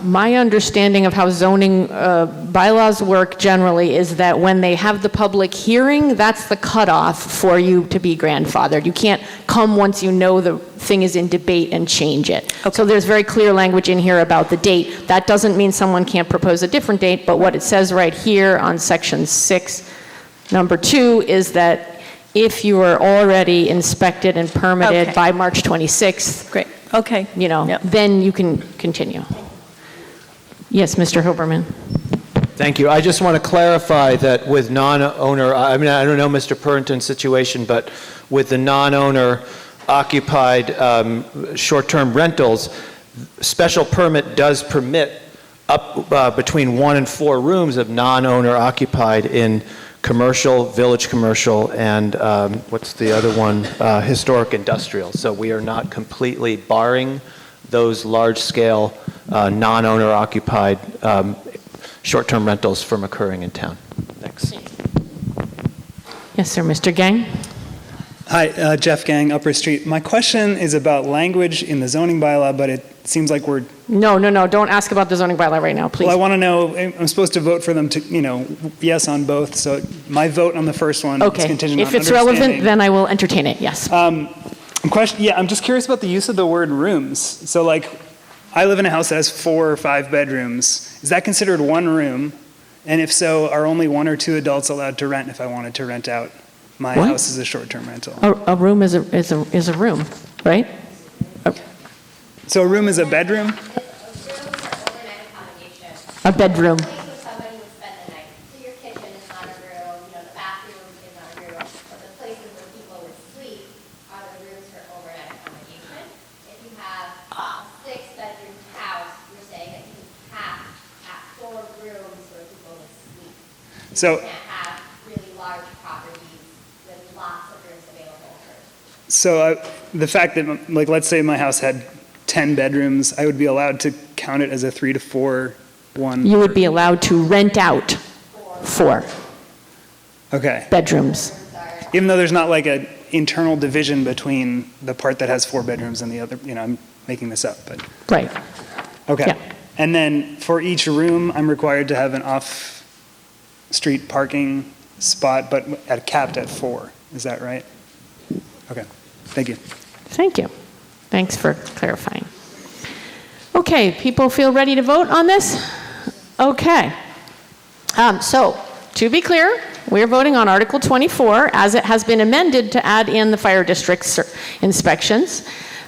My understanding of how zoning bylaws work generally is that when they have the public hearing, that's the cutoff for you to be grandfathered. You can't come once you know the thing is in debate and change it. Okay. So there's very clear language in here about the date. That doesn't mean someone can't propose a different date, but what it says right here on section 6, number 2, is that if you are already inspected and permitted by March 26th, great. Okay. Then you can continue. Yes, Mr. Hoberman. Thank you. I just want to clarify that with non-owner, I mean, I don't know Mr. Purrington's situation, but with the non-owner occupied short-term rentals, special permit does permit up between 1 and 4 rooms of non-owner occupied in commercial, village commercial, and what's the other one? Historic industrial. So we are not completely barring those large-scale non-owner occupied short-term rentals from occurring in town. Thanks. Yes, sir. Mr. Gang? Hi, Jeff Gang, Upper Street. My question is about language in the zoning bylaw, but it seems like we're... No, don't ask about the zoning bylaw right now, please. Well, I want to know, I'm supposed to vote for them to, yes on both, so my vote on the first one is contingent on if it's relevant, then I will entertain it, yes. I'm just curious about the use of the word rooms. So like, I live in a house that has 4 or 5 bedrooms. Is that considered 1 room? And if so, are only 1 or 2 adults allowed to rent if I wanted to rent out my house as a short-term rental? A room is a room, right? So a room is a bedroom? A bedroom. So, can't have really large properties with lots of rooms available. So the fact that, like, let's say my house had 10 bedrooms, I would be allowed to count it as a 3 to 4 one. You would be allowed to rent out 4 bedrooms. Even though there's not like an internal division between the part that has 4 bedrooms and the other, I'm making this up, but. Right. Okay. Yeah. And then for each room, I'm required to have an off-street parking spot, but capped at 4. Is that right? Okay. Thank you. Thank you. Thanks for clarifying. Okay, people feel ready to vote on this? Okay. So, to be clear, we're voting on Article 24 as it has been amended to add in the fire district inspections.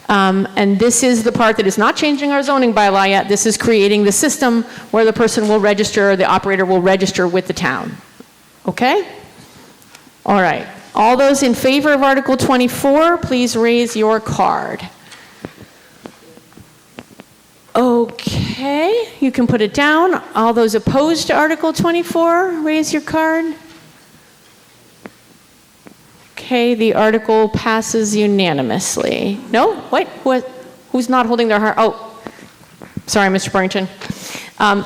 And this is the part that is not changing our zoning bylaw yet. This is creating the system where the person will register, the operator will register with the town. Okay? All right. All those in favor of Article 24, please raise your card. Okay, you can put it down. All those opposed to Article 24, raise your card. Okay, the article passes unanimously. No? Wait, what? Who's not holding their heart? Oh, sorry, Mr. Burrington.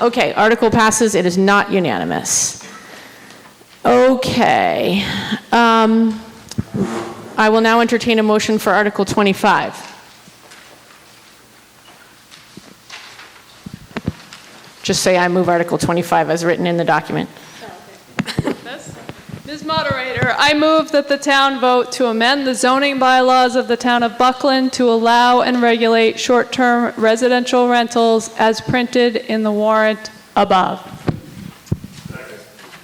Okay, article passes. It is not unanimous. Okay. I will now entertain a motion for Article 25. Just say I move Article 25 as written in the document. Ms. Moderator, I move that the town vote to amend the zoning bylaws of the town of Buckland to allow and regulate short-term residential rentals as printed in the warrant above.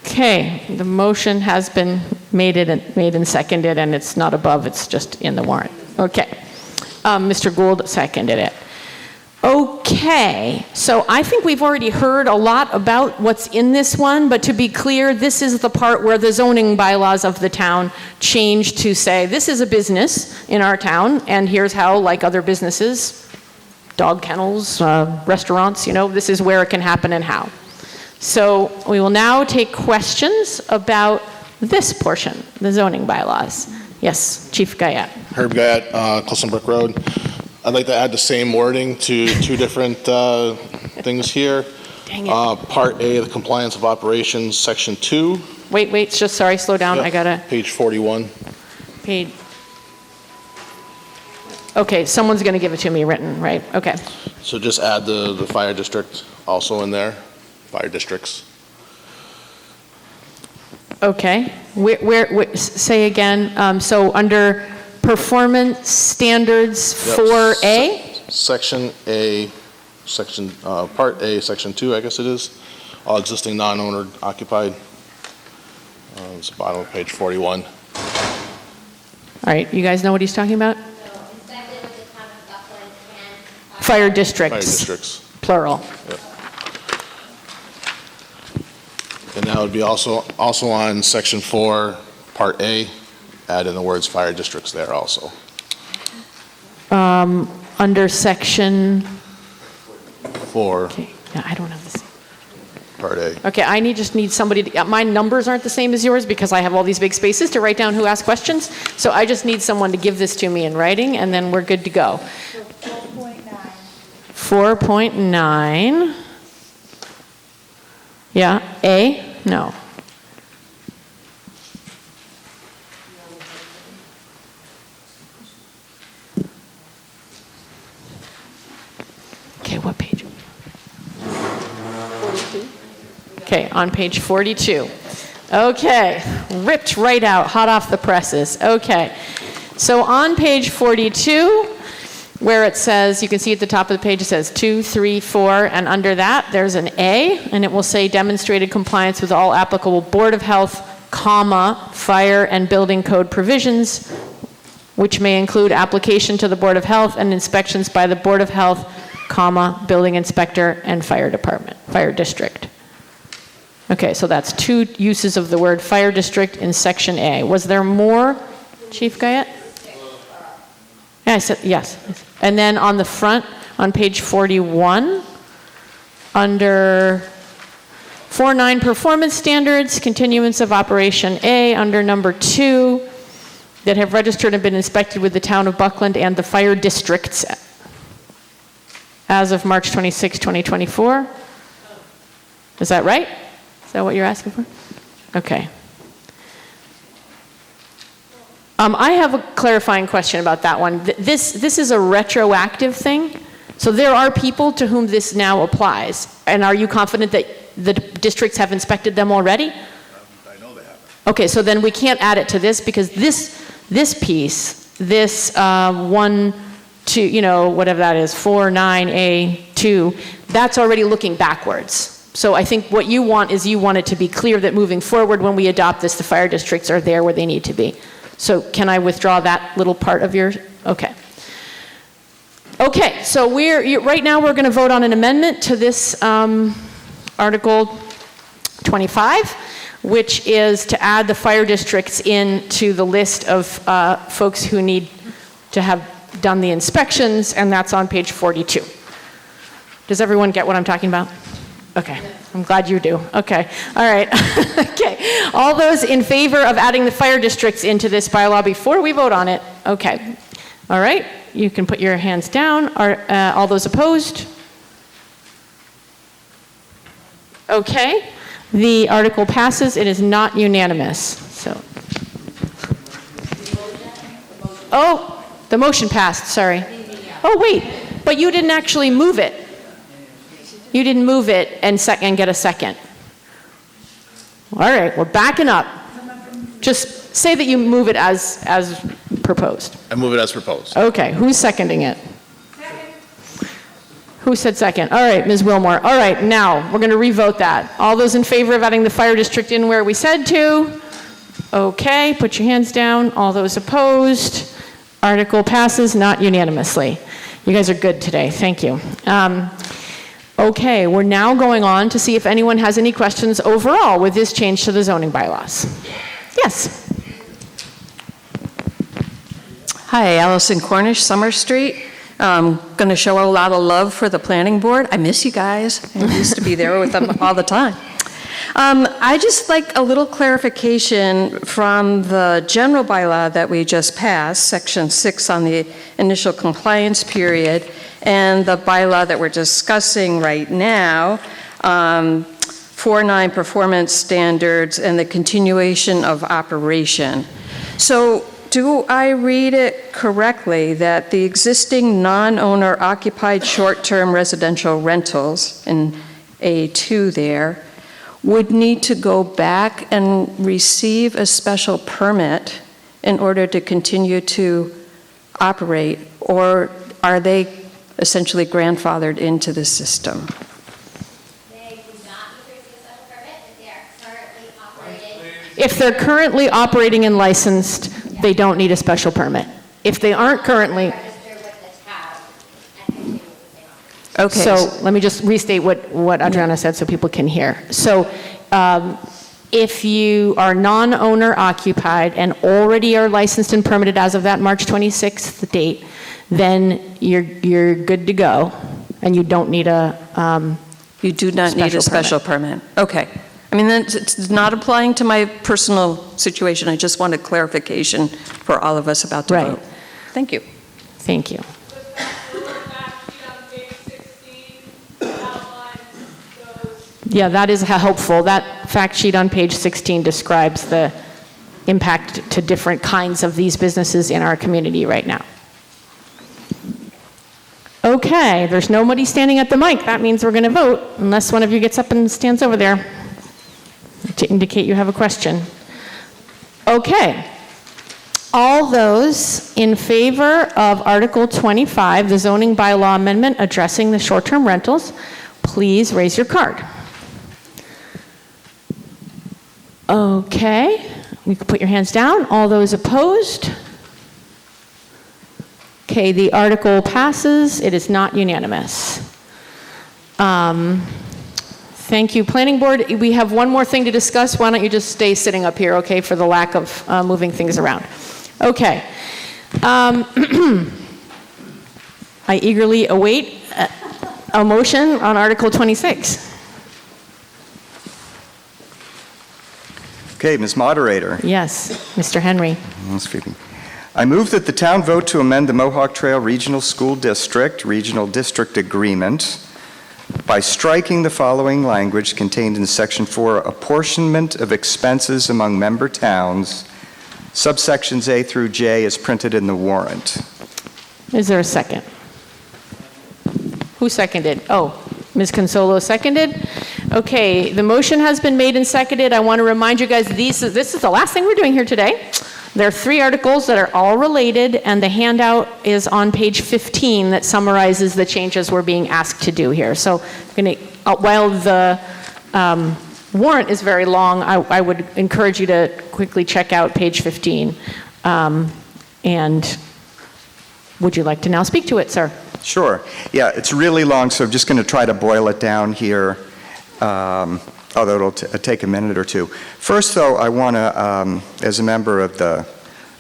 Okay, the motion has been made and seconded, and it's not above, it's just in the warrant. Okay. Mr. Gould seconded it. Okay, so I think we've already heard a lot about what's in this one, but to be clear, this is the part where the zoning bylaws of the town change to say, this is a business in our town, and here's how, like other businesses, dog kennels, restaurants, this is where it can happen and how. So we will now take questions about this portion, the zoning bylaws. Yes, Chief Guyette. Herb Guyette, Cluston Road. I'd like to add the same wording to two different things here. Dang it. Part A, the compliance of operations, Section 2. Wait, just sorry, slow down. Yep. I gotta. Page 41. Page. Okay, someone's gonna give it to me written, right? Okay. So just add the fire district also in there, fire districts. Okay. Where say again. So under performance standards 4A? Section A, Part A, Section 2, I guess it is. All existing non-owner occupied. It's the bottom of page 41. All right, you guys know what he's talking about? Fire districts. Fire districts. Plural. Yep. And that would be also on Section 4, Part A. Add in the words fire districts there also. Under section 4. Okay, yeah, I don't have this. Part A. Okay, I just need somebody to, my numbers aren't the same as yours because I have all these big spaces to write down who asked questions. So I just need someone to give this to me in writing and then we're good to go. 4.9. Yeah, A? No. Okay, what page? 42. Okay, on page 42. Okay, ripped right out, hot off the presses. Okay, so on page 42, where it says, you can see at the top of the page, it says 2, 3, 4, and under that, there's an A, and it will say demonstrated compliance with all applicable Board of Health, fire and building code provisions, which may include application to the Board of Health and inspections by the Board of Health, building inspector, and fire department, fire district. Okay, so that's two uses of the word fire district in section A. Was there more, Chief Guyette? Yeah, I said yes. And then on the front, on page 41, under 4.9 performance standards, continuance of operation A, under number 2, that have registered and been inspected with the town of Buckland and the fire districts as of March 26, 2024. Is that right? Is that what you're asking for? Okay. I have a clarifying question about that one. This is a retroactive thing. So there are people to whom this now applies. And are you confident that the districts have inspected them already? I know they have. Okay, so then we can't add it to this because this piece, this 1, 2, whatever that is, 4.9A2, that's already looking backwards. So I think what you want is you want it to be clear that moving forward when we adopt this, the fire districts are there where they need to be. So can I withdraw that little part of yours? Okay. Okay, so right now we're going to vote on an amendment to this Article 25, which is to add the fire districts into the list of folks who need to have done the inspections, and that's on page 42. Does everyone get what I'm talking about? Okay, I'm glad you do. Okay, all right. Okay, all those in favor of adding the fire districts into this bylaw before we vote on it? Okay, all right, you can put your hands down. All those opposed? Okay, the article passes. It is not unanimous, so. Oh, the motion passed, sorry. Oh, wait, but you didn't actually move it. You didn't move it and get a second. All right, we're backing up. Just say that you move it as proposed. I move it as proposed. Okay, who's seconding it? Second. Who said second? All right, Ms. Wilmore. All right, now we're going to revote that. All those in favor of adding the fire district in where we said to? Okay, put your hands down. All those opposed? Article passes, not unanimously. You guys are good today. Thank you. Okay, we're now going on to see if anyone has any questions overall with this change to the zoning bylaws. Yes. Hi, Allison Cornish, Summer Street. I'm going to show a lot of love for the planning board. I miss you guys. I used to be there with them all the time. I just like a little clarification from the general bylaw that we just passed, Section 6 on the initial compliance period, and the bylaw that we're discussing right now, 4.9 performance standards and the continuation of operation. So do I read it correctly that the existing non-owner occupied short-term residential rentals in A2 there would need to go back and receive a special permit in order to continue to operate, or are they essentially grandfathered into the system? They do not need to receive a special permit if they are currently operating. If they're currently operating and licensed, they don't need a special permit. If they aren't currently, Register with the town and continue with the same operation. Okay. so let me just restate what Adriana said so people can hear. So if you are non-owner occupied and already are licensed and permitted as of that March 26th date, then you're good to go, and you don't need a You do not need a special permit. Okay. I mean, it's not applying to my personal situation. I just wanted clarification for all of us about to Right. vote. Thank you. Thank you. Yeah, that is helpful. That fact sheet on page 16 describes the impact to different kinds of these businesses in our community right now. Okay, there's nobody standing at the mic. That means we're going to vote, unless one of you gets up and stands over there to indicate you have a question. Okay. All those in favor of Article 25, the zoning bylaw amendment addressing the short-term rentals, please raise your card. Okay, you can put your hands down. All those opposed? Okay, the article passes. It is not unanimous. Thank you, Planning Board. We have one more thing to discuss. Why don't you just stay sitting up here, okay, for the lack of moving things around. Okay. I eagerly await a motion on Article 26. Okay, Ms. Moderator. Yes, Mr. Henry. I move that the town vote to amend the Mohawk Trail Regional School District Regional District Agreement by striking the following language contained in Section 4, apportionment of expenses among member towns, subsections A through J as printed in the warrant. Is there a second? Who seconded? Oh, Ms. Consolo seconded. Okay, the motion has been made and seconded. I want to remind you guys, this is the last thing we're doing here today. There are 3 articles that are all related, and the handout is on page 15 that summarizes the changes we're being asked to do here. So while the warrant is very long, I would encourage you to quickly check out page 15. And would you like to now speak to it, sir? Sure. Yeah, it's really long, so I'm just going to try to boil it down here, although it'll take a minute or two. First, though, I want to, as a member of the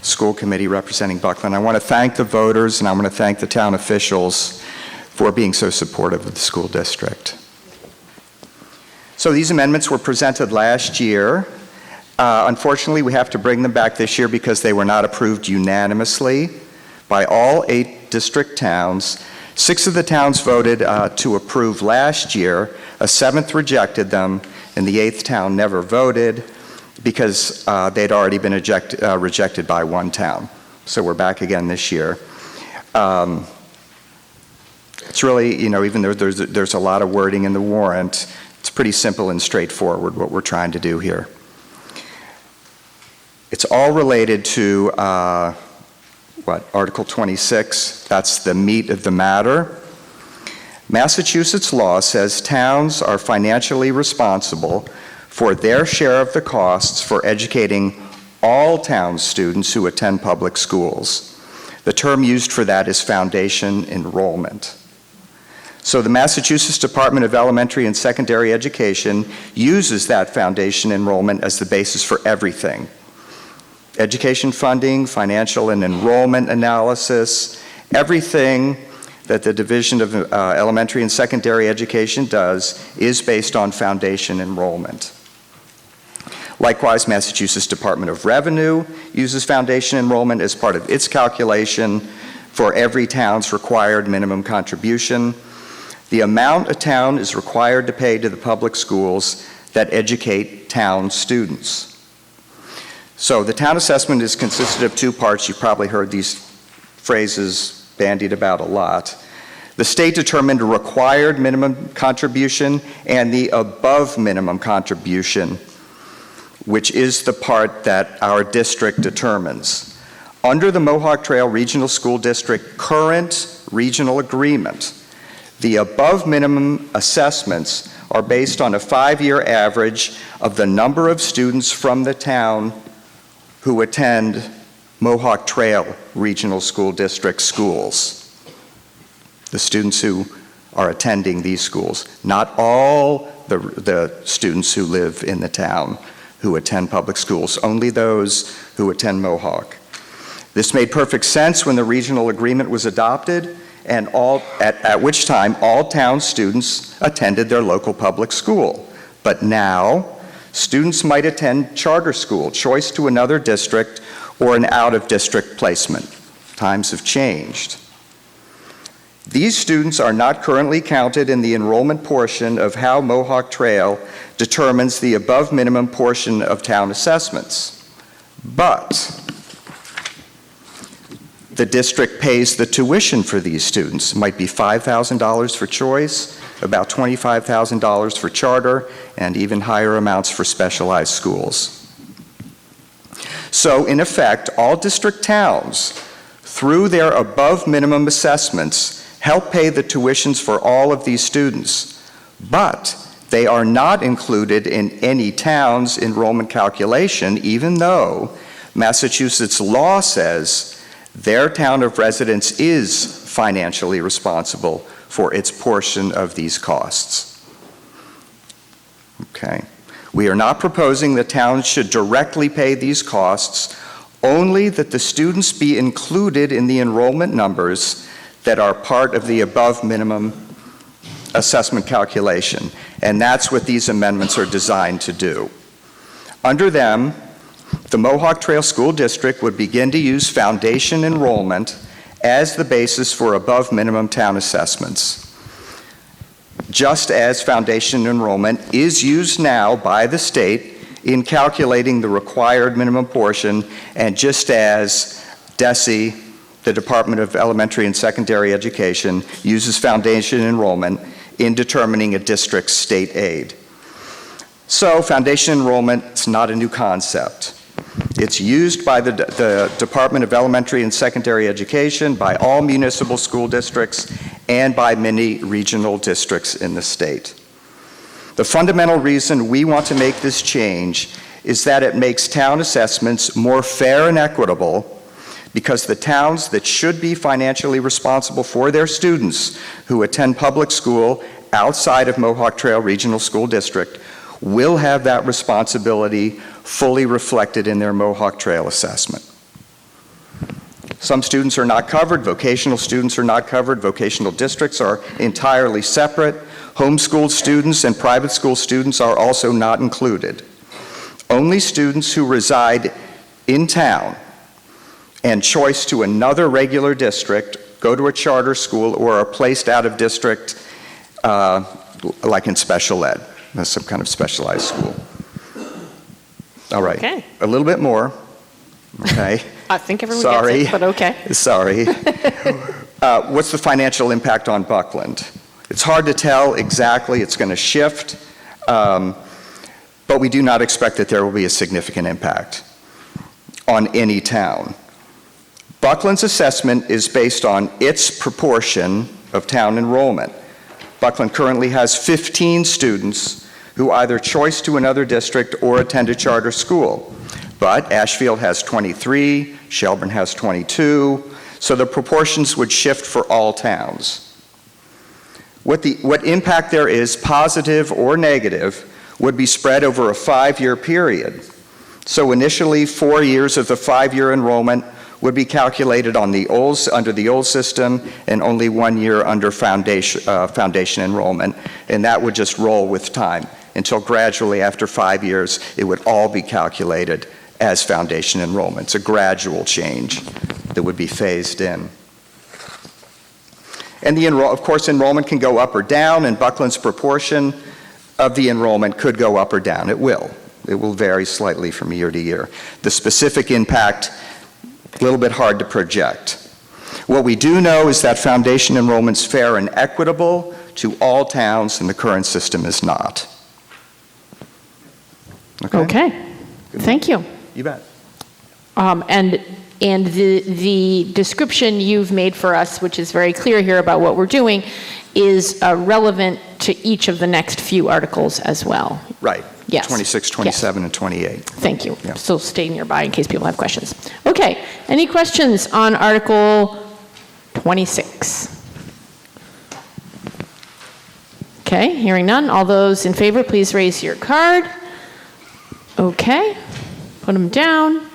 school committee representing Buckland, I want to thank the voters and I want to thank the town officials for being so supportive of the school district. So these amendments were presented last year. Unfortunately, we have to bring them back this year because they were not approved unanimously by all 8 district towns. 6 of the towns voted to approve last year. A 7th rejected them, and the 8th town never voted because they'd already been rejected by 1 town. So we're back again this year. It's really, even though there's a lot of wording in the warrant, it's pretty simple and straightforward what we're trying to do here. It's all related to, Article 26, that's the meat of the matter. Massachusetts law says towns are financially responsible for their share of the costs for educating all town students who attend public schools. The term used for that is foundation enrollment. So the Massachusetts Department of Elementary and Secondary Education uses that foundation enrollment as the basis for everything. Education funding, financial and enrollment analysis, everything that the Division of Elementary and Secondary Education does is based on foundation enrollment. Likewise, Massachusetts Department of Revenue uses foundation enrollment as part of its calculation for every town's required minimum contribution. The amount a town is required to pay to the public schools that educate town students. So the town assessment is consisted of 2 parts. You've probably heard these phrases bandied about a lot. The state determined a required minimum contribution and the above minimum contribution, which is the part that our district determines. Under the Mohawk Trail Regional School District current regional agreement, the above minimum assessments are based on a 5-year average of the number of students from the town who attend Mohawk Trail Regional School District schools. The students who are attending these schools, not all the students who live in the town who attend public schools, only those who attend Mohawk. This made perfect sense when the regional agreement was adopted, and at which time all town students attended their local public school. But now, students might attend charter school, choice to another district, or an out-of-district placement. Times have changed. These students are not currently counted in the enrollment portion of how Mohawk Trail determines the above minimum portion of town assessments. But the district pays the tuition for these students. It might be $5,000 for choice, about $25,000 for charter, and even higher amounts for specialized schools. So in effect, all district towns, through their above minimum assessments, help pay the tuitions for all of these students, but they are not included in any town's enrollment calculation, even though Massachusetts law says their town of residence is financially responsible for its portion of these costs. Okay. We are not proposing that towns should directly pay these costs, only that the students be included in the enrollment numbers that are part of the above minimum assessment calculation. And that's what these amendments are designed to do. Under them, the Mohawk Trail School District would begin to use foundation enrollment as the basis for above minimum town assessments. Just as foundation enrollment is used now by the state in calculating the required minimum portion, and just as DESE, the Department of Elementary and Secondary Education, uses foundation enrollment in determining a district's state aid. So foundation enrollment is not a new concept. It's used by the Department of Elementary and Secondary Education, by all municipal school districts, and by many regional districts in the state. The fundamental reason we want to make this change is that it makes town assessments more fair and equitable, because the towns that should be financially responsible for their students who attend public school outside of Mohawk Trail Regional School District will have that responsibility fully reflected in their Mohawk Trail assessment. Some students are not covered, vocational students are not covered, vocational districts are entirely separate. Homeschooled students and private school students are also not included. Only students who reside in town and choice to another regular district, go to a charter school, or are placed out of district, like in special ed, some kind of specialized school. All right. Okay. A little bit more. Okay. I think everyone Sorry. gets it, but okay. Sorry. What's the financial impact on Buckland? It's hard to tell exactly. It's going to shift, but we do not expect that there will be a significant impact on any town. Buckland's assessment is based on its proportion of town enrollment. Buckland currently has 15 students who either choice to another district or attend a charter school. But Ashfield has 23, Shelburne has 22, so the proportions would shift for all towns. What impact there is, positive or negative, would be spread over a 5-year period. So initially, 4 years of the 5-year enrollment would be calculated on under the old system, and only 1 year under foundation enrollment, and that would just roll with time until gradually, after 5 years, it would all be calculated as foundation enrollment. It's a gradual change that would be phased in. And of course, enrollment can go up or down, and Buckland's proportion of the enrollment could go up or down. It will. It will vary slightly from year to year. The specific impact, a little bit hard to project. What we do know is that foundation enrollment's fair and equitable to all towns, and the current system is not. Okay. Thank you. You bet. And the description you've made for us, which is very clear here about what we're doing, is relevant to each of the next few articles as well. Right. Yes. 26, 27, and 28. Thank you. Yeah. So stay nearby in case people have questions. Okay. Any questions on Article 26? Okay. Hearing none. All those in favor, please raise your card. Okay. Put them down.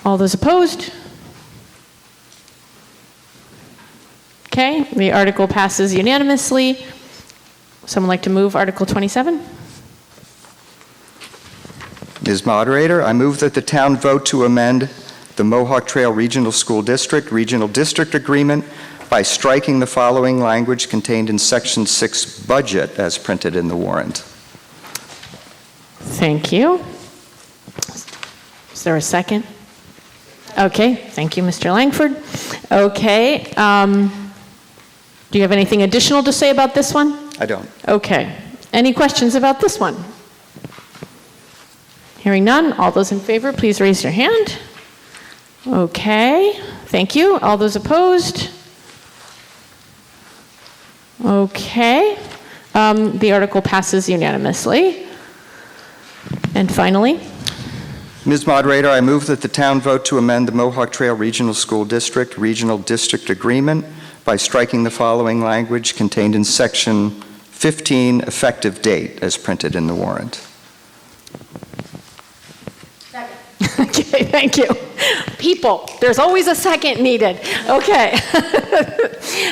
All those opposed? Okay, the article passes unanimously. Someone like to move Article 27? Ms. Moderator, I move that the town vote to amend the Mohawk Trail Regional School District Regional District Agreement by striking the following language contained in Section 6 budget as printed in the warrant. Thank you. Is there a second? Okay, thank you, Mr. Langford. Okay, do you have anything additional to say about this one? I don't. Okay, any questions about this one? Hearing none, all those in favor, please raise your hand. Okay, thank you. All those opposed? Okay, the article passes unanimously. And finally, Ms. Moderator, I move that the town vote to amend the Mohawk Trail Regional School District Regional District Agreement by striking the following language contained in Section 15, effective date, as printed in the warrant. okay, thank you. People, there's always a second needed. Okay.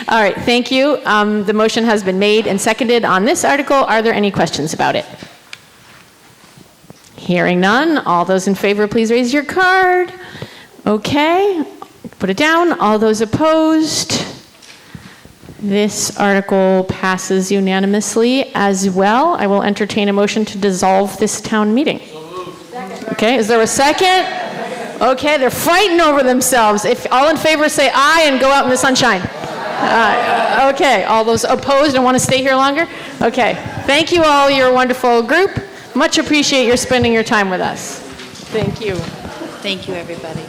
All right, thank you. The motion has been made and seconded on this article. Are there any questions about it? Hearing none, all those in favor, please raise your card. Okay, put it down. All those opposed? This article passes unanimously as well. I will entertain a motion to dissolve this town meeting. Okay, is there a second? Okay, they're fighting over themselves. If all in favor, say aye and go out in the sunshine. Okay, all those opposed and want to stay here longer? Okay, thank you all. You're a wonderful group. Much appreciate your spending your time with us. Thank you. Thank you, everybody.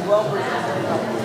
Well presented.